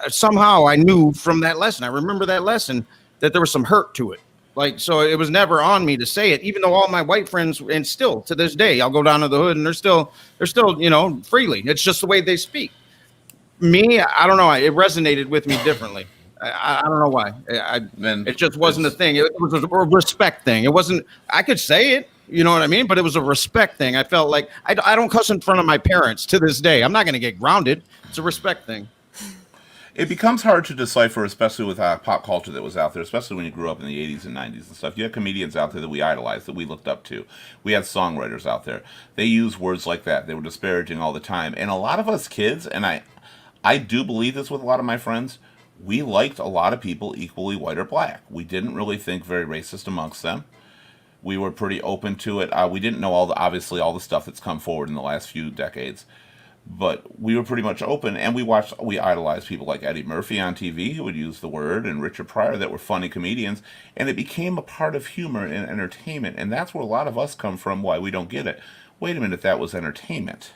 somehow I knew from that lesson. I remember that lesson that there was some hurt to it. Like, so it was never on me to say it, even though all my white friends, and still to this day, I'll go down to the hood and they're still, freely. It's just the way they speak. Me, I don't know. It resonated with me differently. I don't know why. It just wasn't a thing. It was a respect thing. It wasn't, I could say it, you know what I mean? But it was a respect thing. I felt like I don't cuss in front of my parents to this day. I'm not going to get grounded. It's a respect thing. It becomes hard to decipher, especially with pop culture that was out there, especially when you grew up in the 80s and 90s and stuff. You had comedians out there that we idolized, that we looked up to. We had songwriters out there. They used words like that. They were disparaging all the time. And a lot of us kids, and I do believe this with a lot of my friends, we liked a lot of people equally white or black. We didn't really think very racist amongst them. We were pretty open to it. We didn't know obviously all the stuff that's come forward in the last few decades. But we were pretty much open, and we idolized people like Eddie Murphy on TV, who would use the word, and Richard Pryor, that were funny comedians, and it became a part of humor and entertainment, and that's where a lot of us come from, why we don't get it. Wait a minute, that was entertainment.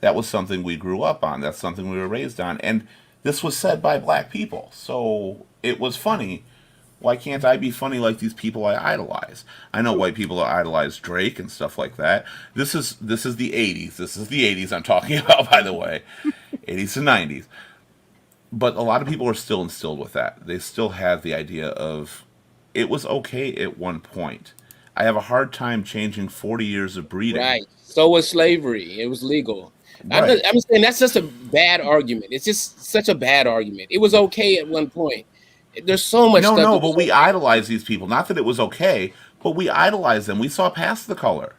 That was something we grew up on. That's something we were raised on, and this was said by black people, so it was funny. Why can't I be funny like these people I idolize? I know white people idolize Drake and stuff like that. This is the 80s. This is the 80s I'm talking about, by the way. 80s to 90s. But a lot of people are still instilled with that. They still have the idea of it was okay at one point. I have a hard time changing 40 years of breeding. Right. So was slavery. It was legal. Right. I'm saying that's just a bad argument. It's just such a bad argument. It was okay at one point. There's so much stuff. No, but we idolize these people. Not that it was okay, but we idolize them. We saw past the color.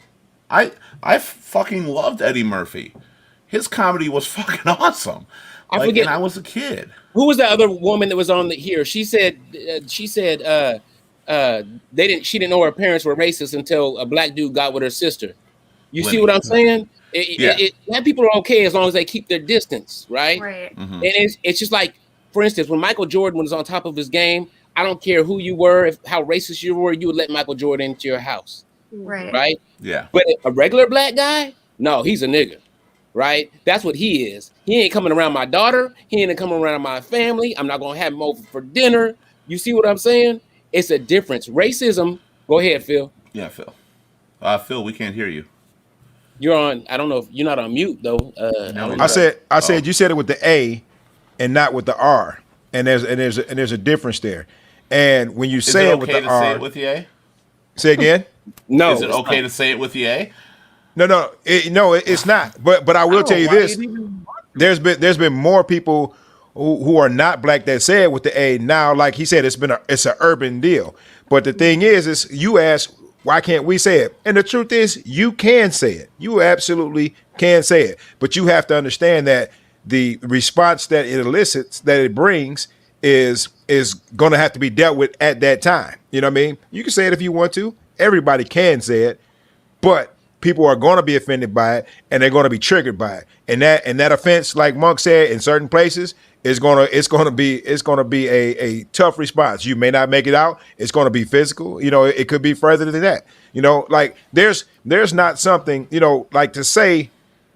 I fucking loved Eddie Murphy. His comedy was fucking awesome. I forget. And I was a kid. Who was the other woman that was on here? She said she didn't know her parents were racist until a black dude got with her sister. You see what I'm saying? Black people are okay as long as they keep their distance, right? Right. Mm-hmm. And it's just like, for instance, when Michael Jordan was on top of his game, I don't care who you were, how racist you were, you would let Michael Jordan into your house, Right. right? Yeah. But a regular black guy, no, he's a nigga, right? That's what he is. He ain't coming around my daughter. He ain't coming around my family. I'm not going to have him over for dinner. You see what I'm saying? It's a difference. Racism. Go ahead, Phil. Yeah, Phil. Phil, we can't hear you. You're on. I don't know if you're not on mute though. No, I said you said it with the A and not with the R, and there's a difference there. And when you Is say it it with okay the to say R, it with the A? say again. No. Is it okay to say it with the A? No, it's not. But I will tell you this: there's been more people who are not black that say it with the A now. Like he said, it's an urban deal. But the thing is you ask, why can't we say it? And the truth is, you can say it. You absolutely can say it. But you have to understand that the response that it elicits, that it brings, is going to have to be dealt with at that time. You know what I mean? You can say it if you want to. Everybody can say it, but people are going to be offended by it, and they're going to be triggered by it. And that offense, like Monk said, in certain places, it's going to be a tough response. You may not make it out. It's going to be physical. You know, it could be further than that. You know, like there's not something, you know, like to say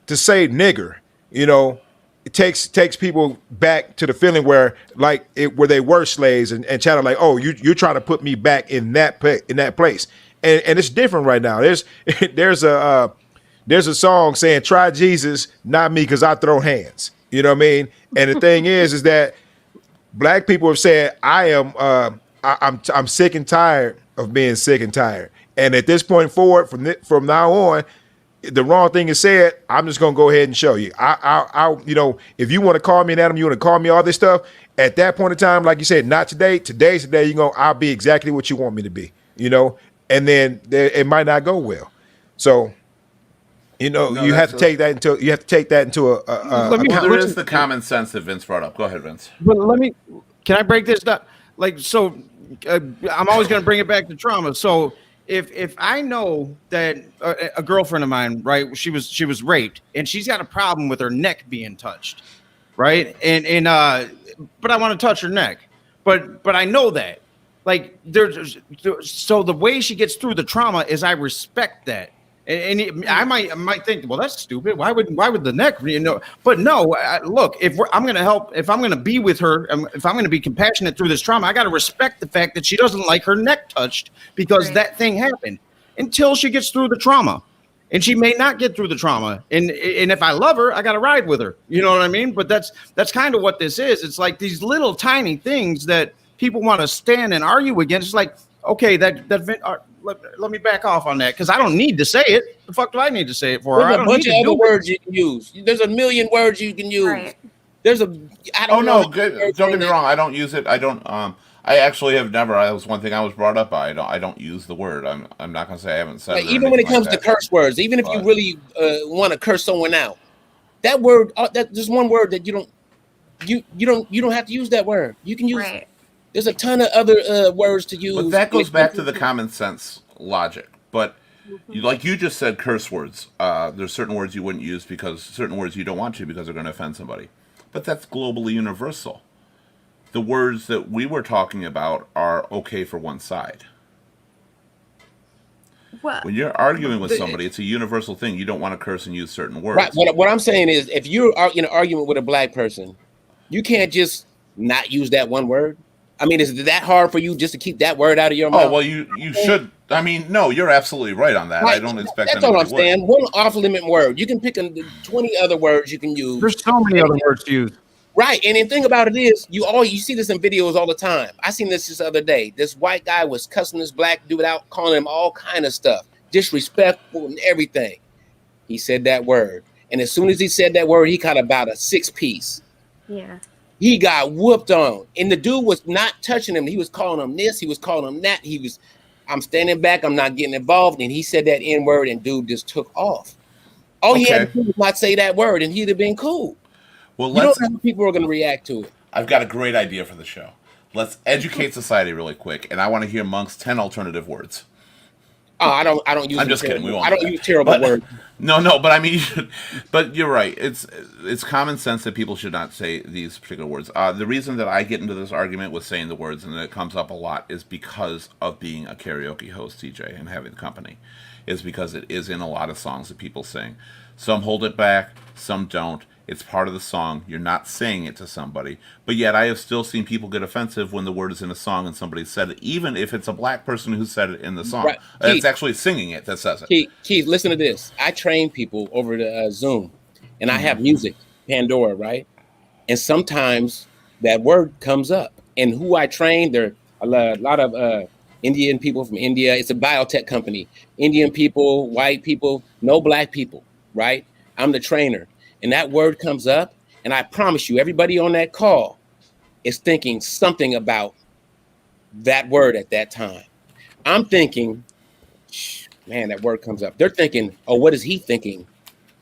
nigger, you know, it takes people back to the feeling where they were slaves and try to like, oh, you're trying to put me back in that place. And it's different right now. There's a song saying, try Jesus, not me, because I throw hands. You know what I mean? And the thing is that black people have said, I'm sick and tired of being sick and tired. And at this point forward, from now on, the wrong thing is said, I'm just gonna go ahead and show you. I you know, if you want to call me an Adam, you want to call me all this stuff. At that point in time, like you said, not today. Today's the day. I'll be exactly what you want me to be. You know, and then it might not go well. So, you know, you have to take that into a There is the common sense that Vince brought up. Go ahead, Vince. But can I break this down? Like, so I'm always going to bring it back to trauma. So if I know that a girlfriend of mine, right, she was raped and she's got a problem with her neck being touched, right? And but I want to touch her neck, but I know that, like, so the way she gets through the trauma is I respect that. And I might think, well, that's stupid. Why would the neck, you know? But no, look, if I'm going to help, if I'm going to be with her, if I'm going to be compassionate through this trauma, I got to respect the fact that she doesn't like her neck touched because that thing happened until she gets through the trauma. And she may not get through the trauma. And if I love her, I got to ride with her. You know what I mean? But that's kind of what this is. It's like these little tiny things that people want to stand and argue against. It's like, okay, let me back off on that because I don't need to say it. The fuck do I need to say it for? There's a bunch of other words you can use. There's a million words you can use. Right. Don't get me wrong. I don't use it. I don't. I actually have never. That was one thing I was brought up by. I don't use the word. I'm not gonna say I haven't said it. Even when it comes to curse words, even if you really want to curse someone out, that word, there's one word that you don't have to use that word. You can use. Right. There's a ton of other words to use. But that goes back to the common sense logic. But like you just said, curse words. There's certain words you wouldn't use because certain words you don't want to because they're going to offend somebody. But that's globally universal. The words that we were talking about are okay for one side. Well, When you're arguing with somebody, it's a universal thing. You don't want to curse and use certain words. Right. What I'm saying is, if you're in an argument with a black person, you can't just not use that one word. I mean, is it that hard for you just to keep that word out of your mouth? Oh, well, you should. I mean, no, you're absolutely right on that. Right. I don't expect That's all I'm anybody would. saying. One off-limit word. You can pick 20 other words you can use. There's so many other words to use. Right. And the thing about it is, you see this in videos all the time. I seen this just the other day. This white guy was cussing this black dude out, calling him all kind of stuff, disrespectful and everything. He said that word. And as soon as he said that word, he caught about a 6-piece. yeah. He got whooped on. And the dude was not touching him. He was calling him this. He was calling him that. I'm standing back. I'm not getting involved. And he said that N-word and dude just took off. All he had to do was not say that word and he'd have been cool. Well, You don't know how people are going to react to it. I've got a great idea for the show. Let's educate society really quick, and I want to hear Monk's 10 alternative words. Oh, I don't use. I'm just kidding. We won't. I don't use terrible words. No, but I mean, but you're right. It's common sense that people should not say these particular words. The reason that I get into this argument with saying the words and it comes up a lot is because of being a karaoke host, TJ, and having the company. Is because it is in a lot of songs that people sing. Some hold it back, some don't. It's part of the song. You're not saying it to somebody. But yet I have still seen people get offensive when the word is in a song and somebody said it, even if it's a black person who said it in the song. Right. It's actually singing it that says it. Keith, listen to this. I train people over the Zoom, and I have music, Pandora, right? And sometimes that word comes up. And who I train, there are a lot of Indian people from India. It's a biotech company. Indian people, white people, no black people, right? I'm the trainer. And that word comes up, and I promise you, everybody on that call is thinking something about that word at that time. I'm thinking, man, that word comes up. They're thinking, oh, what is he thinking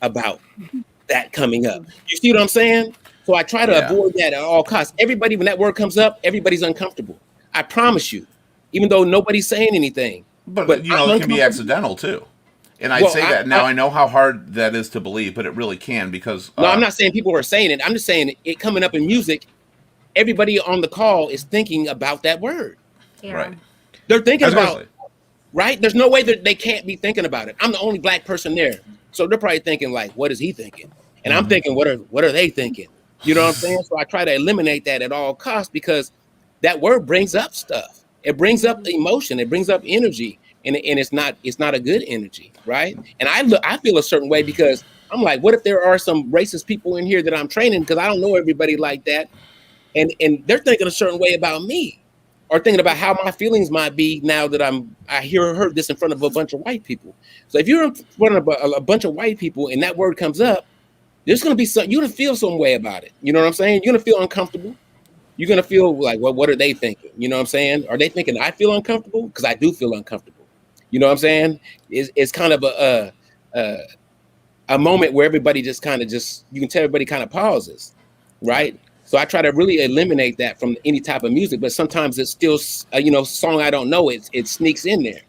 about that coming up? You see what I'm saying? So I try to avoid that at all costs. Everybody, when that word comes up, everybody's uncomfortable. I promise you, even though nobody's saying anything. But you know, it can be accidental too. And I say that now. I know how hard that is to believe, but it really can because. No, I'm not saying people are saying it. I'm just saying it coming up in music. Everybody on the call is thinking about that word. Yeah. Right. They're thinking Exactly. about, right? There's no way that they can't be thinking about it. I'm the only black person there, so they're probably thinking like, "What is he thinking?" And I'm thinking, "What are they thinking?" You know what I'm saying? So I try to eliminate that at all costs because that word brings up stuff. It brings up emotion. It brings up energy. And it's not a good energy, right? And I feel a certain way because I'm like, what if there are some racist people in here that I'm training because I don't know everybody like that, and they're thinking a certain way about me, or thinking about how my feelings might be now that I heard this in front of a bunch of white people. So if you're in front of a bunch of white people and that word comes up, there's gonna be you're gonna feel some way about it. You know what I'm saying? You're gonna feel uncomfortable. You're gonna feel like, well, what are they thinking? You know what I'm saying? Are they thinking I feel uncomfortable? Because I do feel uncomfortable. You know what I'm saying? It's kind of a moment where everybody just you can tell everybody kind of pauses, right? So I try to really eliminate that from any type of music, but sometimes it's still, song I don't know, it sneaks in there,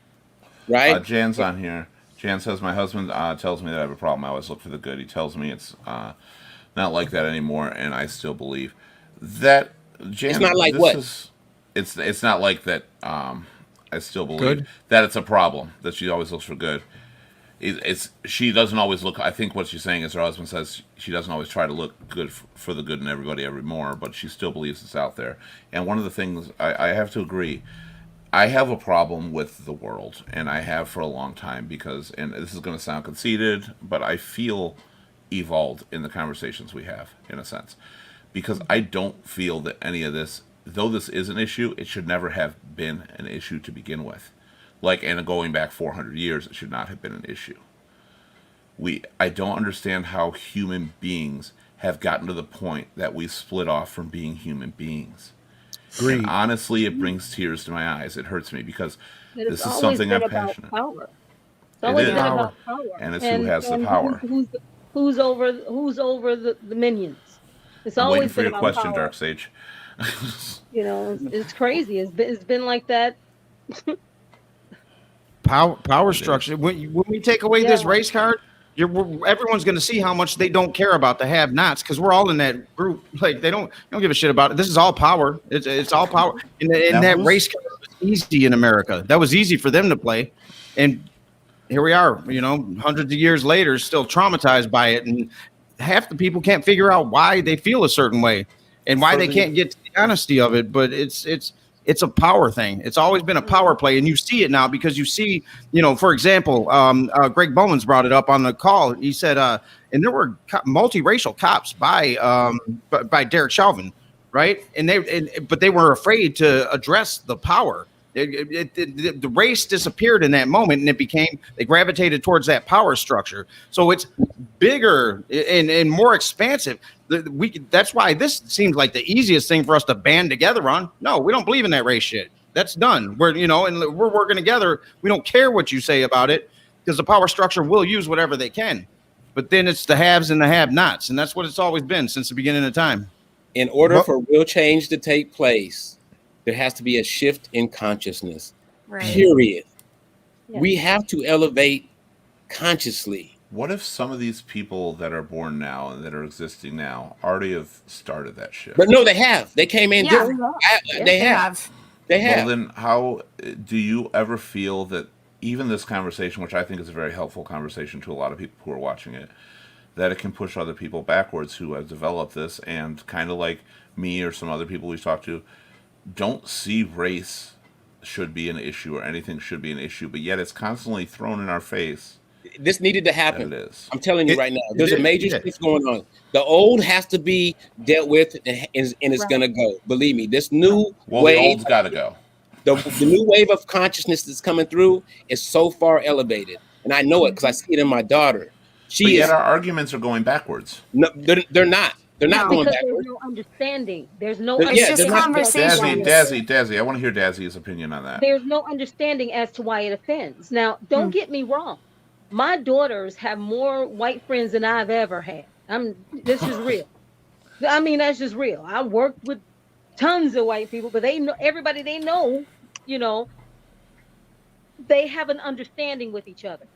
right? Jan's on here. Jan says, my husband tells me that I have a problem. I always look for the good. He tells me it's not like that anymore, and I still believe that. Jan, it's not like what? It's not like that. I still believe that it's a problem that she always looks for good. She doesn't always look. I think what she's saying is her husband says she doesn't always try to look good for the good in everybody every more, but she still believes it's out there. And one of the things I have to agree, I have a problem with the world, and I have for a long time because, and this is going to sound conceited, but I feel evolved in the conversations we have in a sense, because I don't feel that any of this. Though this is an issue, it should never have been an issue to begin with. And going back 400 years, it should not have been an issue. I don't understand how human beings have gotten to the point that we split off from being human beings. And honestly, it brings tears to my eyes. It hurts me because this is something I'm passionate about. It's always been about power. And it's who has the power. Who's over the minions. It's I'm always waiting for been your about question, power. Darksage. It's crazy. It's been like that. Power structure. When we take away this race card, everyone's going to see how much they don't care about the have-nots, because we're all in that group. Like they don't give a shit about it. This is all power. It's all power. And that race card was easy in America. That was easy for them to play, and here we are. Hundreds of years later, still traumatized by it, and half the people can't figure out why they feel a certain way and why they can't get to the honesty of it. But it's a power thing. It's always been a power play, and you see it now because you see, for example, Greg Bowman's brought it up on the call. He said, and there were multiracial cops by Derek Chauvin, right? But they were afraid to address the power. The race disappeared in that moment, and they gravitated towards that power structure. So it's bigger and more expansive. That's why this seems like the easiest thing for us to band together on. No, we don't believe in that race shit. That's done. And we're working together. We don't care what you say about it, because the power structure will use whatever they can. But then it's the haves and the have-nots, and that's what it's always been since the beginning of time. In order for real change to take place, there has to be a shift in consciousness. Right. Period. Yeah. We have to elevate consciously. What if some of these people that are born now and that are existing now already have started that shift? But no, they have. They came in Yeah. different. They have. They have. Well, then how do you ever feel that even this conversation, which I think is a very helpful conversation to a lot of people who are watching it, that it can push other people backwards who have developed this and kind of like me or some other people we talked to, don't see race should be an issue or anything should be an issue, but yet it's constantly thrown in our face. This needed to happen. It is. I'm telling you right now, there's a major shift going on. The old has to be dealt with, and it's going to go. Believe me, this new The wave, old's got to go. the new wave of consciousness that's coming through is so far elevated, and I know it because I see it in my daughter. But yet our arguments are going backwards. No, they're not. They're not going Because backwards. there's no understanding. There's no Yeah, It's just they're not- conversation. Dazzy, I want to hear Dazzy's opinion on that. There's no understanding as to why it offends. Now, don't get me wrong. My daughters have more white friends than I've ever had. This is real. I mean, that's just real. I worked with tons of white people, but they know everybody they know, they have an understanding with each other.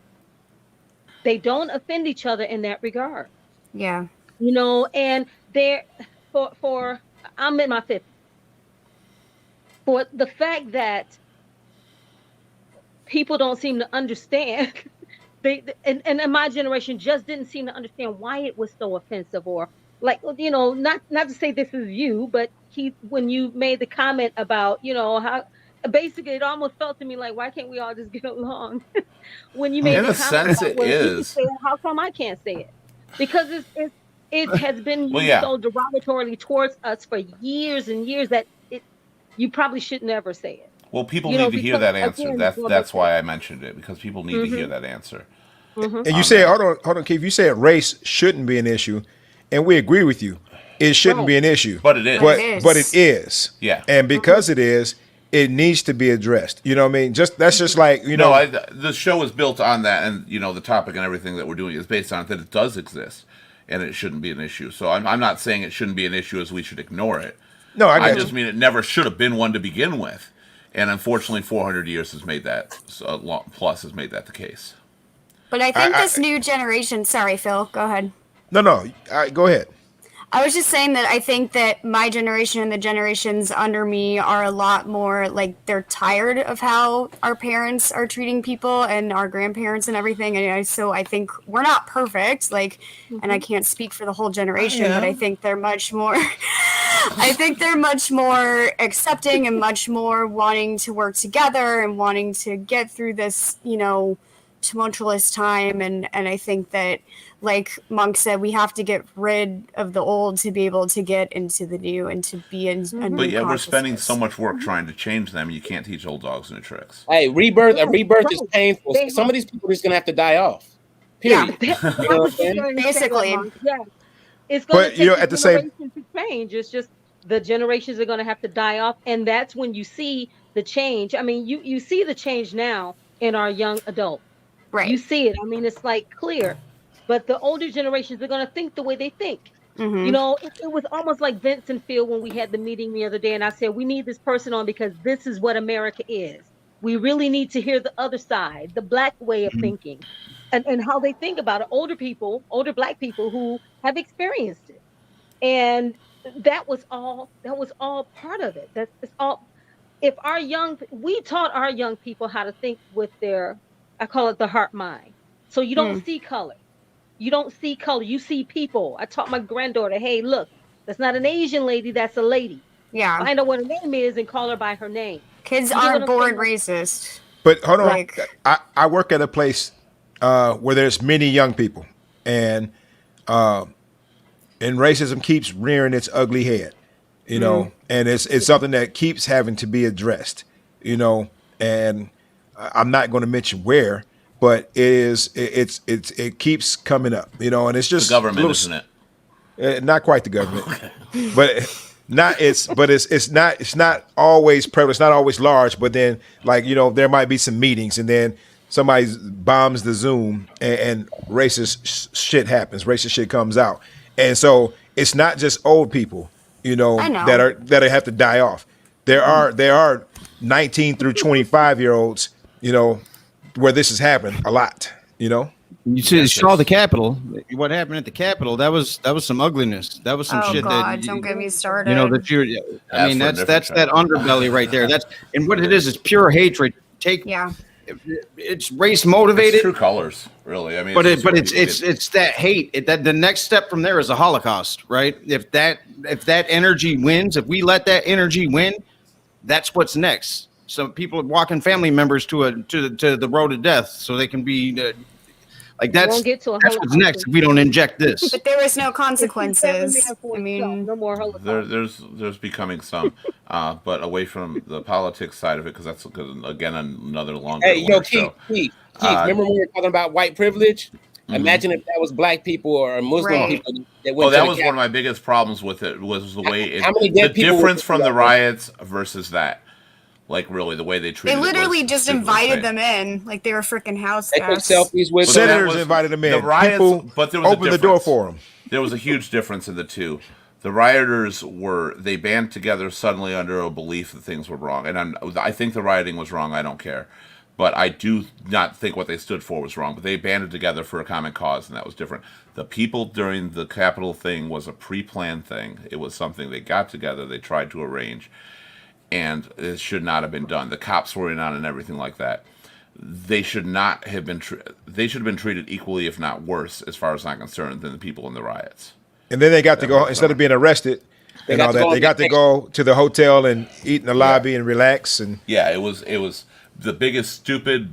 They don't offend each other in that regard. Yeah. And they're for I'm in my 50s. For the fact that people don't seem to understand, and my generation just didn't seem to understand why it was so offensive, or like, not to say this is you, but when you made the comment about, how basically it almost felt to me like, why can't we all just get along? When you made In the a comment sense, about, it well, you can is. say it, how come I can't say it? Because it has been Well, used yeah. so derogatorily towards us for years and years that you probably should never say it. Well, people You need know, to hear because, that answer. again, That's why I mentioned it, because people need to hear that answer. Mm-hmm. And you said, hold on, Keith. You said race shouldn't be an issue, and we agree with you. It shouldn't be an issue, But it is. but it is. Yeah. And because it is, it needs to be addressed. You know what I mean? That's just like The show is built on that, and the topic and everything that we're doing is based on it, that it does exist, and it shouldn't be an issue. So I'm not saying it shouldn't be an issue as we should ignore it. No, I I get just you. mean it never should have been one to begin with, and unfortunately, 400 years has made that plus has made that the case. But I think this new generation. Sorry, Phil. Go ahead. No. Go ahead. I was just saying that I think that my generation and the generations under me are a lot more like they're tired of how our parents are treating people and our grandparents and everything. And so I think we're not perfect, and I can't speak for the whole generation, but I think they're much more. I think they're much more accepting and much more wanting to work together and wanting to get through this, tumultuous time. And I think that, like Monk said, we have to get rid of the old to be able to get into the new and to be in a new But yeah, we're spending consciousness. so much work trying to change them. You can't teach old dogs new tricks. Hey, a rebirth is painful. Some of these people are just gonna have to die off. Period. You know what I'm saying? Basically. Yeah. It's going But, to take at the same- generation to change. It's just the generations are going to have to die off, and that's when you see the change. I mean, you see the change now in our young adults. Right. You see it. I mean, it's like clear. But the older generations are going to think the way they think. Mhm. It was almost like Vince and Phil when we had the meeting the other day, and I said, we need this person on because this is what America is. We really need to hear the other side, the Black way of thinking, and how they think about it. Older people, older Black people who have experienced it, and that was all. That was all part of it. That's it's all. If we taught our young people how to think with their, I call it the heart mind. So you don't see color. You don't see color. You see people. I taught my granddaughter, hey, look, that's not an Asian lady. That's a lady. Yeah. Find out what her name is and call her by her name. Kids You get aren't what I'm born saying? racist. But hold on, Like- I work at a place where there's many young people, and racism keeps rearing its ugly head, you know, and it's something that keeps having to be addressed, you know, and I'm not going to mention where, but it keeps coming up, you know, and it's just The government, little- isn't it? not quite the government, but it's not always prevalent. It's not always large, but then like, you know, there might be some meetings and then somebody bombs the Zoom and racist shit happens. Racist shit comes out. And so it's not just old people, you know, I know. that have to die off. There are 19 through 25 year olds, you know, where this has happened a lot, you know. You saw the Capitol. What happened at the Capitol? That was some ugliness. That was some Oh shit God, that don't get me started. you know that you. I mean, That's for a that's different that underbelly right there. That's and what it is pure hatred. Yeah. It's race It's motivated, true colors, really. I mean, but just what people it's that hate. That the next step from there is a Holocaust, right? If that energy wins, if we let that energy win, that's what's next. So people are walking family members to the road to death, so they can be like that's Won't get to a that's what's Holocaust. next if we don't inject this. But there was no It's consequences. there for I itself. mean, no more Holocaust. there's becoming some, but away from the politics side of it, because that's again another longer Hey, yo, longer Keith, show. Keith, Uh, remember when we were talking about white privilege? Mhm. Imagine if that was Black people or Muslim Right. people that went Oh, to that the was Capitol. one of my biggest problems with it was the way it, How many the dead people difference were from the there? riots versus that. Like really, the way they they treated literally it was just stupid invited insane. them in, like they were freaking house They took guests. selfies with But them. that Senators was- invited them the in. riots, People but there was a opened the door difference. for them. There was a huge difference in the two. The rioters they band together suddenly under a belief that things were wrong, and I think the rioting was wrong. I don't care, but I do not think what they stood for was wrong. But they banded together for a common cause, and that was different. The people during the Capitol thing was a pre-planned thing. It was something they got together, they tried to arrange, and it should not have been done. The cops were in on it and everything like that. They should not have been. They should have been treated equally, if not worse, as far as I'm concerned, than the people in the riots. And then they got to That go was instead of being arrested They and got all to that. go They on got to vacation. go to the hotel and eat in the lobby and relax. And Yeah, it was the biggest stupid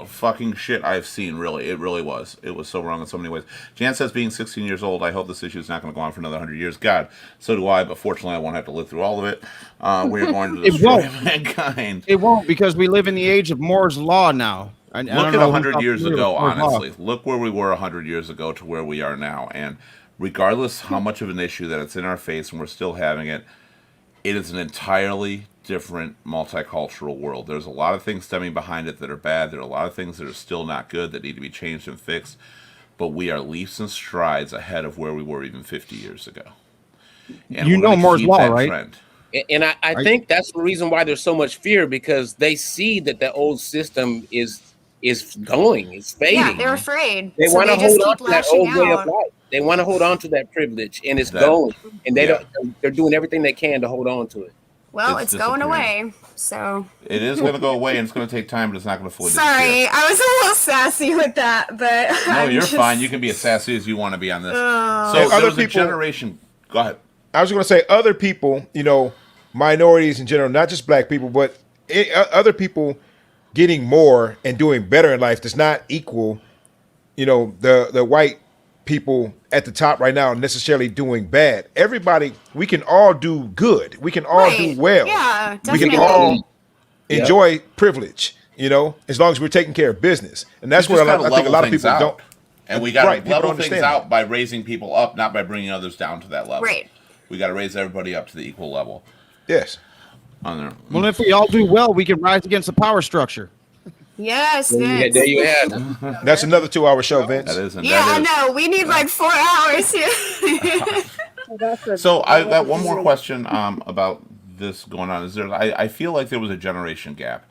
fucking shit I've seen. Really, it really was. It was so wrong in so many ways. Jan says, being 16 years old, I hope this issue is not going to go on for another 100 years. God, so do I. But fortunately, I won't have to live through all of it. We're going to It destroy won't. mankind. It won't because we live in the age of Moore's law now. I Look don't at know 100 who's years familiar ago, with Moore's law. honestly. Look where we were 100 years ago to where we are now. And regardless how much of an issue that it's in our face and we're still having it, it is an entirely different multicultural world. There's a lot of things stemming behind it that are bad. There are a lot of things that are still not good that need to be changed and fixed. But we are leaps and strides ahead of where we were even 50 years ago. And You we're know gonna Moore's keep law, that right? trend. And I Right. think that's the reason why there's so much fear, because they see that the old system is going, it's fading. Yeah, they're afraid. They so want they to just hold on keep to that lashing old way of out. life. They want to hold on to that privilege, and it's That- going. And they yeah. don't. They're doing everything they can to hold on to it. Well, It's it's going disappearing. away. So It is going to go away, and it's going to take time, but it's not going to fully sorry, disappear. I was a little sassy with that, but No, I'm you're just- fine. You can be as sassy as you want to be on this. Ugh. So And there other was a people- generation. Go ahead. I was going to say other people, you know, minorities in general, not just black people, but other people getting more and doing better in life does not equal, you know, the white people at the top right now necessarily doing bad. Everybody, we can all do good. We can all Right. do well. Yeah, We can definitely. all Yeah. enjoy privilege, you know, as long as we're taking care of business. And that's We what just I gotta think a level lot of things people out. don't. And we got Right, to people level don't things understand out by raising people up, not by bringing others down to that level. Right. We got to raise everybody up to the equal level. Yes. On there. Well, if we all do well, we can rise against the power structure. Yes, Yeah, Vince. there you have it. That's another 2-hour show, Vince. That is, and Yeah, I that is. know. We need like 4 hours here. So I got one more question about this going on. Is there? I feel like there was a generation gap.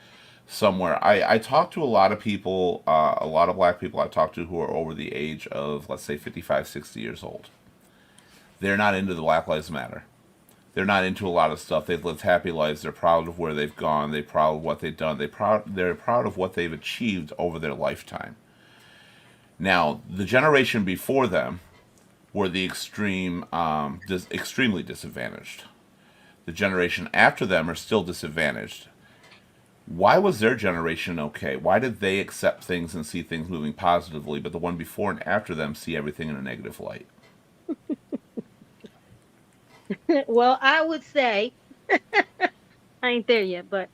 somewhere. I talk to a lot of people, a lot of black people I talk to who are over the age of, let's say, 55, 60 years old. They're not into the Black Lives Matter. They're not into a lot of stuff. They've lived happy lives. They're proud of where they've gone. They're proud of what they've done. They're proud of what they've achieved over their lifetime. Now, the generation before them were the extremely disadvantaged. The generation after them are still disadvantaged. Why was their generation okay? Why did they accept things and see things moving positively, but the one before and after them see everything in a negative light? Well, I would say I ain't there yet, but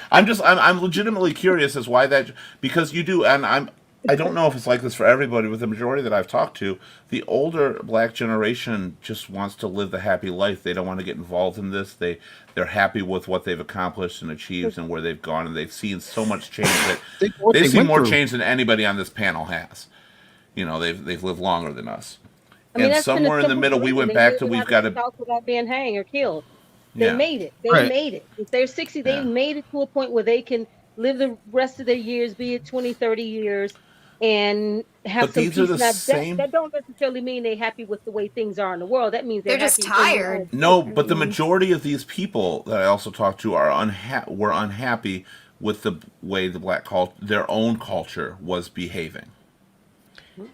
I'm legitimately curious as why that, because you do, and I don't know if it's like this for everybody, but the majority that I've talked to, the older black generation just wants to live the happy life. They don't want to get involved in this. They're happy with what they've accomplished and achieved and where they've gone, and they've seen so much change that they've seen more change than anybody on this panel has. You know, they've lived longer than us. I mean, And somewhere in the middle, we went back to we've got to. Without being hanged or killed. They Yeah. made it. They Right. made it. If they're 60, Yeah. they've made it to a point where they can live the rest of their years, be it 20, 30 years, and have But some these peace. are the Now, same. that don't necessarily mean they're happy with the way things are in the world. That means They're just happy in their tired. own- No, but the majority of these people that I also talked to are were unhappy with the way their own culture was behaving.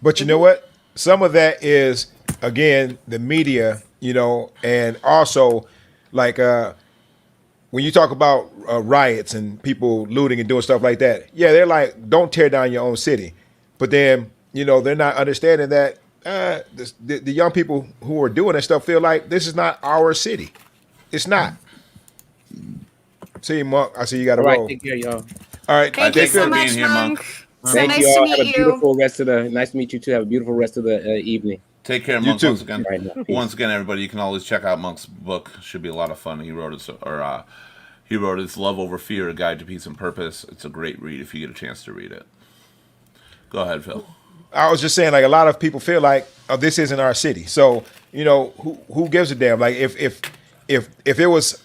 But you know what? Some of that is, again, the media, you know, and also like when you talk about riots and people looting and doing stuff like that, yeah, they're like, don't tear down your own city. But then, you know, they're not understanding that the young people who are doing that stuff feel like this is not our city. It's not. See you, Monk. I see you got to All right, roll. take care, y'all. All right. Thank Take you so care of being much, here, Monk. Monk. So Thank nice you to all. Have a meet you. beautiful rest of the. Nice to meet you too. Have a beautiful rest of the evening. Take care, You Monk. too. Once again, Right now. once again, everybody, you can always check out Monk's book. Should be a lot of fun. He wrote his Love Over Fear: A Guide to Peace and Purpose. It's a great read if you get a chance to read it. Go ahead, Phil. I was just saying, like a lot of people feel like, oh, this isn't our city. So you know, who gives a damn? Like if it was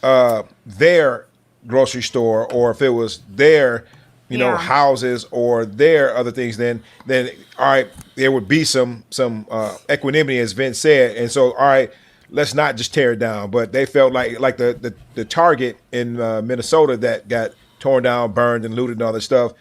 their grocery store, or if it was their Yeah. houses or their other things, then all right, there would be some equanimity, as Vince said. And so, all right, let's not just tear it down. But they felt like the Target in Minnesota that got torn down, burned, and looted and all this stuff.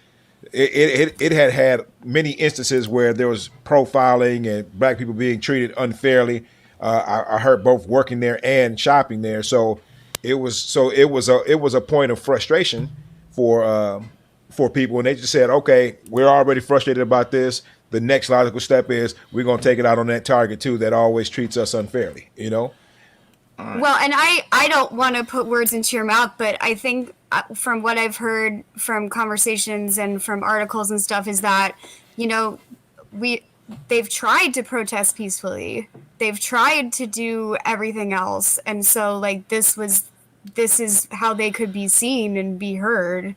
It had many instances where there was profiling and black people being treated unfairly. I heard both working there and shopping there, so it was a point of frustration for people, and they just said, okay, we're already frustrated about this. The next logical step is we're going to take it out on that Target too that always treats us unfairly. You know. Well, and I don't want to put words into your mouth, but I think from what I've heard from conversations and from articles and stuff is that, you know, they've tried to protest peacefully. They've tried to do everything else. And so like this is how they could be seen and be heard.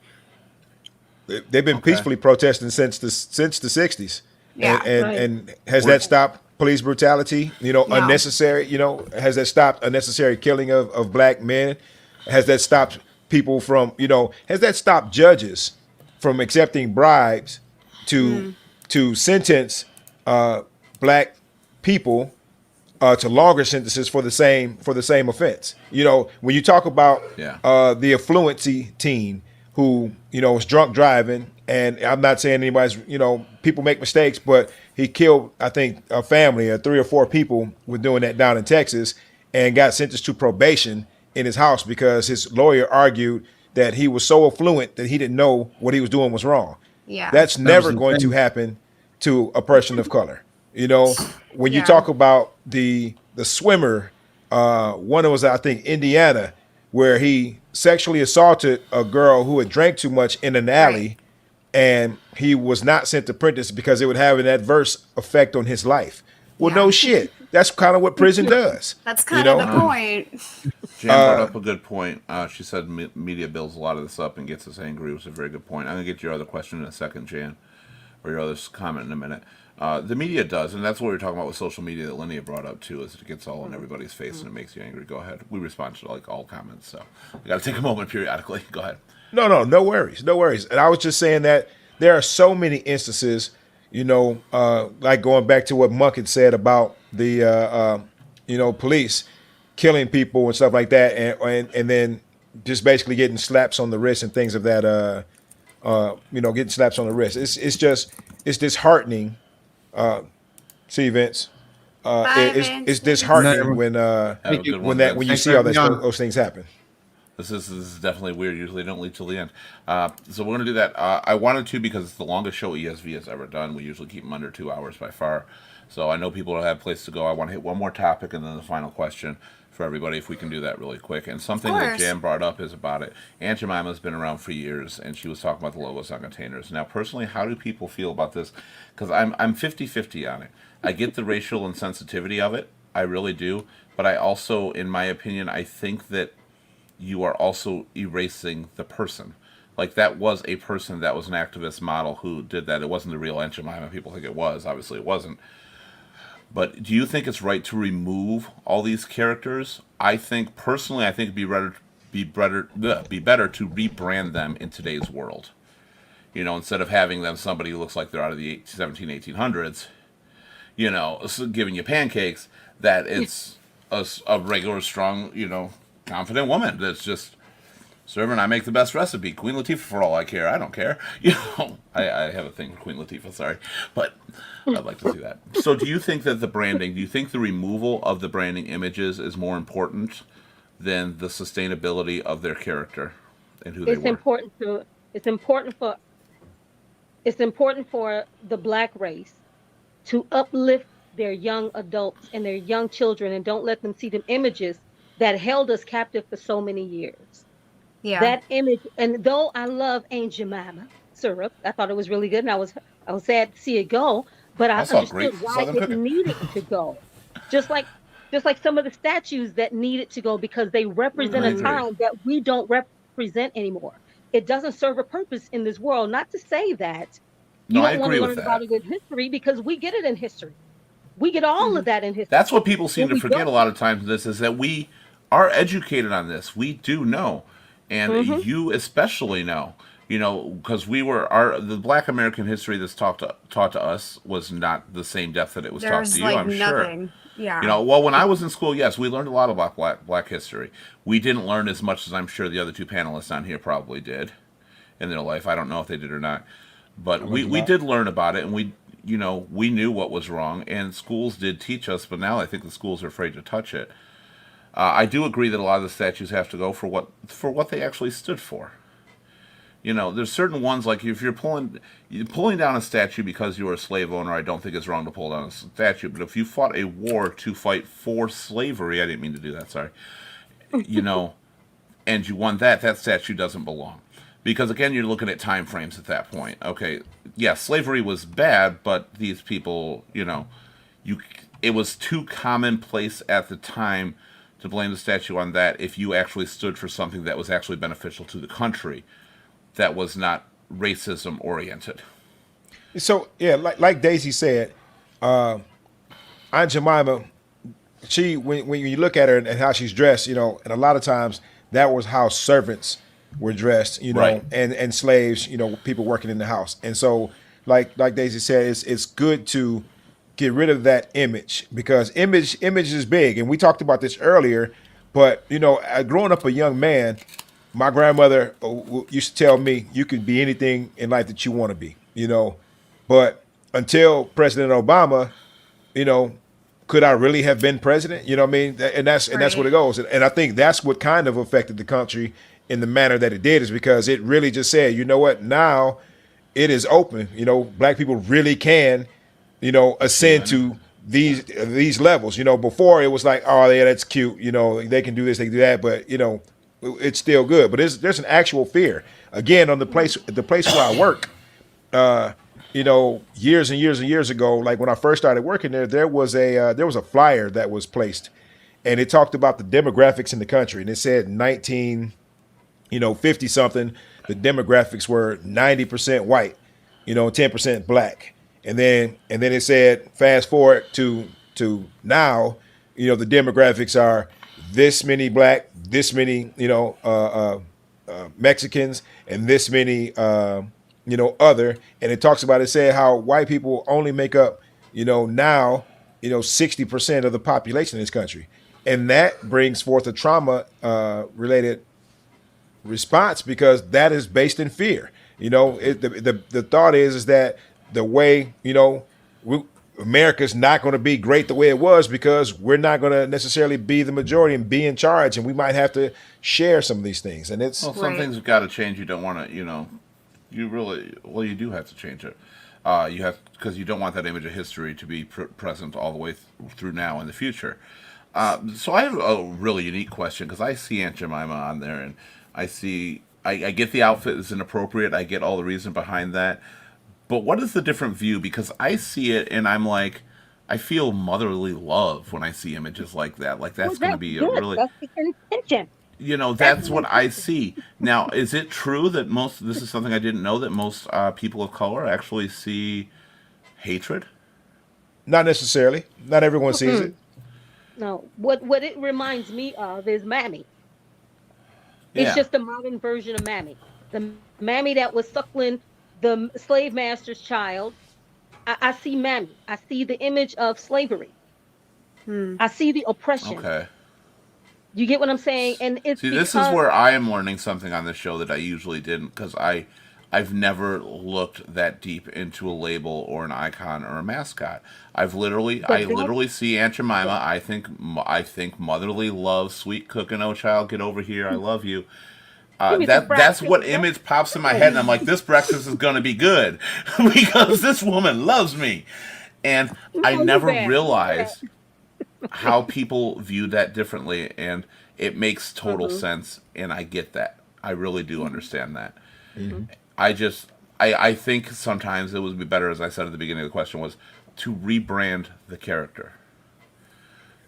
They've been Okay. peacefully protesting since the 60s. Yeah. And has that stopped police brutality? You know, No. unnecessary, you know, has that stopped unnecessary killing of black men? Has that stopped people from, you know, has that stopped judges from accepting bribes to sentence black people to longer sentences for the same offense? You know, when you talk about Yeah. the affluency teen who, you know, was drunk driving, and I'm not saying anybody's, you know, people make mistakes, but he killed, I think, a family of 3 or 4 people with doing that down in Texas, and got sentenced to probation in his house because his lawyer argued that he was so affluent that he didn't know what he was doing was wrong. Yeah. That's never was going to insane. happen to a person of color. You know, when you Yeah. talk about the swimmer, one was, I think, Indiana, where he sexually assaulted a girl who had drank too much in an alley, and he was not sent to Prentice because it would have an adverse effect on his life. Well, Yeah. no shit. That's kind of what prison does. That's you kind of know? the point. Jan brought up a good point. She said media builds a lot of this up and gets us angry, which is a very good point. I'm going to get your other question in a second, Jan, or your other comment in a minute. The media does, and that's what we were talking about with social media that Linnea brought up too. Is it gets all in everybody's face and it makes you angry. Go ahead. We respond to like all comments, so I got to take a moment periodically. Go ahead. No worries, no worries. And I was just saying that there are so many instances, like going back to what Monk had said about the, police killing people and stuff like that, and then just basically getting slaps on the wrist and things of that, getting slaps on the wrist. It's disheartening. See, Vince. Bye, It's Vince. disheartening when Have a good one, when you Vince. see all those things happen. This is definitely weird. Usually don't lead till the end. So we're going to do that. I wanted to because it's the longest show ESV has ever done. We usually keep them under 2 hours by far. So I know people don't have a place to go. I want to hit one more topic and then the final question for everybody, if we can do that really quick. And something that Jan brought up is about it. Aunt Jemima's been around for years, and she was talking about the logos on containers. Now, personally, how do people feel about this? Because I'm 50-50 on it. I get the racial insensitivity of it. I really do. But I also, in my opinion, I think that you are also erasing the person. Like, that was a person that was an activist model who did that. It wasn't the real Aunt Jemima. People think it was. Obviously, it wasn't. But do you think it's right to remove all these characters? I think, personally, it'd be better to rebrand them in today's world. Instead of having them somebody who looks like they're out of the 1800s, giving you pancakes, that it's a regular, strong, confident woman that's just serving. I make the best recipe. Queen Latifah, for all I care. I don't care. I have a thing for Queen Latifah, sorry. But I'd like to see that. So do you think that the removal of the branding images is more important than the sustainability of their character and who they were? It's important for the Black race to uplift their young adults and their young children, and don't let them see them images that held us captive for so many years. Yeah. That image, and though I love Aunt Jemima syrup, I thought it was really good, and I was sad to see it go, but I understood why it needed to go. Just like some of the statues that needed to go, because they represent a time that we don't represent anymore. It doesn't serve a purpose in this world. Not to say that you don't want to learn about it in history, because we get it in history. We get all of that in history. That's what people seem to forget a lot of times. This is that we are educated on this. We do know, and you especially know. Because the Black American history that's taught to us was not the same depth that it was taught to you. I'm nothing. Sure. Yeah. Well, when I was in school, yes, we learned a lot about Black history. We didn't learn as much as I'm sure the other two panelists on here probably did in their life. I don't know if they did or not, but we did learn about it, and we knew what was wrong, and schools did teach us. But now I think the schools are afraid to touch it. I do agree that a lot of the statues have to go for what they actually stood for. There's certain ones, like if you're pulling down a statue because you were a slave owner, I don't think it's wrong to pull down a statue. But if you fought a war to fight for slavery, I didn't mean to do that, sorry, and you won that statue doesn't belong. Because, again, you're looking at time frames at that point. Okay, yeah, slavery was bad, but these people, it was too commonplace at the time to blame the statue on that if you actually stood for something that was actually beneficial to the country, that was not racism oriented. So yeah, like Daisy said, Aunt Jemima, when you look at her and how she's dressed, and a lot of times that was how servants were dressed, Right. and slaves, people working in the house. And so like Daisy said, it's good to get rid of that image, because image is big. And we talked about this earlier, but growing up a young man, my grandmother used to tell me, you can be anything in life that you want to be, but until President Obama, could I really have been president? You know what I mean? And that's what it goes. And I think that's what kind of affected the country in the manner that it did, is because it really just said, you know what, now it is open. Black people really can, ascend to these levels. Before it was like, oh yeah, that's cute. They can do this, they can do that, but it's still good. But there's an actual fear. Again, on the place where I work, years and years and years ago, like when I first started working there was a flyer that was placed, and it talked about the demographics in the country, and it said 50 something, the demographics were 90% white, 10% black. and then it said fast forward to now, the demographics are this many black, this many Mexicans, and this many other, and it talks about, it said how white people only make up now 60% of the population in this country, and that brings forth a trauma related response, because that is based in fear. The thought is that the way America's not going to be great the way it was, because we're not going to necessarily be the majority and be in charge, and we might have to share some of these things. And it's some things have got to change. You don't want to, you do have to change it. You have, because you don't want that image of history to be present all the way through now and the future. So I have a really unique question, because I see Aunt Jemima on there, and I get the outfit is inappropriate. I get all the reason behind that. But what is the different view? Because I see it and I'm like, I feel motherly love when I see images like that. Like that's going to be a really, that's the intention. That's what I see. Now, is it true that this is something I didn't know, that most people of color actually see hatred? Not necessarily. Not everyone sees it. No, what it reminds me of is Mammy. Yeah. It's just a modern version of Mammy. The Mammy that was suckling the slave master's child. I see Mammy. I see the image of slavery. I see the oppression. Okay. You get what I'm saying? And it's this is where I am learning something on this show that I usually didn't, because I've never looked that deep into a label or an icon or a mascot. I literally see Aunt Jemima. I think motherly love, sweet cooking. Oh child, get over here. I love you. That's what image pops in my head, and I'm like, this breakfast is gonna be good because this woman loves me. And I never realized how people view that differently, and it makes total sense, and I get that. I really do understand that. I think sometimes it would be better, as I said at the beginning of the question, was to rebrand the character.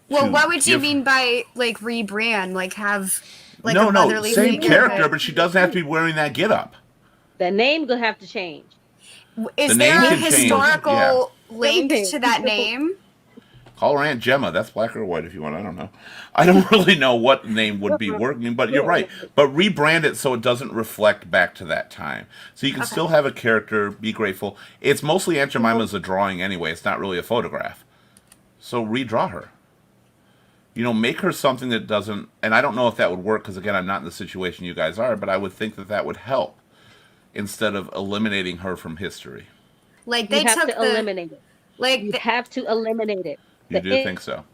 Well, what would you mean by like rebrand? Like have like no, a motherly same figure? character, but she doesn't have to be wearing that getup. The name gonna have to change. Is The there name a can change, historical link to that name? Call her Aunt Gemma. That's black or white if you want. I don't know. I don't really know what name would be working, but you're right. But rebrand it so it doesn't reflect back to that time. So you can still have a character, be grateful. It's mostly Aunt Jemima's a drawing anyway. It's not really a photograph. So redraw her. Make her something that doesn't, and I don't know if that would work, because again, I'm not in the situation you guys are, but I would think that would help instead of eliminating her from history. Like they you have took to eliminate it. Like you have to eliminate it. You do think so?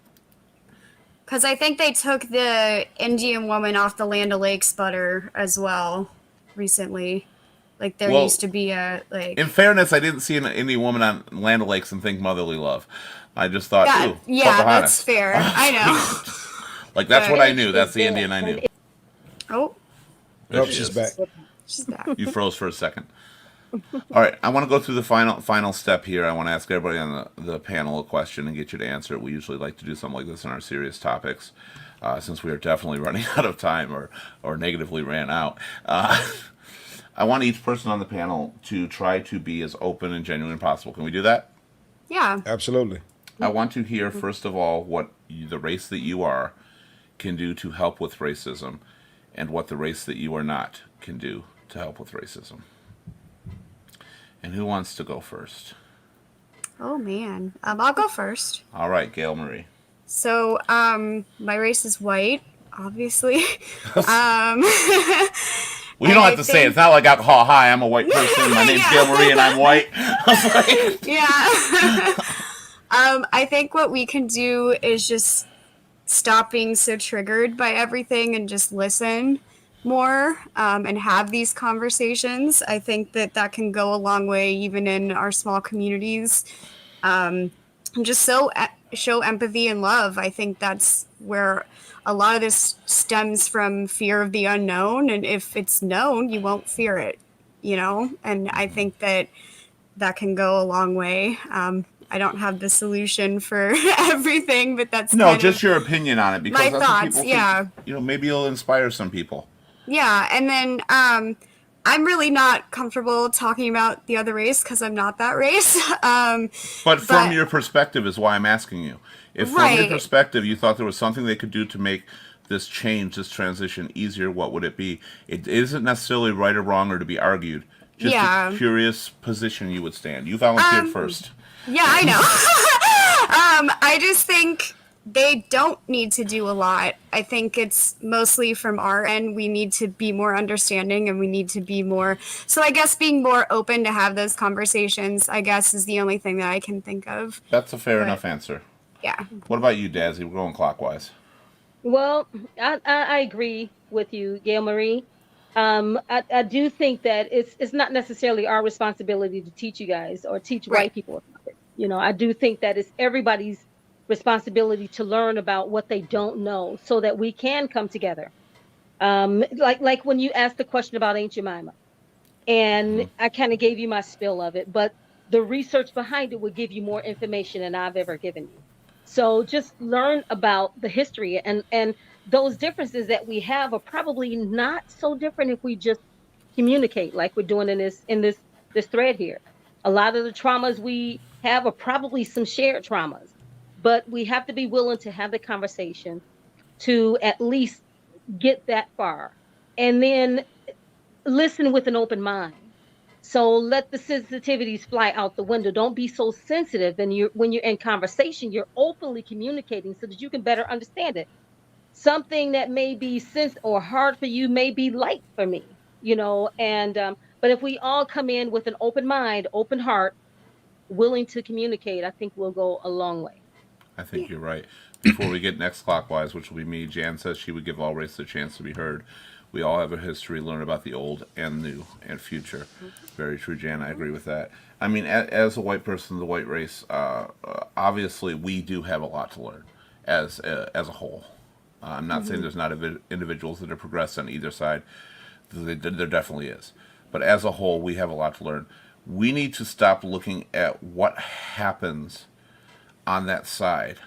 Because I think they took the Indian woman off the Land O'Lakes butter as well recently. Like there used to be a like. In fairness, I didn't see an Indian woman on Land O'Lakes and think motherly love. I just thought, ooh, that's fair. I know. Like that's what I knew. That's the Indian I knew. Oh. There She's back. She's back. You froze for a second. All right, I want to go through the final step here. I want to ask everybody on the panel a question and get you to answer it. We usually like to do something like this in our serious topics, since we are definitely running out of time or negatively ran out. I want each person on the panel to try to be as open and genuine as possible. Can we do that? Yeah. Absolutely. I want to hear, first of all, what the race that you are can do to help with racism, and what the race that you are not can do to help with racism. And who wants to go first? Oh man, I'll go first. All right, Gail Marie. So, my race is white, obviously. Well, you don't have to say it. It's not like alcohol. Hi, I'm a white person. My name's Gail Marie, and I'm white. Yeah. I think what we can do is just stop being so triggered by everything and just listen more, and have these conversations. I think that can go a long way, even in our small communities. And just show empathy and love. I think that's where a lot of this stems from fear of the unknown. And if it's known, you won't fear it, And I think that can go a long way. I don't have the solution for everything, but that's just your opinion on it, because my that's thoughts. what people think, maybe it'll inspire some people. Yeah, and then I'm really not comfortable talking about the other race because I'm not that race. But from your perspective is why I'm asking you. If from your Right. perspective you thought there was something they could do to make this change, this transition easier, what would it be? It isn't necessarily right or wrong or to be argued. Just Yeah. a curious position you would stand. You volunteered first. Yeah, I know. I just think they don't need to do a lot. I think it's mostly from our end. We need to be more understanding and we need to be more. So I guess being more open to have those conversations, I guess, is the only thing that I can think of. That's a fair But- enough answer. Yeah. What about you, Dazzy? We're going clockwise. Well, I agree with you, Gail Marie. I do think that it's not necessarily our responsibility to teach you guys or teach Right. white people about it. You know, I do think that it's everybody's responsibility to learn about what they don't know so that we can come together. Like when you asked the question about Aunt Jemima, and I kind of gave you my spill of it, but the research behind it would give you more information than I've ever given you. So just learn about the history and those differences that we have are probably not so different if we just communicate like we're doing in this thread here. A lot of the traumas we have are probably some shared traumas, but we have to be willing to have the conversation to at least get that far and then listen with an open mind. So let the sensitivities fly out the window. Don't be so sensitive. And when you're in conversation, you're openly communicating so that you can better understand it. Something that may be sense or hard for you may be light for me, you know. And but if we all come in with an open mind, open heart, willing to communicate, I think we'll go a long way. I think you're right. Before we get next clockwise, which will be me, Jan says she would give all races a chance to be heard. We all have a history, learn about the old and new and future. Very true, Jan. I agree with that. I mean, as a white person, the white race, obviously we do have a lot to learn as a whole. I'm not saying there's not individuals that are progressed on either side. There definitely is. But as a whole, we have a lot to learn. We need to stop looking at what happens on that side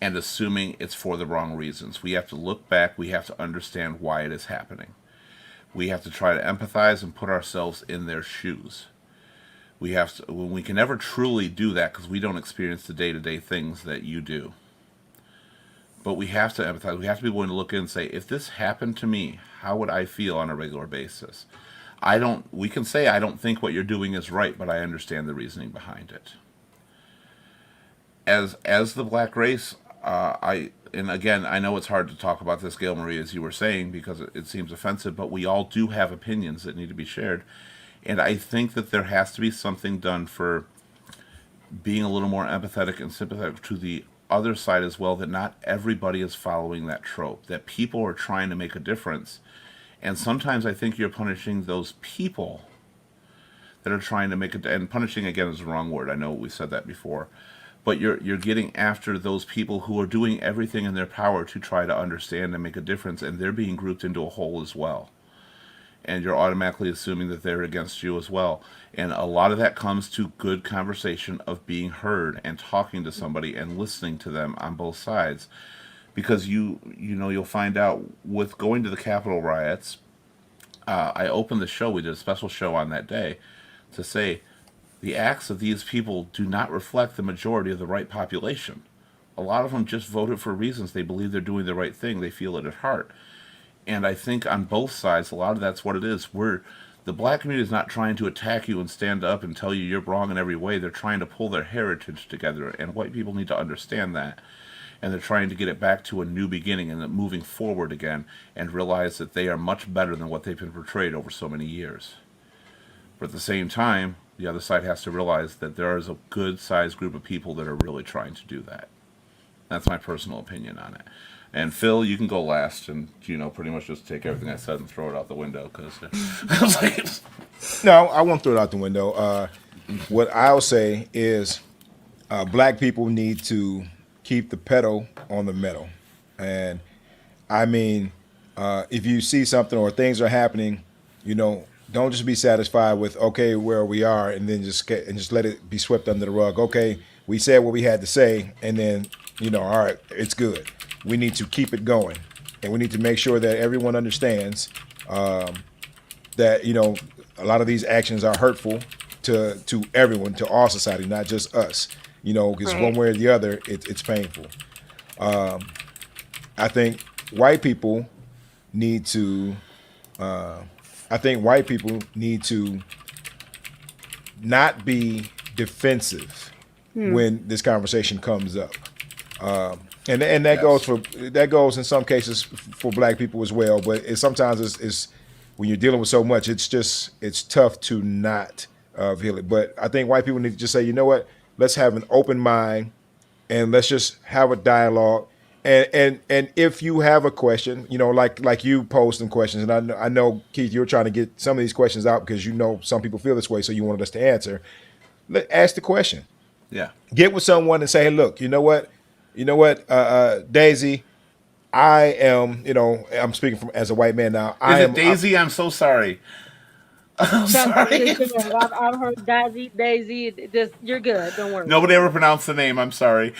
and assuming it's for the wrong reasons. We have to look back. We have to understand why it is happening. We have to try to empathize and put ourselves in their shoes. We have to, when we can never truly do that because we don't experience the day-to-day things that you do. But we have to empathize. We have to be willing to look in and say, if this happened to me, how would I feel on a regular basis? We can say, I don't think what you're doing is right, but I understand the reasoning behind it. As the black race, and again, I know it's hard to talk about this, Gail Marie, as you were saying, because it seems offensive, but we all do have opinions that need to be shared. And I think that there has to be something done for being a little more empathetic and sympathetic to the other side as well, that not everybody is following that trope, that people are trying to make a difference. And sometimes I think you're punishing those people that are trying to make it, and punishing again is the wrong word. I know we said that before. But you're getting after those people who are doing everything in their power to try to understand and make a difference, and they're being grouped into a whole as well. And you're automatically assuming that they're against you as well. And a lot of that comes to good conversation of being heard and talking to somebody and listening to them on both sides. Because you'll find out with going to the Capitol riots, I opened the show, we did a special show on that day, to say, the acts of these people do not reflect the majority of the right population. A lot of them just voted for reasons they believe they're doing the right thing. They feel it at heart. And I think on both sides, a lot of that's what it is. The black community is not trying to attack you and stand up and tell you you're wrong in every way. They're trying to pull their heritage together, and white people need to understand that. And they're trying to get it back to a new beginning and moving forward again and realize that they are much better than what they've been portrayed over so many years. But at the same time, the other side has to realize that there is a good-sized group of people that are really trying to do that. That's my personal opinion on it. And Phil, you can go last and, pretty much just take everything I said and throw it out the window. Because I was like... No, I won't throw it out the window. What I'll say is black people need to keep the pedal on the metal. And I mean, if you see something or things are happening, don't just be satisfied with, okay, where we are, and then just let it be swept under the rug. Okay, we said what we had to say, and then, all right, it's good. We need to keep it going, and we need to make sure that everyone understands that a lot of these actions are hurtful to everyone, to all society, not just us. Because Right. one way or the other, it's painful. I think white people need to. I think white people need to not be defensive when this conversation comes up. And that Yes. goes in some cases for black people as well. But sometimes it's when you're dealing with so much, it's tough to not feel it. But I think white people need to just say, you know what, let's have an open mind and let's just have a dialogue. And if you have a question, like you posed some questions, and I know Keith, you're trying to get some of these questions out because some people feel this way, so you wanted us to answer. Ask the question. Yeah. Get with someone and say, hey, look, Daisy, I am, I'm speaking as a white man now. Is it Daisy? I'm so sorry. I'm sorry. I've heard Daisy. Just you're good. Don't worry. Nobody ever pronounced the name. I'm sorry.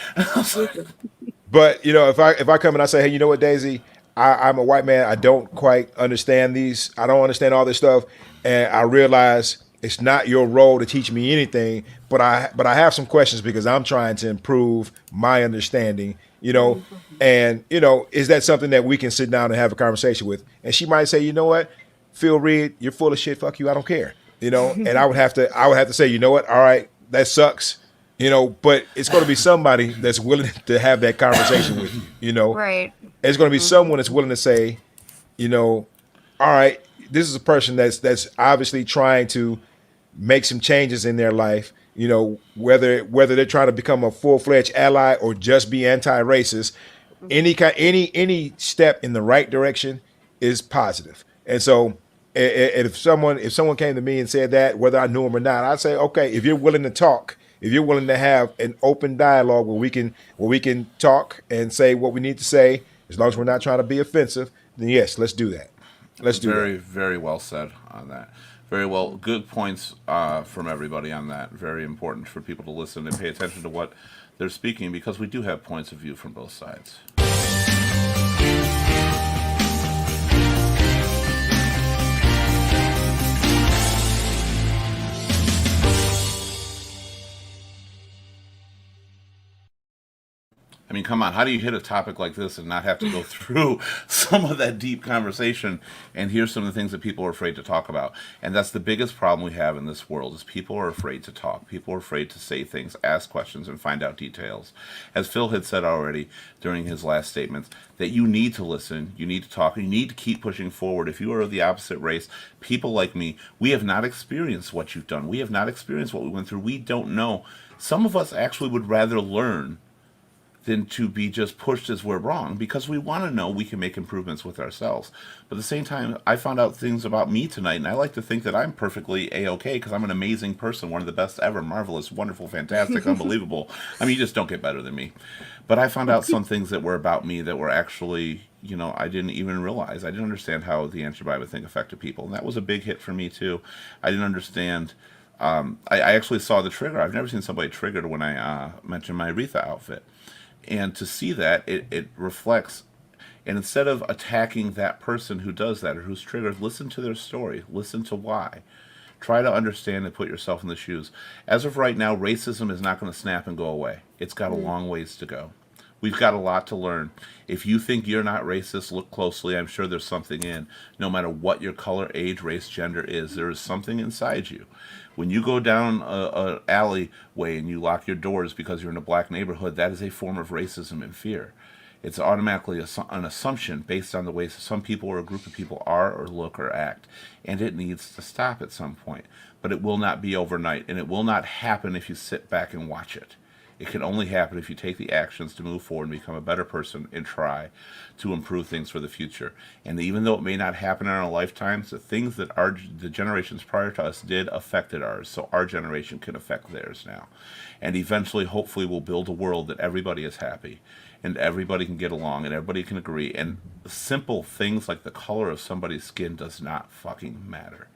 But if I come and I say, hey, you know what, Daisy, I'm a white man. I don't quite understand these. I don't understand all this stuff, and I realize it's not your role to teach me anything. But I have some questions because I'm trying to improve my understanding. And is that something that we can sit down and have a conversation with? And she might say, you know what, Phil Reed, you're full of shit. Fuck you. I don't care. And I would have to say, you know what, all right, that sucks. But it's going to be somebody that's willing to have that conversation with you. Right. It's going to be someone that's willing to say, all right, this is a person that's obviously trying to make some changes in their life. Whether they're trying to become a full-fledged ally or just be anti-racist, any step in the right direction is positive. And so, and if someone came to me and said that, whether I knew him or not, I'd say, okay, if you're willing to talk. If you're willing to have an open dialogue where we can talk and say what we need to say, as long as we're not trying to be offensive, then yes, let's do that. Let's do Very, that. very well said on that. Very well. Good points from everybody on that. Very important for people to listen and pay attention to what they're speaking because we do have points of view from both sides. I mean, come on, how do you hit a topic like this and not have to go through some of that deep conversation and hear some of the things that people are afraid to talk about? And that's the biggest problem we have in this world is people are afraid to talk. People are afraid to say things, ask questions, and find out details. As Phil had said already during his last statements, that you need to listen, you need to talk, and you need to keep pushing forward. If you are of the opposite race, people like me, we have not experienced what you've done. We have not experienced what we went through. We don't know. Some of us actually would rather learn than to be just pushed as we're wrong because we want to know we can make improvements with ourselves. But at the same time, I found out things about me tonight, and I like to think that I'm perfectly A-okay because I'm an amazing person, one of the best ever, marvelous, wonderful, fantastic, unbelievable. I mean, you just don't get better than me. But I found out some things that were about me that were actually, I didn't even realize. I didn't understand how the Answer thing affected people, and that was a big hit for me too. I didn't understand. I actually saw the trigger. I've never seen somebody triggered when I mentioned my Aretha outfit. And to see that, it reflects, and instead of attacking that person who does that or who's triggered, listen to their story, listen to why. Try to understand and put yourself in the shoes. As of right now, racism is not going to snap and go away. It's got a long ways to go. We've got a lot to learn. If you think you're not racist, look closely. I'm sure there's something in. No matter what your color, age, race, gender is, there is something inside you. When you go down an alleyway and you lock your doors because you're in a black neighborhood, that is a form of racism and fear. It's automatically an assumption based on the way some people or a group of people are or look or act. And it needs to stop at some point. But it will not be overnight, and it will not happen if you sit back and watch it. It can only happen if you take the actions to move forward and become a better person and try to improve things for the future. And even though it may not happen in our lifetimes, the things that the generations prior to us did affected ours. So our generation can affect theirs now. And eventually, hopefully, we'll build a world that everybody is happy and everybody can get along and everybody can agree. And simple things like the color of somebody's skin does not fucking matter.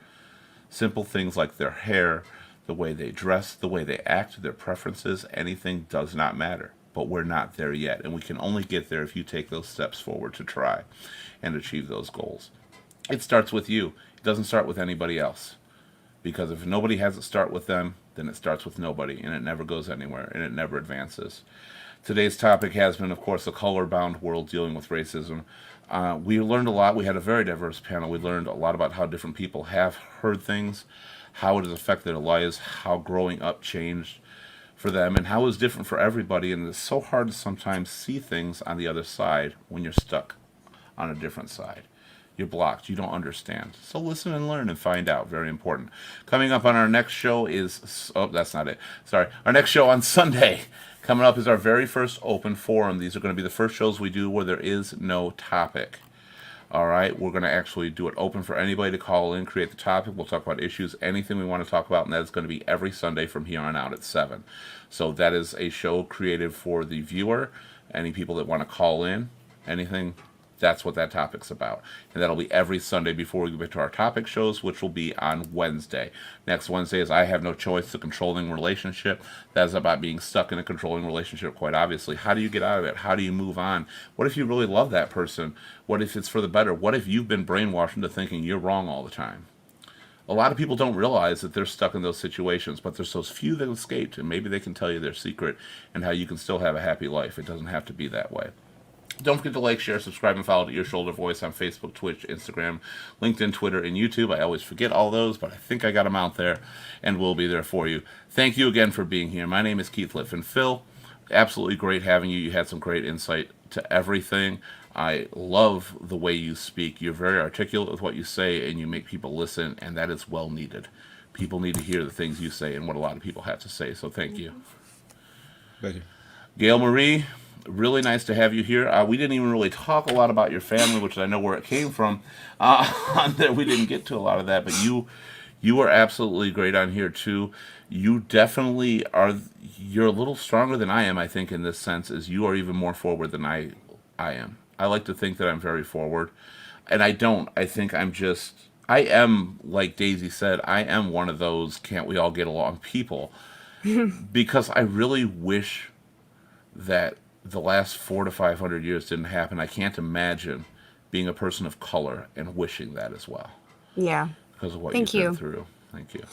Simple things like their hair, the way they dress, the way they act, their preferences, anything does not matter. But we're not there yet. And we can only get there if you take those steps forward to try and achieve those goals. it starts with you. It doesn't start with anybody else. Because if nobody has it start with them, then it starts with nobody, and it never goes anywhere, and it never advances. Today's topic has been, of course, the color-bound world dealing with racism. We learned a lot. We had a very diverse panel. We learned a lot about how different people have heard things, how it has affected their lives, how growing up changed for them, and how it was different for everybody. And it's so hard to sometimes see things on the other side when you're stuck on a different side. You're blocked. You don't understand. So listen and learn and find out. Very important. Coming up on our next show is... Oh, that's not it. Sorry. Our next show on Sunday. Coming up is our very first open forum. These are going to be the first shows we do where there is no topic. All right? We're going to actually do it open for anybody to call in, create the topic. We'll talk about issues, anything we want to talk about, and that is going to be every Sunday from here on out at 7. So that is a show created for the viewer. Any people that want to call in, anything... That's what that topic's about. And that'll be every Sunday before we get to our topic shows, which will be on Wednesday. Next Wednesday is I Have No Choice, the controlling relationship. That is about being stuck in a controlling relationship, quite obviously. How do you get out of it? How do you move on? What if you really love that person? What if it's for the better? What if you've been brainwashed into thinking you're wrong all the time? A lot of people don't realize that they're stuck in those situations, but there's those few that escaped, and maybe they can tell you their secret and how you can still have a happy life. It doesn't have to be that way. Don't forget to like, share, subscribe, and follow to Ear Shoulder Voice on Facebook, Twitch, Instagram, LinkedIn, Twitter, and YouTube. I always forget all those, but I think I got them out there, and we'll be there for you. Thank you again for being here. My name is Keith Liff. And Phil, absolutely great having you. You had some great insight to everything. I love the way you speak. You're very articulate with what you say, and you make people listen, and that is well needed. People need to hear the things you say and what a lot of people have to say, so thank you. Thank you. Gail Marie, really nice to have you here. We didn't even really talk a lot about your family, which I know where it came from. We didn't get to a lot of that, but you are absolutely great on here too. You definitely are. You're a little stronger than I am, I think, in this sense, is you are even more forward than I am. I like to think that I'm very forward, and I don't. I think I am, like Daisy said, I am one of those can't we all get along people, because I really wish that the last 400 to 500 years didn't happen. I can't imagine being a person of color and wishing that as well. Yeah. Because of what Thank you've you. been through. Thank you.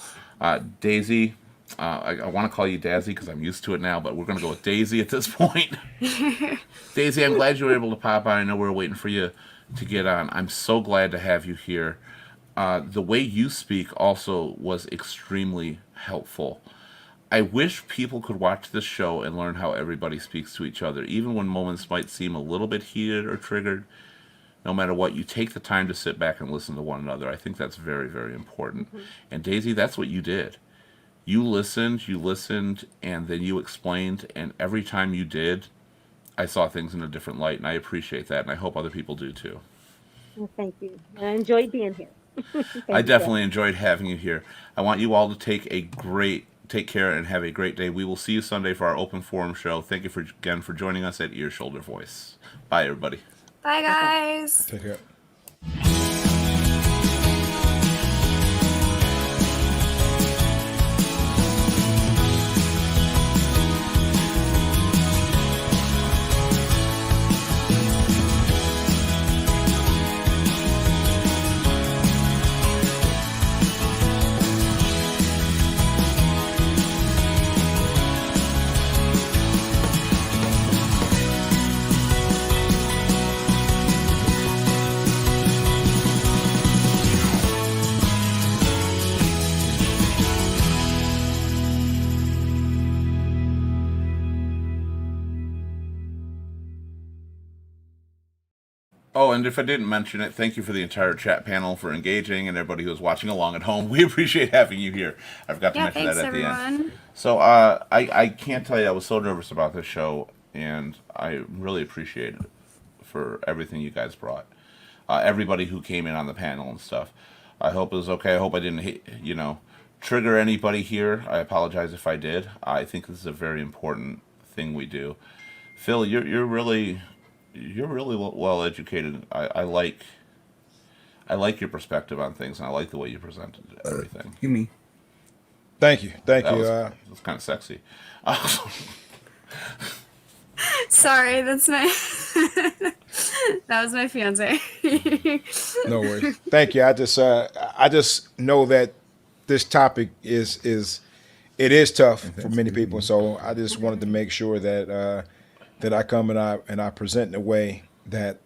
Daisy, I want to call you Dazzy because I'm used to it now, but we're going to go with Daisy at this point. Daisy, I'm glad you were able to pop on. I know we were waiting for you to get on. I'm so glad to have you here. The way you speak also was extremely helpful. I wish people could watch this show and learn how everybody speaks to each other, even when moments might seem a little bit heated or triggered. No matter what, you take the time to sit back and listen to one another. I think that's very, very important. Mm-hmm. And Daisy, that's what you did. You listened, and then you explained, and every time you did, I saw things in a different light, and I appreciate that, and I hope other people do too. Well, thank you. I enjoyed being here. I definitely enjoyed having you here. I want you all to take care and have a great day. We will see you Sunday for our open forum show. Thank you again for joining us at Ear Shoulder Voice. Bye, everybody. Bye, guys. Take care. Oh, and if I didn't mention it, thank you for the entire chat panel for engaging and everybody who's watching along at home. We appreciate having you here. I forgot to mention that at the end. So I can't tell you, I was so nervous about this show, and I really appreciate it for everything you guys brought. Everybody who came in on the panel and stuff. I hope it was okay. I hope I didn't, trigger anybody here. I apologize if I did. I think this is a very important thing we do. Phil, you're really well educated. I like your perspective on things, and I like the way you presented everything. You mean? Thank you. That was kind of sexy. Sorry, that's my That was my fiance. No worries. Thank you. I just know that this topic is tough for many people. So I just wanted to make sure that that I come and I present in a way that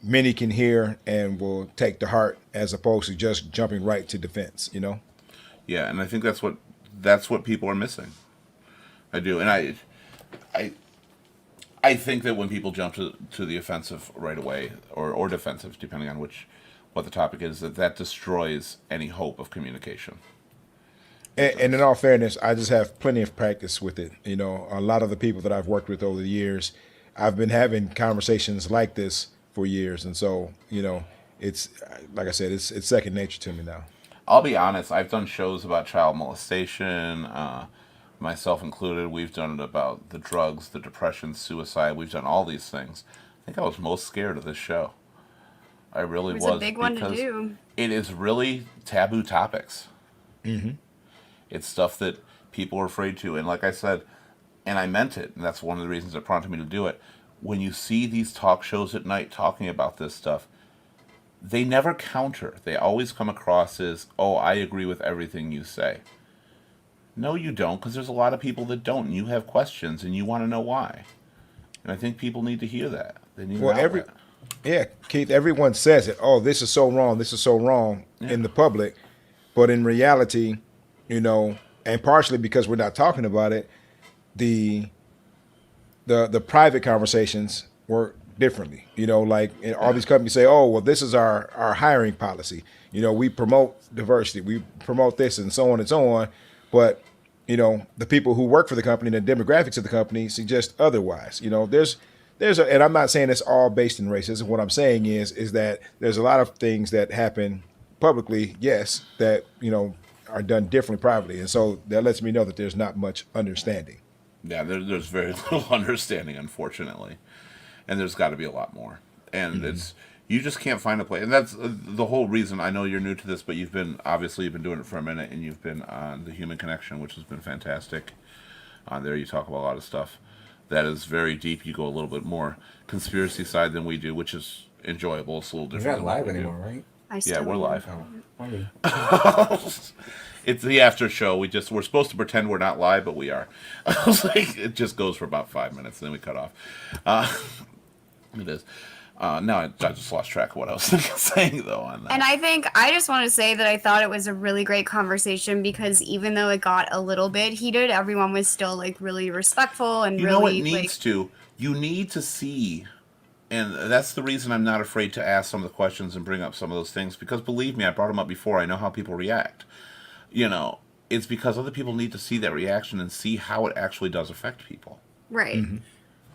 many can hear and will take to heart, as opposed to just jumping right to defense. You know. Yeah, and I think that's what people are missing. I do, and I think that when people jump to the offensive right away, or defensive, depending on what the topic is, that destroys any hope of communication. And in all fairness, I just have plenty of practice with it. You know, a lot of the people that I've worked with over the years, I've been having conversations like this for years, and so it's like I said, it's second nature to me now. I'll be honest, I've done shows about child molestation, myself included. We've done it about the drugs, the depression, suicide. We've done all these things. I think I was most scared of this show. I really was. It was a big one to because do. it is really taboo topics. Mm-hmm. It's stuff that people are afraid to. And like I said, and I meant it, and that's one of the reasons that prompted me to do it. When you see these talk shows at night talking about this stuff, they never counter. They always come across as, oh, I agree with everything you say. No, you don't, because there's a lot of people that don't, and you have questions, and you want to know why. And I think people need to hear that. They need Well, an outlet. yeah, Keith, everyone says it. Oh, this is so wrong in the public. But in reality, and partially because we're not talking about it, the private conversations work differently. Like all these companies say, oh, well, this is our hiring policy. We promote diversity, we promote this, and so on and so on. But the people who work for the company, the demographics of the company suggest otherwise. And I'm not saying it's all based in racism. What I'm saying is that there's a lot of things that happen publicly, yes, that are done differently privately, and so that lets me know that there's not much understanding. Yeah, there's very little understanding, unfortunately, and there's got to be a lot more. And you just can't find a place, and that's the whole reason. I know you're new to this, but you've been doing it for a minute, and you've been on the Human Connection, which has been fantastic. On there, you talk about a lot of stuff that is very deep. You go a little bit more conspiracy side than we do, which is enjoyable. It's a little different. You're not live anymore, right? Yeah, we're live. Oh, It's the after show. We're supposed to pretend we're not live, but we are. It just goes for about 5 minutes, and then we cut off. It is. Now I just lost track of what I was saying, though, on that. And I just want to say that I thought it was a really great conversation, because even though it got a little bit heated, everyone was still really respectful and really it needs to. You need to see, and that's the reason I'm not afraid to ask some of the questions and bring up some of those things, because believe me, I brought them up before. I know how people react. It's because other people need to see that reaction and see how it actually does affect people. Right. Mm-hmm.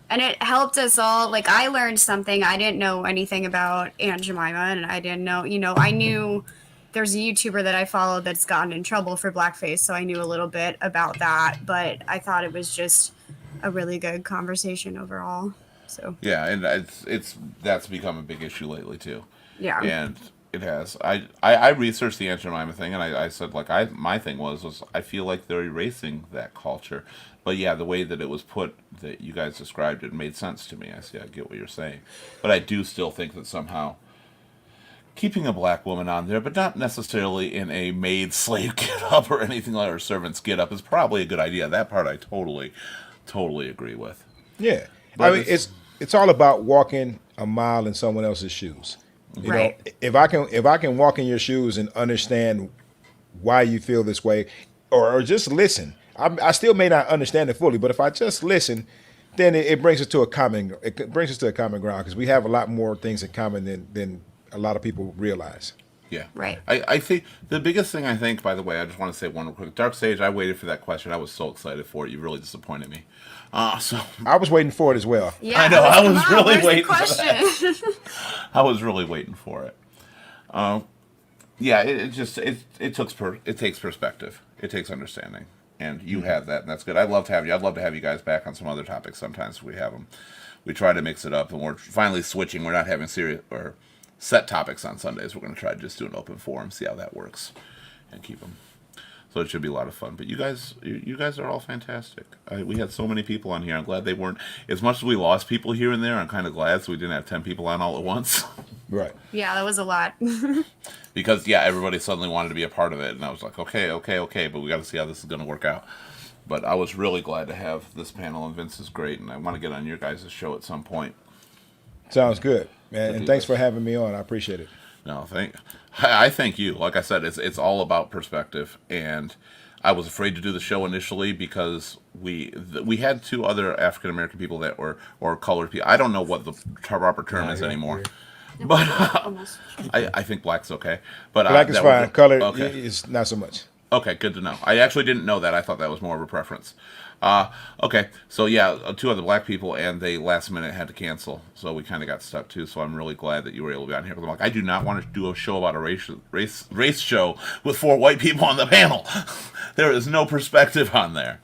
And it helped us all. Like, I learned something. I didn't know anything about Aunt Jemima, and I didn't know, I knew there's a YouTuber that I follow that's gotten in trouble for blackface, so I knew a little bit about that, but I thought it was just a really good conversation overall. So yeah, and that's become a big issue lately too. Yeah. And it has. I researched the Aunt Jemima thing, and I said, my thing was I feel like they're erasing that culture. But yeah, the way that it was put, that you guys described it, made sense to me. I get what you're saying. But I do still think that somehow keeping a black woman on there, but not necessarily in a maid slave get up or anything like, or servant's get up, is probably a good idea. That part I totally agree with. Yeah. But I mean, it's all about walking a mile in someone else's shoes. You know, if I can walk in your shoes and understand why you feel this way, or just listen. I still may not understand it fully, but if I just listen, then it brings us to a common ground, because we have a lot more things in common than a lot of people realize. Yeah. Right. I think the biggest thing, by the way, I just want to say one real quick. Dark Sage, I waited for that question. I was so excited for it. You really disappointed me. So I was waiting for it as well. Yeah, I know. I was really where's waiting the question? for that. I was really waiting for it. Yeah, it takes perspective. It takes understanding. And you have that, and that's good. I'd love to have you. I'd love to have you guys back on some other topics sometimes if we have them. We try to mix it up, and we're finally switching. We're not having serious or set topics on Sundays. We're going to try to just do an open forum, see how that works, and keep them. So it should be a lot of fun. But you guys are all fantastic. We had so many people on here. I'm glad they weren't, as much as we lost people here and there, I'm kind of glad so we didn't have 10 people on all at once. Right. Yeah, that was a lot. Because, yeah, everybody suddenly wanted to be a part of it. And I was like, okay, but we got to see how this is going to work out. But I was really glad to have this panel, and Vince is great, and I want to get on your guys' show at some point. Sounds good, man. And thanks for having me on. I appreciate it. No, I thank you. Like I said, it's all about perspective, and I was afraid to do the show initially because we had 2 other African American people that were, or colored people. I don't know what the proper term is anymore, but I think black's okay. But Black is fine. Color is not so much. Okay, good to know. I actually didn't know that. I thought that was more of a preference. Okay, so yeah, 2 other black people, and they last minute had to cancel, so we kind of got stuck too. So I'm really glad that you were able to be on here. I'm like, I do not want to do a show about a race show with 4 white people on the panel. There is no perspective on there.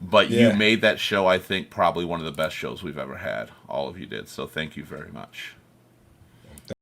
But you made that show, I think, probably one of the best shows we've ever had. All of you did. So thank you very much.